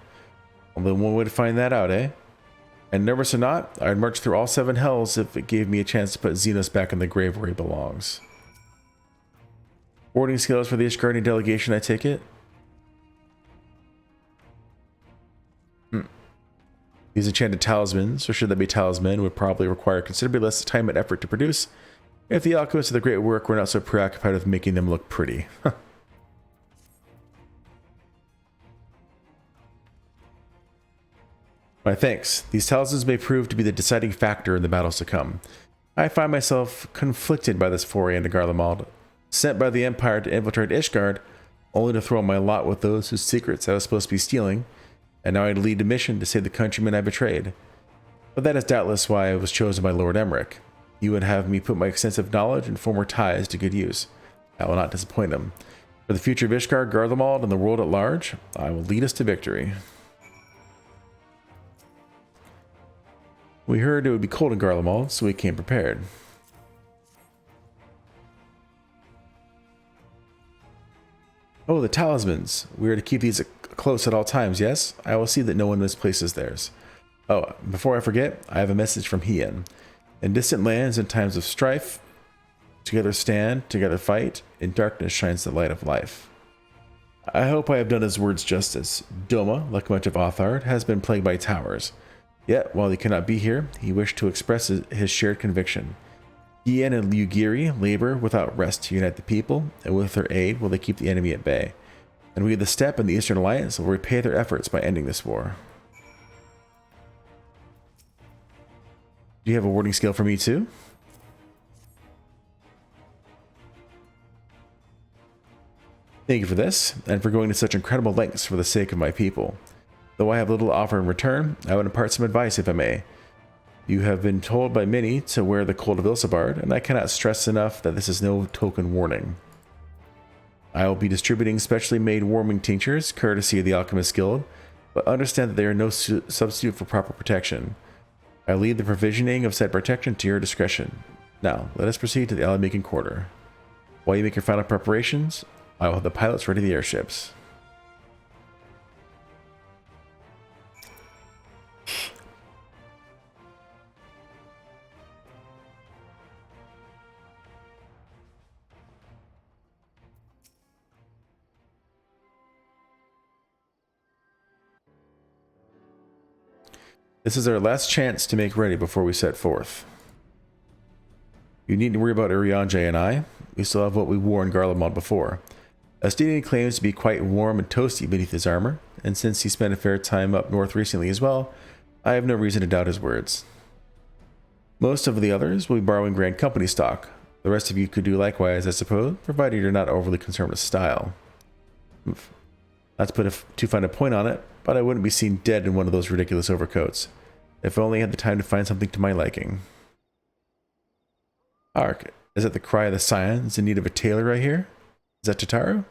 Only one way to find that out, eh? And nervous or not, I'd march through all 7 hells if it gave me a chance to put Xenos back in the grave where he belongs. Warding skills for the Ishgardian delegation, I take it? These enchanted talismans, or should they be talisman, would probably require considerably less time and effort to produce if the alchemists of the great work were not so preoccupied with making them look pretty. My thanks. These talismans may prove to be the deciding factor in the battles to come. I find myself conflicted by this foray into Garlemald, sent by the Empire to infiltrate Ishgard, only to throw my lot with those whose secrets I was supposed to be stealing, and now I lead a mission to save the countrymen I betrayed. But that is doubtless why I was chosen by Lord Emmerich. He would have me put my extensive knowledge and former ties to good use. I will not disappoint him. For the future of Ishgard, Garlemald, and the world at large, I will lead us to victory. We heard it would be cold in Garlemald, so we came prepared. Oh, the talismans. We are to keep these close at all times, yes? I will see that no one misplaces theirs. Oh, before I forget, I have a message from Hien. In distant lands and times of strife, together stand, together fight, in darkness shines the light of life. I hope I have done his words justice. Doma, like much of Othard, has been plagued by towers. Yet, while he cannot be here, he wished to express his shared conviction. Hien and Lugiri labor without rest to unite the people, and with their aid will they keep the enemy at bay. And we, the Steppe and the Eastern Alliance, will repay their efforts by ending this war. Do you have a warding skill for me too? Thank you for this, and for going to such incredible lengths for the sake of my people. Though I have little to offer in return, I would impart some advice if I may. You have been told by many to wear the cold of Ilsabard, and I cannot stress enough that this is no token warning. I will be distributing specially made warming tinctures, courtesy of the Alchemist Guild, but understand that they are no substitute for proper protection. I leave the provisioning of said protection to your discretion. Now, let us proceed to the alley-making quarter. While you make your final preparations, I will have the pilots ready the airships. This is our last chance to make ready before we set forth. You needn't worry about Urianger and I. We still have what we wore in Garlemald before. Astinian claims to be quite warm and toasty beneath his armor, and since he spent a fair time up north recently as well, I have no reason to doubt his words. Most of the others will be borrowing Grand Company stock. The rest of you could do likewise, I suppose, provided you're not overly concerned with style. Not to put too fine a point on it, but I wouldn't be seen dead in one of those ridiculous overcoats. If I only had the time to find something to my liking. Hark, is that the cry of the scions in need of a tailor right here? Is that Tataru?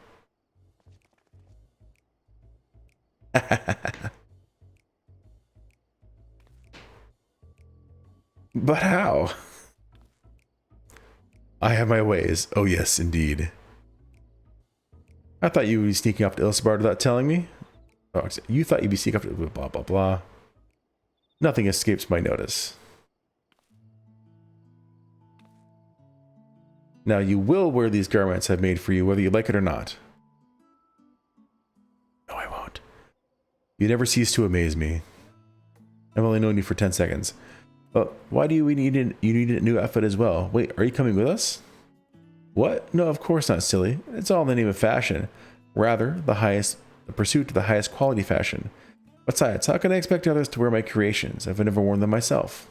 But how? I have my ways. Oh yes, indeed. I thought you would be sneaking off to Ilsabard without telling me. Oh, you thought you'd be sneaking off to blah blah blah. Nothing escapes my notice. Now you will wear these garments I've made for you, whether you like it or not. No, I won't. You never cease to amaze me. I've only known you for 10 seconds. But why do you need a new outfit as well? Wait, are you coming with us? What? No, of course not, silly. It's all in the name of fashion. Rather, the pursuit of the highest quality fashion. Besides, how can I expect others to wear my creations if I've never worn them myself?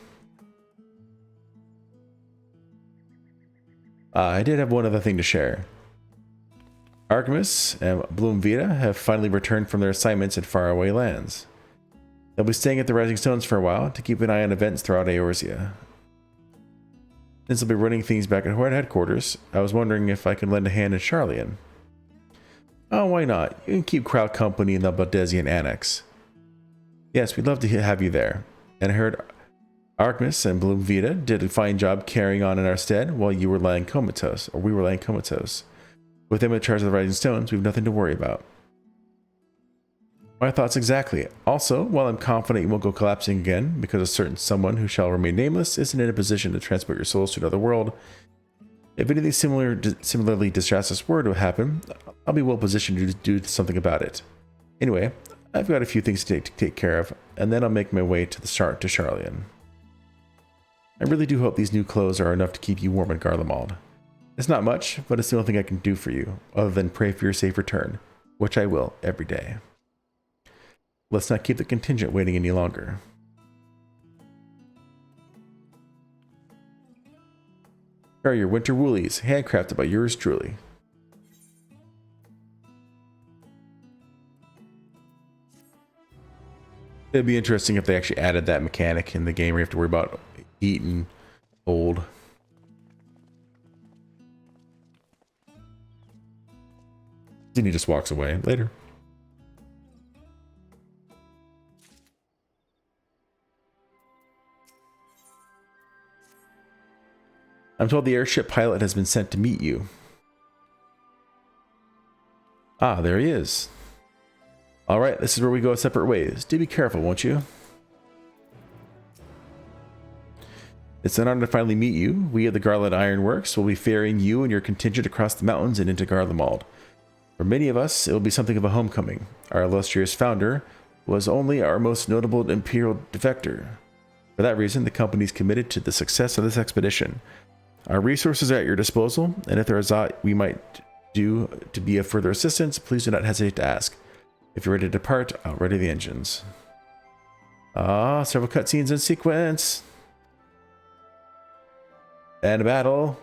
I did have one other thing to share. Artemis and Bloomvita have finally returned from their assignments in faraway lands. They'll be staying at the Rising Stones for a while to keep an eye on events throughout Eorzea. Since they'll be running things back at Horde headquarters, I was wondering if I could lend a hand in Charlian. Oh, why not? You can keep crowd company in the Baldezian Annex. Yes, we'd love to have you there. And I heard Artemis and Bloomvita did a fine job carrying on in our stead while you were lying comatose, or we were lying comatose. With them in charge of the Rising Stones, we have nothing to worry about. My thoughts exactly. Also, while I'm confident you won't go collapsing again because a certain someone who shall remain nameless isn't in a position to transport your souls to another world, if anything similarly disastrous were to happen, I'll be well positioned to do something about it. Anyway, I've got a few things to take care of, and then I'll make my way to Charlian. I really do hope these new clothes are enough to keep you warm in Garlemald. It's not much, but it's the only thing I can do for you, other than pray for your safe return, which I will every day. Let's not keep the contingent waiting any longer. Here are your winter woolies, handcrafted by yours truly. It'd be interesting if they actually added that mechanic in the game where you have to worry about eating old. Then he just walks away later. I'm told the airship pilot has been sent to meet you. Ah, there he is. Alright, this is where we go separate ways. Do be careful, won't you? It's an honor to finally meet you. We at the Garland Iron Works will be ferrying you and your contingent across the mountains and into Garlemald. For many of us, it will be something of a homecoming. Our illustrious founder was only our most notable imperial defector. For that reason, the company is committed to the success of this expedition. Our resources are at your disposal, and if there is aught we might do to be of further assistance, please do not hesitate to ask. If you're ready to depart, I'll ready the engines. Ah, several cutscenes in sequence. And a battle.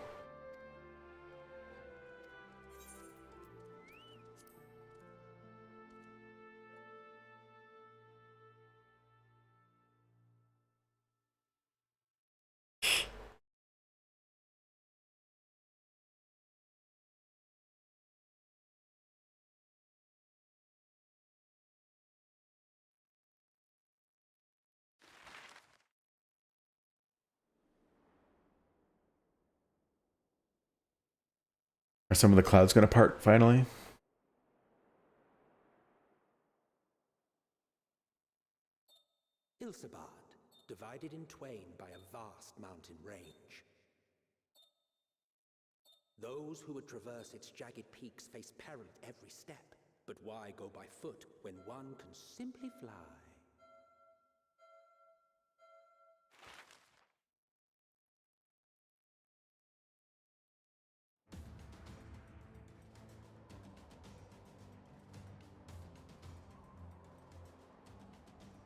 Are some of the clouds going to part finally? Ilsabard, divided in twain by a vast mountain range. Those who would traverse its jagged peaks face peril at every step. But why go by foot when one can simply fly?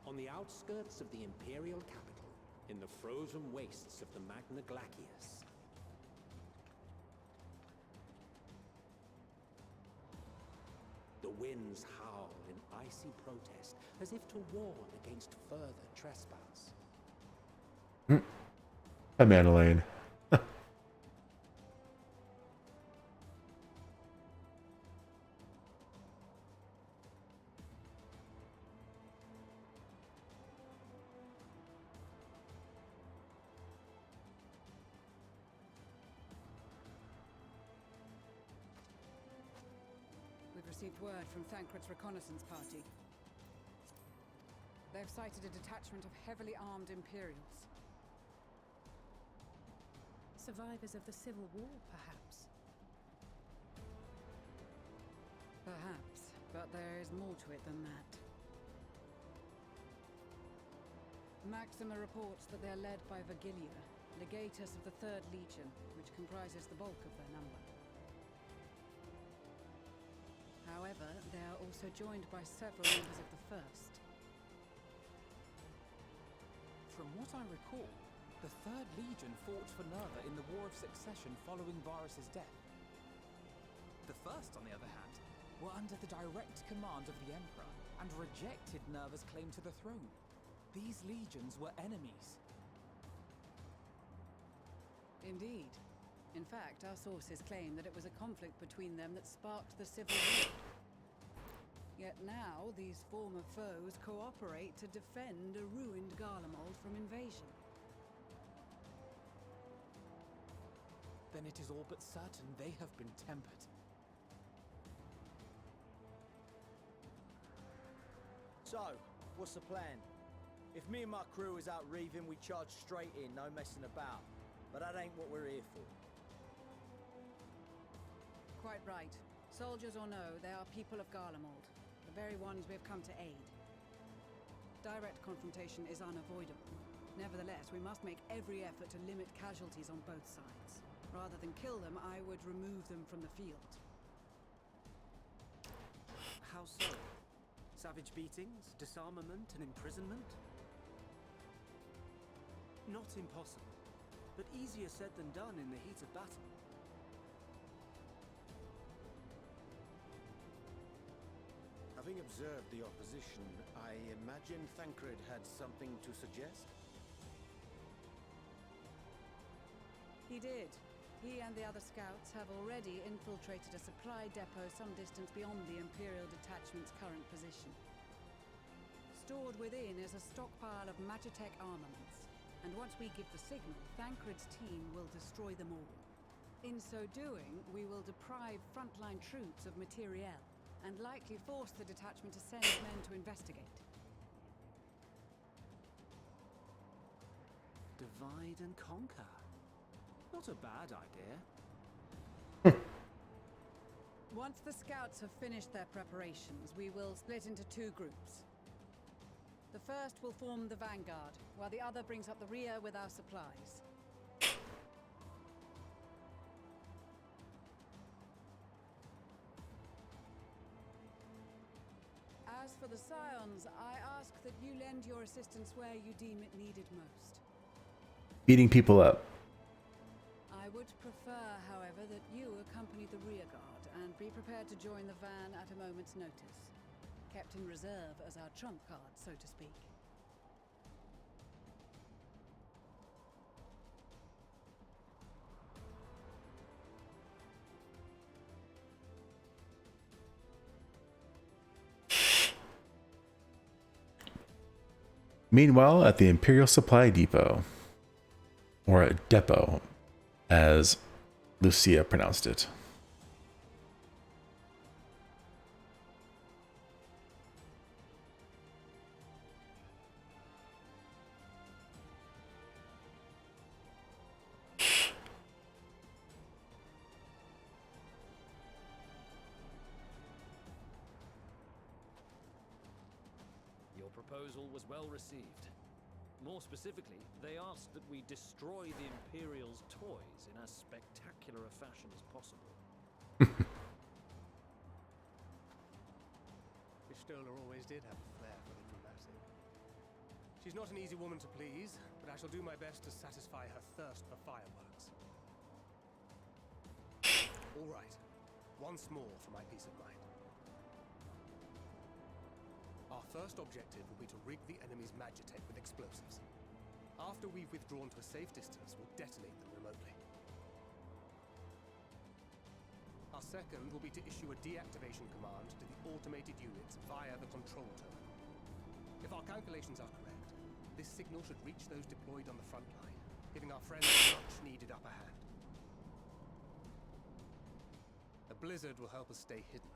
On the outskirts of the Imperial capital, in the frozen wastes of the Magna Glacius, the winds howl in icy protest, as if to warn against further trespass. Hi, Madeleine. Received word from Thancred's reconnaissance party. They've sighted a detachment of heavily armed Imperials. Survivors of the Civil War, perhaps? Perhaps, but there is more to it than that. Maxima reports that they are led by Vergilia, legatus of the 3rd Legion, which comprises the bulk of their number. However, they are also joined by several members of the 1st. From what I recall, the 3rd Legion fought for Nerva in the War of Succession following Varus's death. The 1st, on the other hand, were under the direct command of the Emperor and rejected Nerva's claim to the throne. These legions were enemies. Indeed. In fact, our sources claim that it was a conflict between them that sparked the Civil War. Yet now, these former foes cooperate to defend a ruined Garlemald from invasion. Then it is all but certain they have been tempered. So, what's the plan? If me and my crew is out reaving, we charge straight in, no messing about. But that ain't what we're here for. Quite right. Soldiers or no, they are people of Garlemald, the very ones we have come to aid. Direct confrontation is unavoidable. Nevertheless, we must make every effort to limit casualties on both sides. Rather than kill them, I would remove them from the field. How so? Savage beatings, disarmament, and imprisonment? Not impossible, but easier said than done in the heat of battle. Having observed the opposition, I imagine Thancred had something to suggest? He did. He and the other scouts have already infiltrated a supply depot some distance beyond the Imperial detachment's current position. Stored within is a stockpile of Magitech armaments, and once we give the signal, Thancred's team will destroy them all. In so doing, we will deprive frontline troops of materiel, and likely force the detachment to send men to investigate. Divide and conquer. Not a bad idea. Once the scouts have finished their preparations, we will split into 2 groups. The first will form the vanguard, while the other brings up the rear with our supplies. As for the Scions, I ask that you lend your assistance where you deem it needed most. Beating people up. I would prefer, however, that you accompany the rear guard and be prepared to join the van at a moment's notice. Kept in reserve as our trump card, so to speak. Meanwhile, at the Imperial Supply Depot, or a depot, as Lucia pronounced it. proposal was well received. More specifically, they asked that we destroy the Imperial's toys in as spectacular a fashion as possible. Pistola always did have a flair for the dramatic. She's not an easy woman to please, but I shall do my best to satisfy her thirst for fireworks. All right, once more for my peace of mind. Our first objective will be to rig the enemy's Magitech with explosives. After we've withdrawn to a safe distance, we'll detonate them remotely. Our second will be to issue a deactivation command to the automated units via the control terminal. If our calculations are correct, this signal should reach those deployed on the front line, giving our friends a much-needed upper hand. A blizzard will help us stay hidden,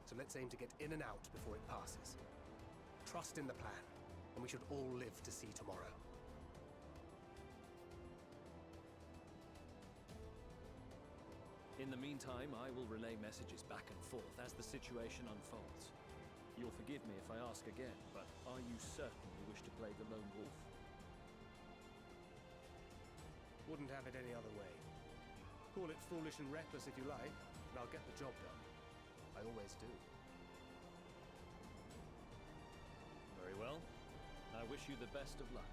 so let's aim to get in and out before it passes. Trust in the plan, and we should all live to see tomorrow. In the meantime, I will relay messages back and forth as the situation unfolds. You'll forgive me if I ask again, but are you certain you wish to play the lone wolf? Wouldn't have it any other way. Call it foolish and reckless if you like, but I'll get the job done. I always do. Very well. I wish you the best of luck.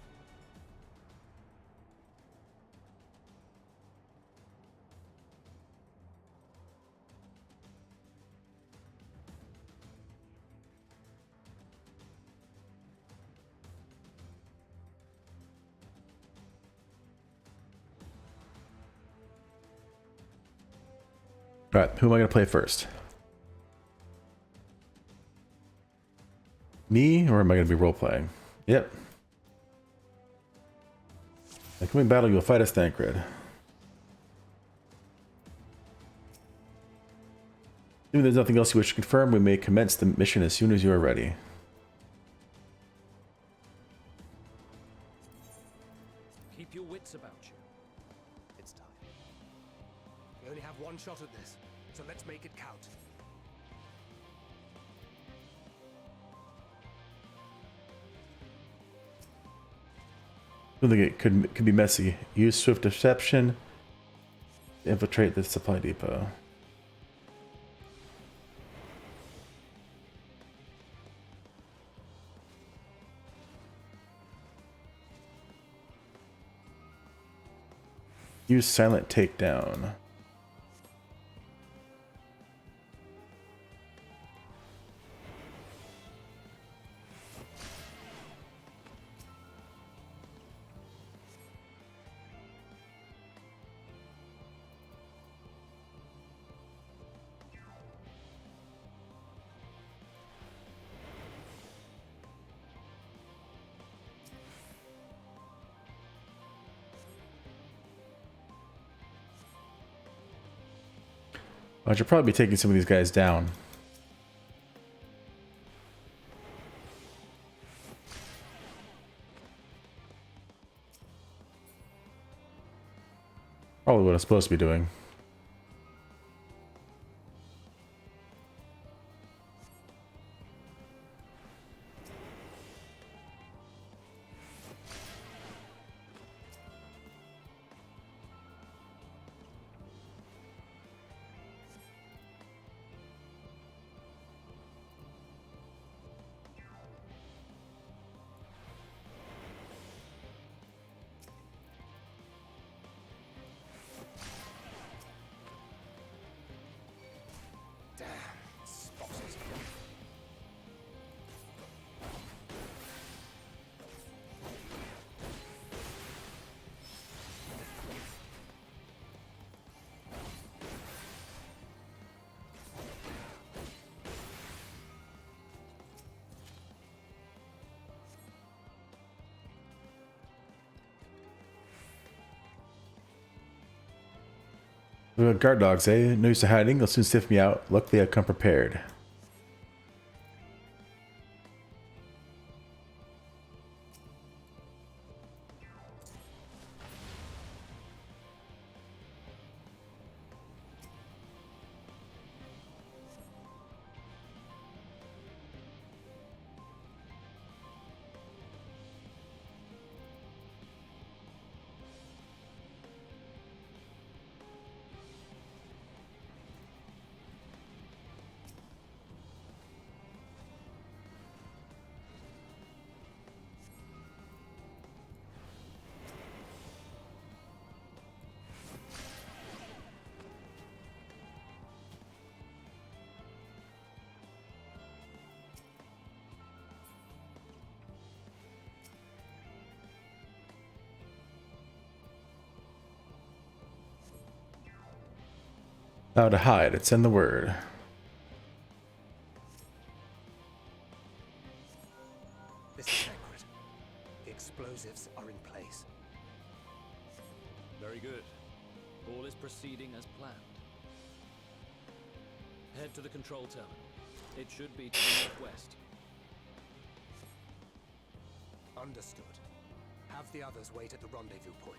All right, who am I going to play first? Me, or am I going to be role-playing? Yep. In coming battle, you'll fight as Thancred. Assuming there's nothing else you wish to confirm, we may commence the mission as soon as you are ready. Keep your wits about you. It's time. We only have one shot at this, so let's make it count. I think it could be messy. Use swift deception to infiltrate the supply depot. Use silent takedown. I should probably be taking some of these guys down. Probably what I'm supposed to be doing. Guard dogs, eh? No use to hiding. They'll soon sniff me out. Luckily, I've come prepared. How to hide, it's in the word. This is sacred. The explosives are in place. Very good. All is proceeding as planned. Head to the control terminal. It should be to the northwest. Understood. Have the others wait at the rendezvous point.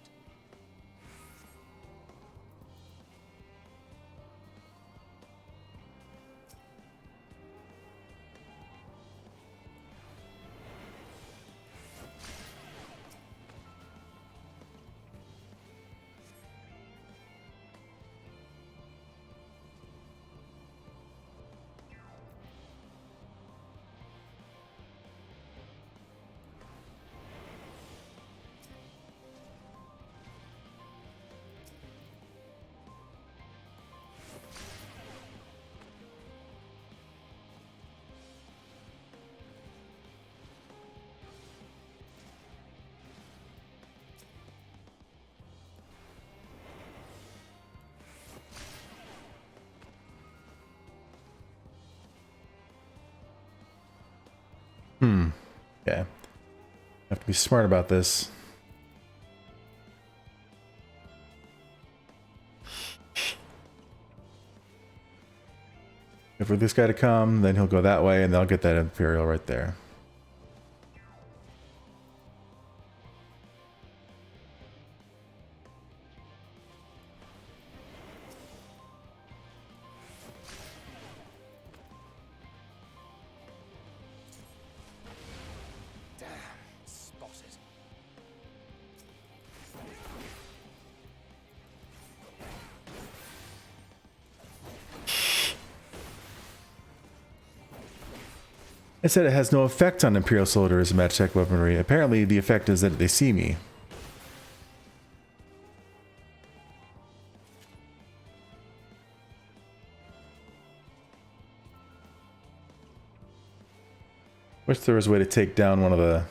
Okay. Have to be smart about this. If for this guy to come, then he'll go that way, and they'll get that Imperial right there. It said it has no effect on Imperial soldiers and Magitech weaponry. Apparently, the effect is that they see me. Wish there was a way to take down one of the...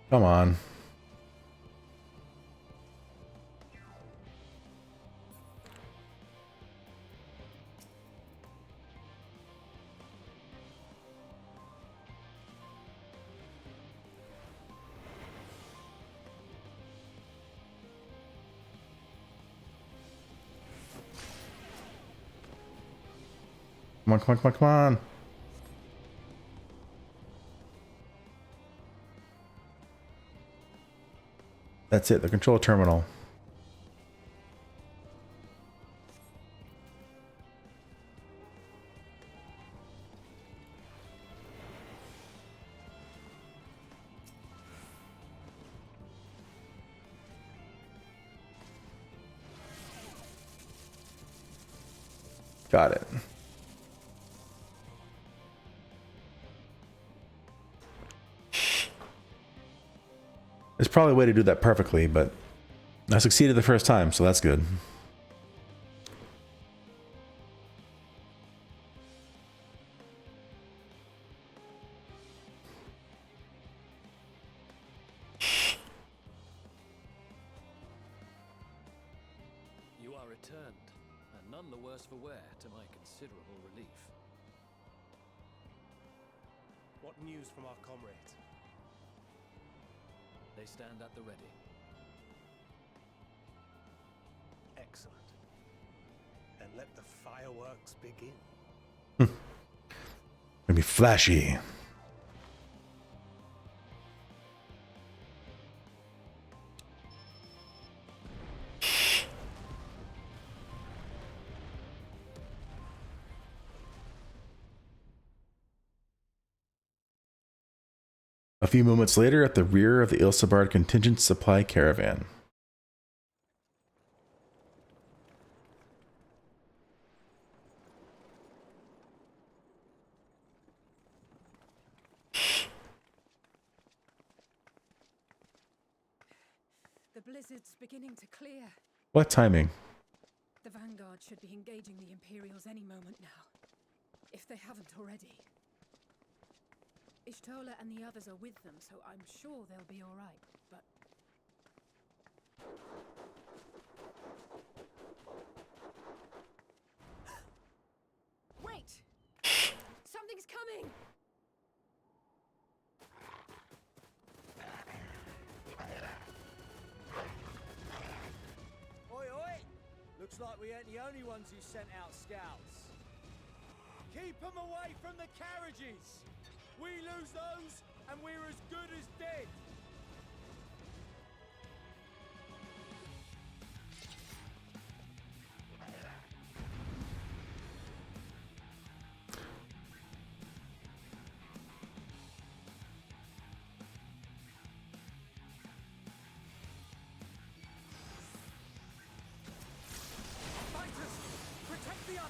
Come on. Come on, come on, come on, come on. That's it, the control terminal. Got it. There's probably a way to do that perfectly, but I succeeded the first time, so that's good. You are returned, and none the worse for wear, to my considerable relief. What news from our comrades? They stand at the ready. Excellent. And let the fireworks begin. Gonna be flashy. A few moments later, at the rear of the Ilsabard contingent supply caravan. The blizzard's beginning to clear. What timing? The Vanguard should be engaging the Imperials any moment now, if they haven't already. Ishtola and the others are with them, so I'm sure they'll be all right, but... Wait! Something's coming! Oi, oi! Looks like we ain't the only ones who sent out scouts. Keep them away from the carriages! We lose those, and we're as good as dead! Fighters! Protect the others!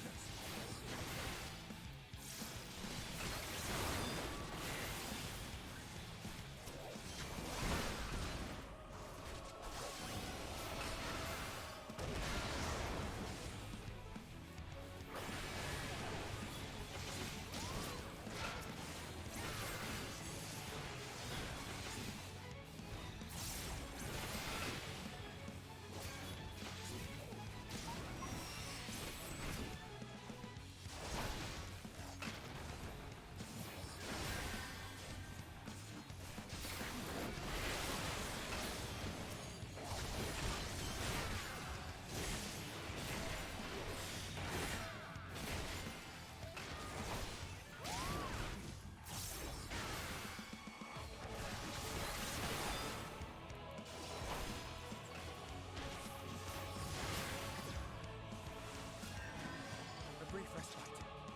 Brief respite,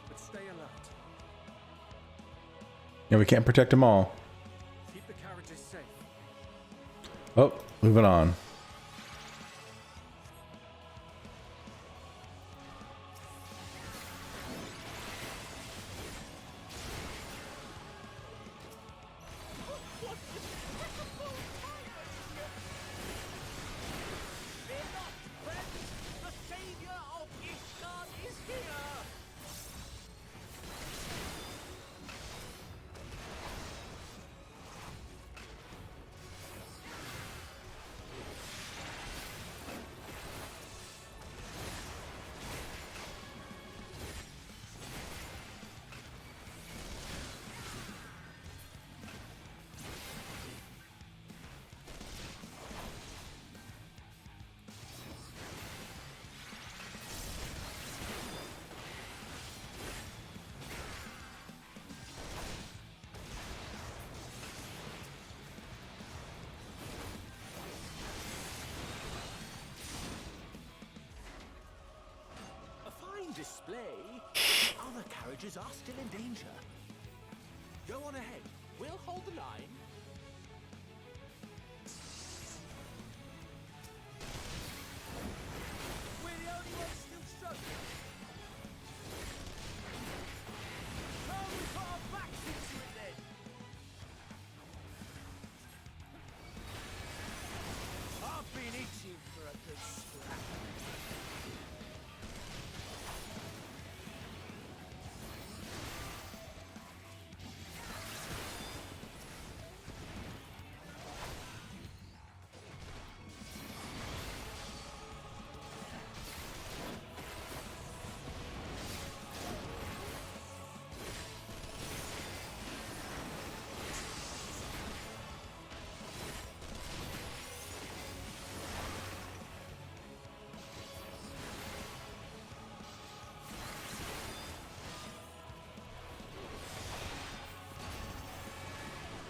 but stay alert. Yeah, we can't protect them all. Keep the carriages safe. Oh, moving on. The savior of Ishgard is here! A fine display. Other carriages are still in danger. Go on ahead. We'll hold the line. We're the only ones still struggling. How we put our backs into it then? I've been itching for a good scrap.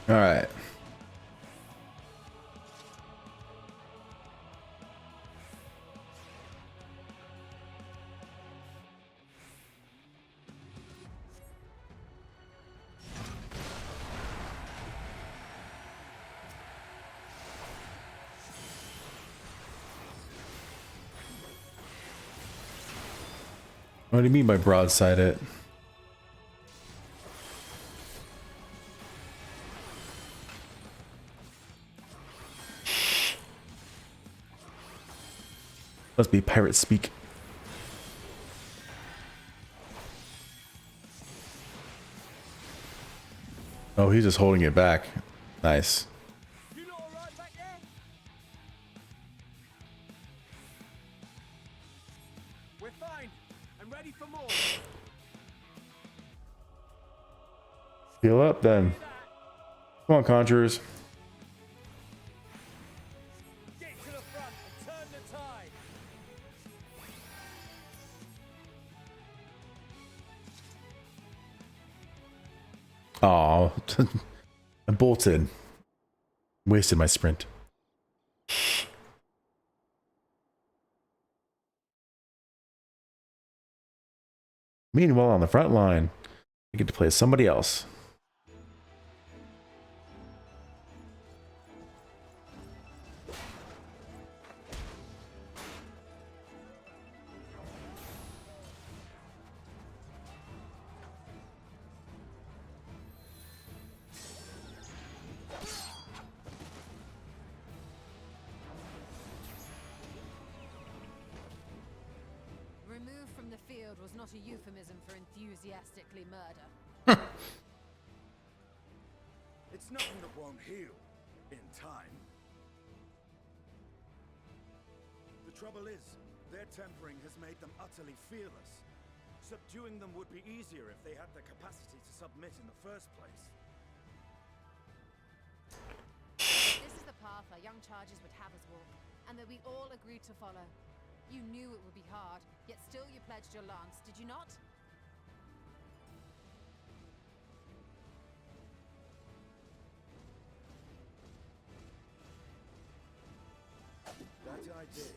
All right. What do you mean by broadside it? Must be pirate speak. Oh, he's just holding it back. Nice. We're fine. I'm ready for more. Heal up then. Come on, Conjurers. Get to the front and turn the tide. Aw. I bolted. Wasted my sprint. Meanwhile, on the front line, I get to play as somebody else. Removed from the field was not a euphemism for enthusiastically murder. It's nothing that won't heal in time. The trouble is, their tempering has made them utterly fearless. Subduing them would be easier if they had the capacity to submit in the first place. This is the path our young charges would have us walk, and that we all agreed to follow. You knew it would be hard, yet still you pledged your lance, did you not? That I did.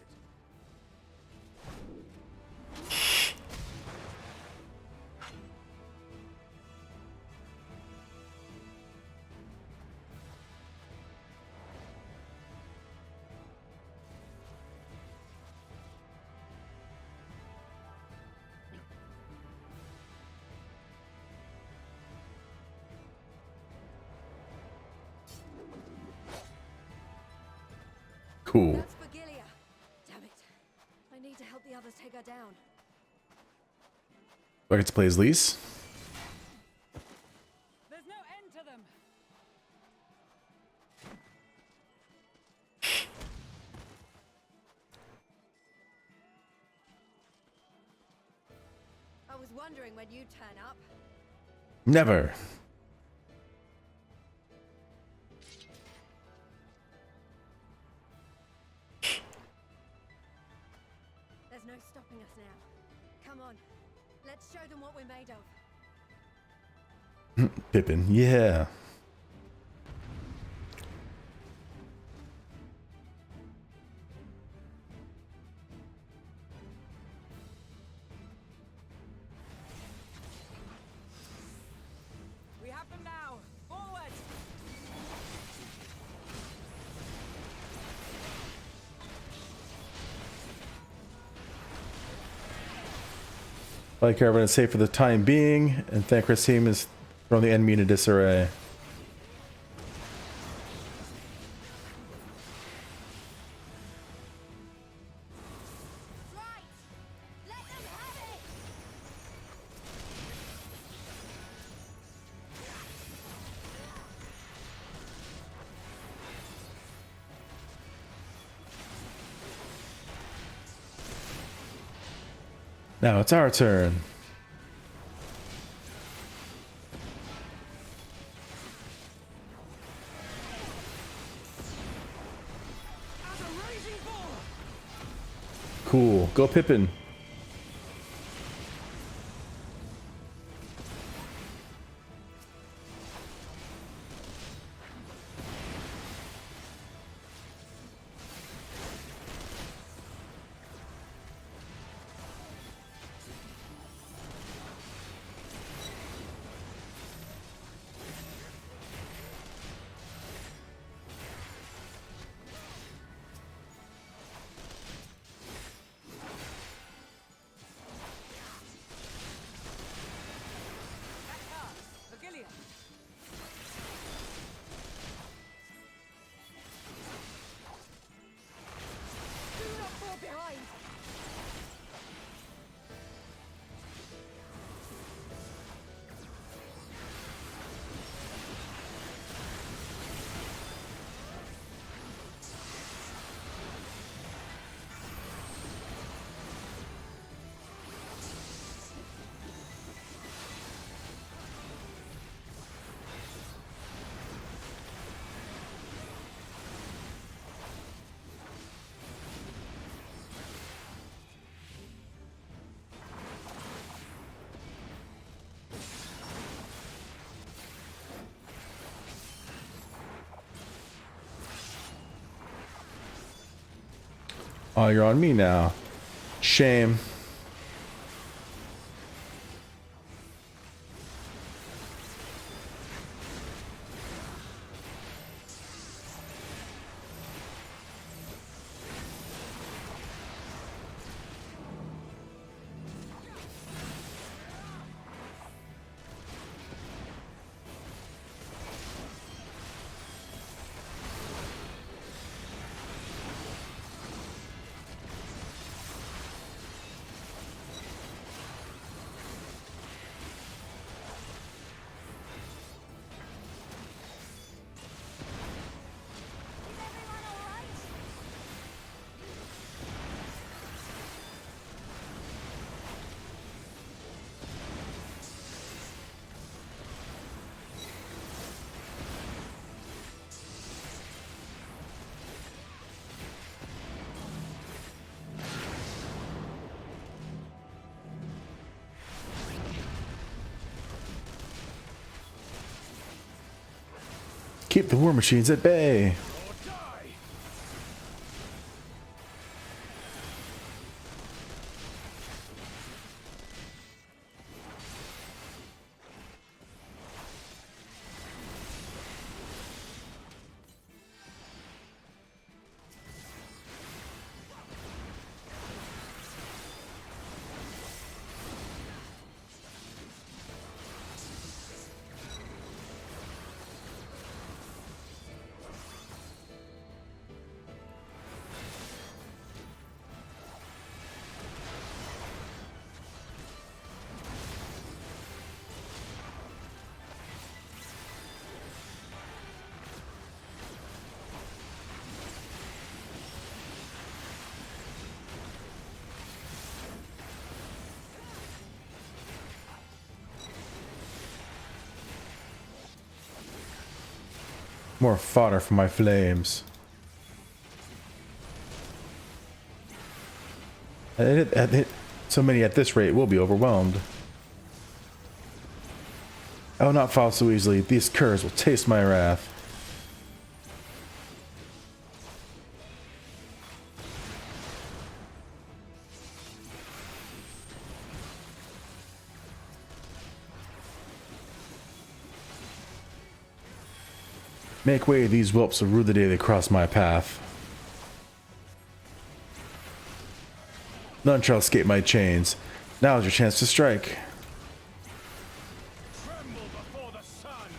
Cool. That's Virgilia. Damn it. I need to help the others take her down. Do I get to play as Lise? There's no end to them. I was wondering when you'd turn up. Never. There's no stopping us now. Come on. Let's show them what we're made of. Pippin, yeah. We have them now. Forward. Light Caravan is safe for the time being, and Thancred's team is throwing the enemy into disarray. Now it's our turn. Cool. Go Pippin. mind. Oh, you're on me now. Shame. Keep the war machines at bay. More fodder for my flames. So many at this rate will be overwhelmed. I will not fall so easily. These curs will taste my wrath. Make way, these whelps will rue the day they cross my path. None shall escape my chains. Now is your chance to strike. Tremble before the sun!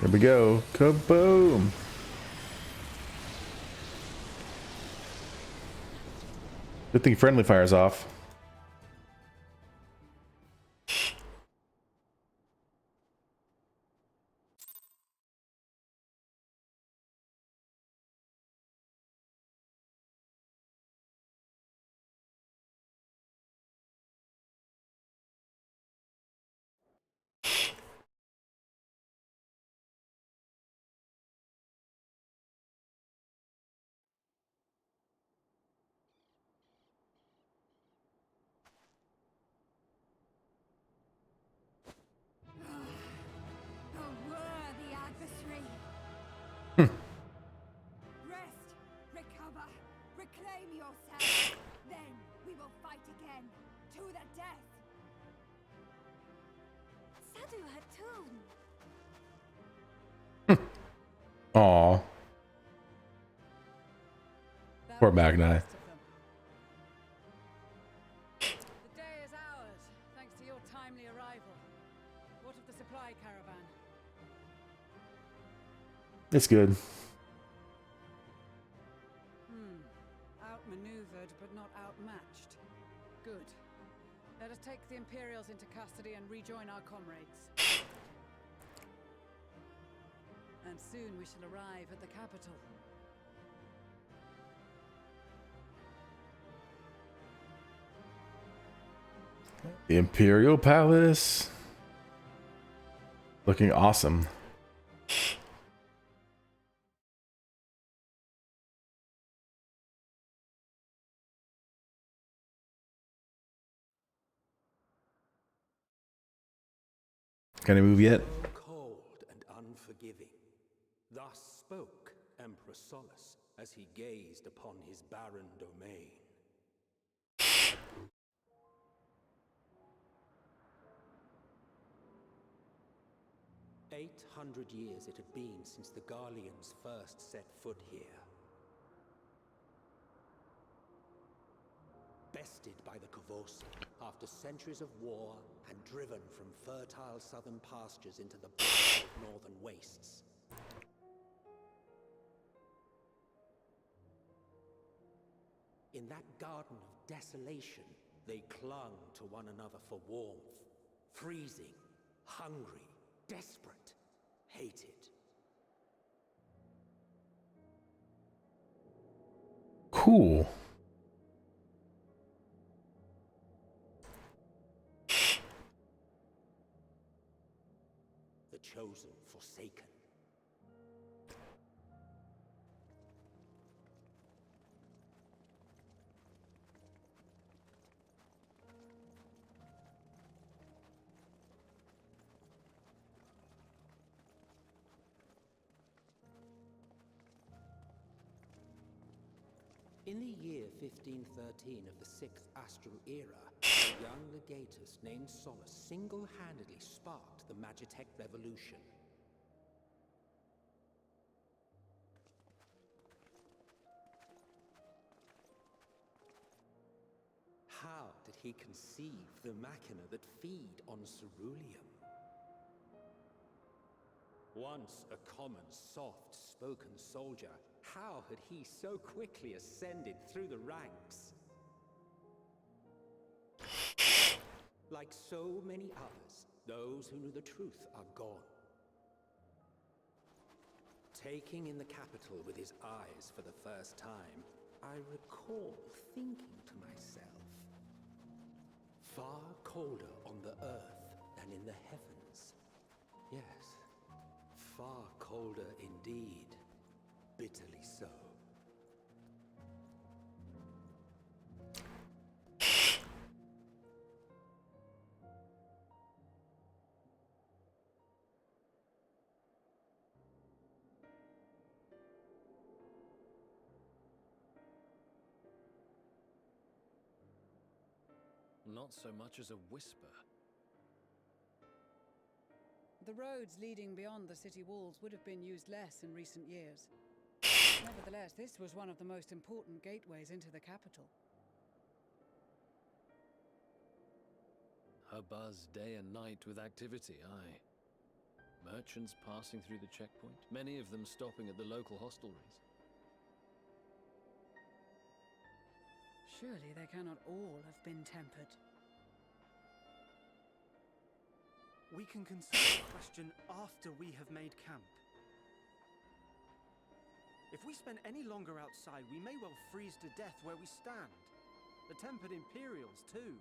Here we go. Kaboom! Good thing friendly fire's off. A worthy adversary. Rest, recover, reclaim yourself. Then we will fight again, to the death. Sadu Hatun. Aw. Poor Magni. The day is ours, thanks to your timely arrival. What of the supply caravan? It's good. Outmaneuvered, but not outmatched. Good. Let us take the Imperials into custody and rejoin our comrades. And soon we shall arrive at the capital. The Imperial Palace. Looking awesome. Can I move yet? So cold and unforgiving. Thus spoke Emperor Solus as he gazed upon his barren domain. 800 years it had been since the Garleans first set foot here. Bested by the Kavosi after centuries of war and driven from fertile southern pastures into the barren northern wastes. In that garden of desolation, they clung to one another for warmth, freezing, hungry, desperate, hated. Cool. The chosen forsaken. In the year 1513 of the 6th Astral Era, a young legatus named Solus single-handedly sparked the Magitech Revolution. How did he conceive the machina that feed on ceruleum? Once a common, soft-spoken soldier, how had he so quickly ascended through the ranks? Like so many others, those who knew the truth are gone. Taking in the capital with his eyes for the first time, I recall thinking to myself, far colder on the earth than in the heavens. Yes, far colder indeed. Bitterly so. Not so much as a whisper. The roads leading beyond the city walls would have been used less in recent years. Nevertheless, this was one of the most important gateways into the capital. A buzz day and night with activity, aye. Merchants passing through the checkpoint, many of them stopping at the local hostelries. Surely they cannot all have been tempered. We can consider the question after we have made camp. If we spend any longer outside, we may well freeze to death where we stand. The tempered Imperials, too.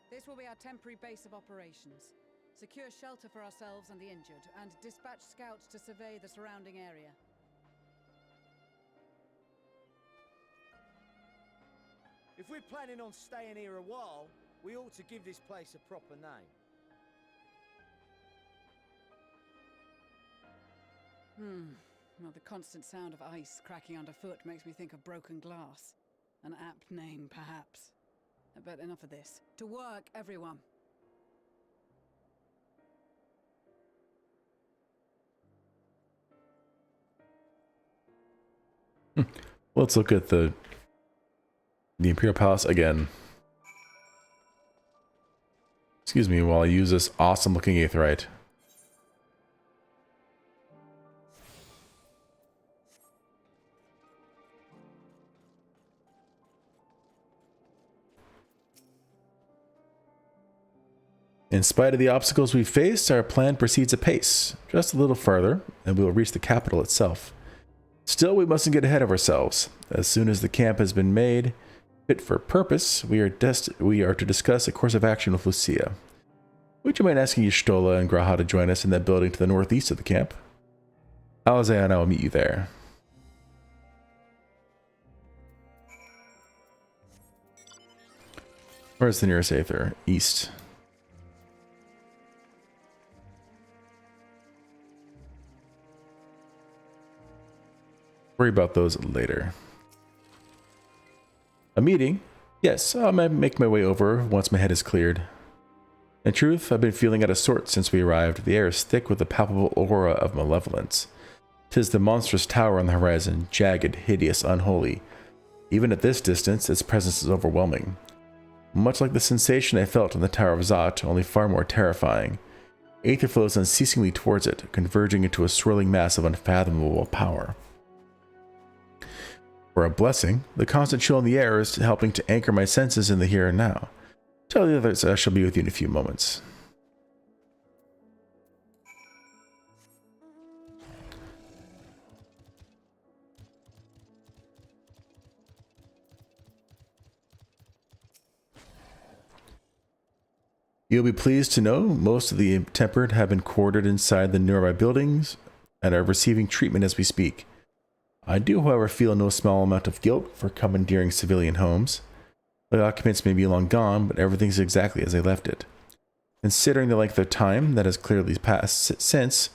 This will be our temporary base of operations. Secure shelter for ourselves and the injured, and dispatch scouts to survey the surrounding area. If we're planning on staying here a while, we ought to give this place a proper name. Well, the constant sound of ice cracking underfoot makes me think of broken glass. An apt name, perhaps. But enough of this. To work, everyone! Let's look at the Imperial Palace again. Excuse me while I use this awesome looking aetheryte. In spite of the obstacles we faced, our plan proceeds apace. Just a little farther, and we will reach the capital itself. Still, we mustn't get ahead of ourselves. As soon as the camp has been made fit for purpose, we are to discuss a course of action with Lucia. Would you mind asking Y'shtola and Graha to join us in that building to the northeast of the camp? Alazay and I will meet you there. Where's the nearest aether? East. Worry about those later. A meeting? Yes, I'll make my way over once my head is cleared. In truth, I've been feeling out of sorts since we arrived. The air is thick with a palpable aura of malevolence. 'Tis the monstrous tower on the horizon, jagged, hideous, unholy. Even at this distance, its presence is overwhelming. Much like the sensation I felt in the Tower of Zot, only far more terrifying. Aether flows unceasingly towards it, converging into a swirling mass of unfathomable power. For a blessing, the constant chill in the air is helping to anchor my senses in the here and now. Tell the others I shall be with you in a few moments. You'll be pleased to know most of the tempered have been quartered inside the nearby buildings and are receiving treatment as we speak. I do, however, feel no small amount of guilt for commandeering civilian homes. The occupants may be long gone, but everything's exactly as they left it. Considering the length of time that has clearly passed since,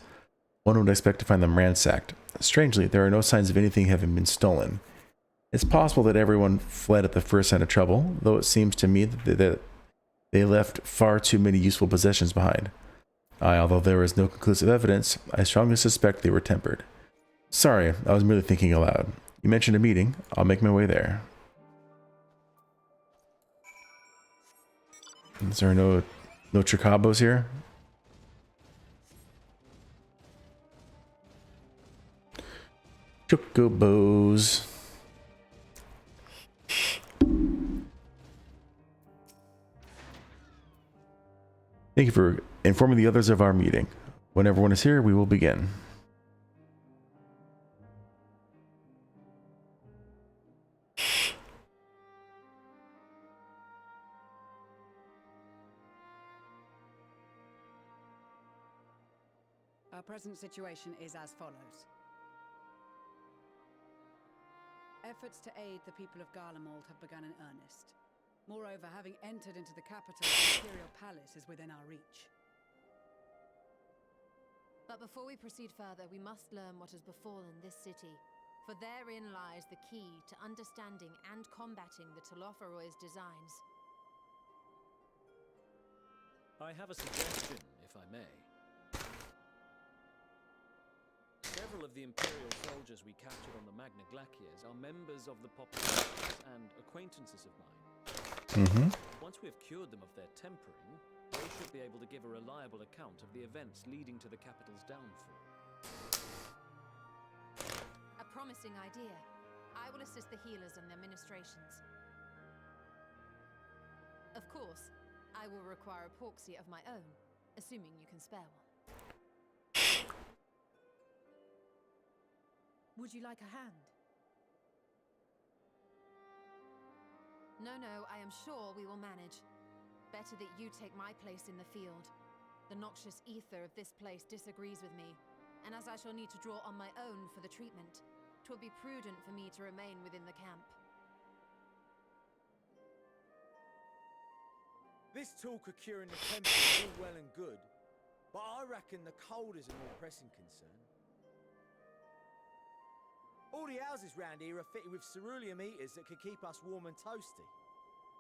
one would expect to find them ransacked. Strangely, there are no signs of anything having been stolen. It's possible that everyone fled at the first sign of trouble, though it seems to me that they left far too many useful possessions behind. Although there is no conclusive evidence, I strongly suspect they were tempered. Sorry, I was merely thinking aloud. You mentioned a meeting. I'll make my way there. Is there no Chocobos here? Chocobos. Thank you for informing the others of our meeting. When everyone is here, we will begin. Our present situation is as follows. Efforts to aid the people of Garlemald have begun in earnest. Moreover, having entered into the capital, the Imperial Palace is within our reach. But before we proceed further, we must learn what has befallen this city, for therein lies the key to understanding and combating the Telophoroy's designs. I have a suggestion, if I may. Several of the Imperial soldiers we captured on the Magna Glaciers are members of the populace and acquaintances of mine. Once we have cured them of their tempering, they should be able to give a reliable account of the events leading to the capital's downfall. A promising idea. I will assist the healers in their ministrations. Of course, I will require a porksy of my own, assuming you can spare one. Would you like a hand? No, I am sure we will manage. Better that you take my place in the field. The noxious ether of this place disagrees with me, and as I shall need to draw on my own for the treatment, 'twill be prudent for me to remain within the camp. This talk of curing the temper is all well and good, but I reckon the cold is a more pressing concern. All the houses round here are fitted with ceruleum heaters that could keep us warm and toasty.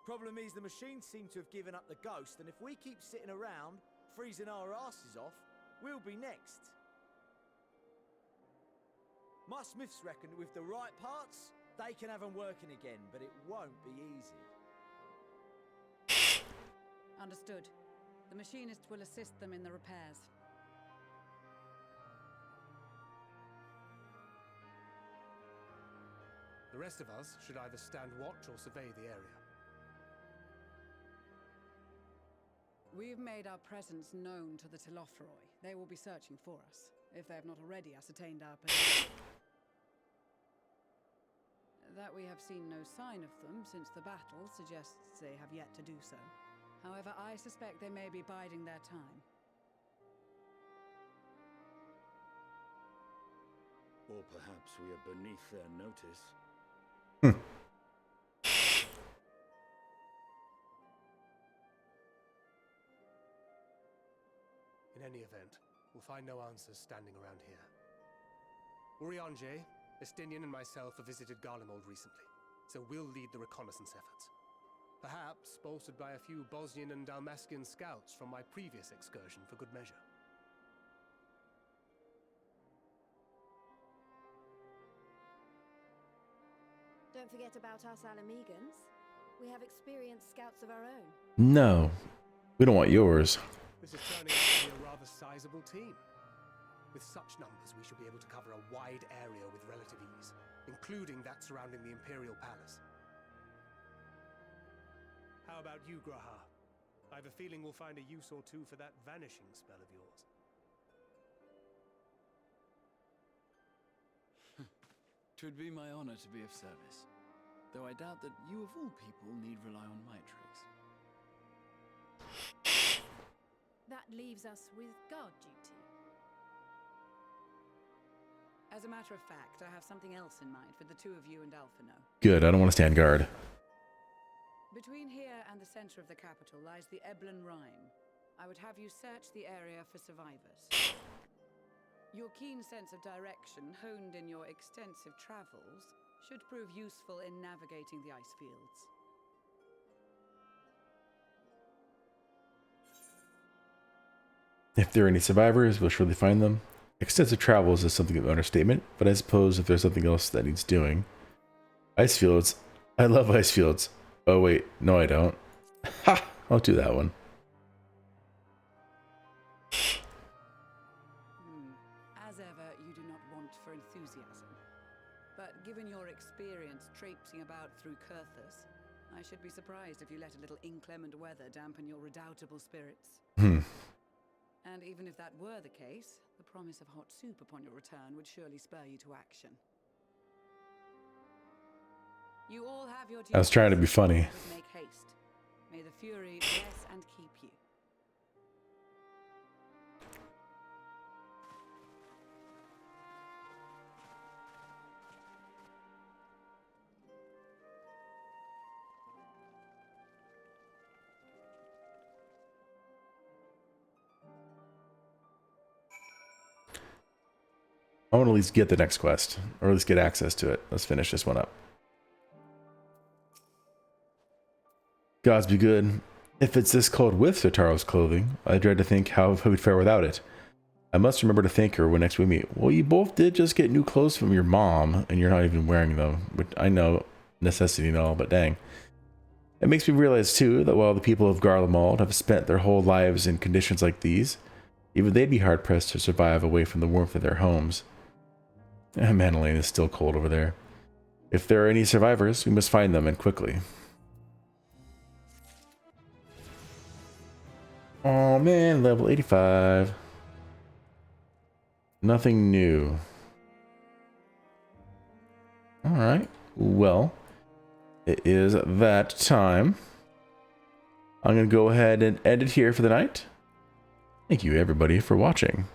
Problem is, the machines seem to have given up the ghost, and if we keep sitting around, freezing our asses off, we'll be next. My smiths reckon with the right parts, they can have them working again, but it won't be easy. Understood. The machinist will assist them in the repairs. The rest of us should either stand watch or survey the area. We've made our presence known to the Telophoroi. They will be searching for us, if they have not already ascertained our position. That we have seen no sign of them since the battle suggests they have yet to do so. However, I suspect they may be biding their time. Or perhaps we are beneath their notice. In any event, we'll find no answers standing around here. Urianger, Estinian and myself have visited Garlemald recently, so we'll lead the reconnaissance efforts. Perhaps bolstered by a few Bosnian and Dalmatian scouts from my previous excursion for good measure. Don't forget about us Alamegans. We have experienced scouts of our own. No, we don't want yours. This is turning out to be a rather sizable team. With such numbers, we should be able to cover a wide area with relative ease, including that surrounding the Imperial Palace. How about you, Graha? I have a feeling we'll find a use or two for that vanishing spell of yours. 'Twould be my honor to be of service, though I doubt that you of all people need rely on my tricks. That leaves us with guard duty. As a matter of fact, I have something else in mind for the two of you and Alphino. Good, I don't want to stand guard. Between here and the center of the capital lies the Eblan Rhine. I would have you search the area for survivors. Your keen sense of direction, honed in your extensive travels, should prove useful in navigating the ice fields. If there are any survivors, we'll surely find them. Extensive travels is something of an understatement, but I suppose if there's something else that needs doing. Ice fields. I love ice fields. Oh wait, no I don't. Ha! I'll do that one. As ever, you do not want for enthusiasm. But given your experience traipsing about through Kurthus, I should be surprised if you let a little inclement weather dampen your redoubtable spirits. And even if that were the case, the promise of hot soup upon your return would surely spur you to action. You all have your I was trying to be funny. Make haste. May the Fury bless and keep you. I want to at least get the next quest, or at least get access to it. Let's finish this one up. Gods be good. If it's this cold with Sotaro's clothing, I dread to think how we'd fare without it. I must remember to thank her when next we meet. Well, you both did just get new clothes from your mom, and you're not even wearing them. But I know, necessity and all, but dang. It makes me realize, too, that while the people of Garlemald have spent their whole lives in conditions like these, even they'd be hard-pressed to survive away from the warmth of their homes. Manolane is still cold over there. If there are any survivors, we must find them, and quickly. Oh man, level 85. Nothing new. Alright, well, it is that time. I'm going to go ahead and end it here for the night. Thank you everybody for watching.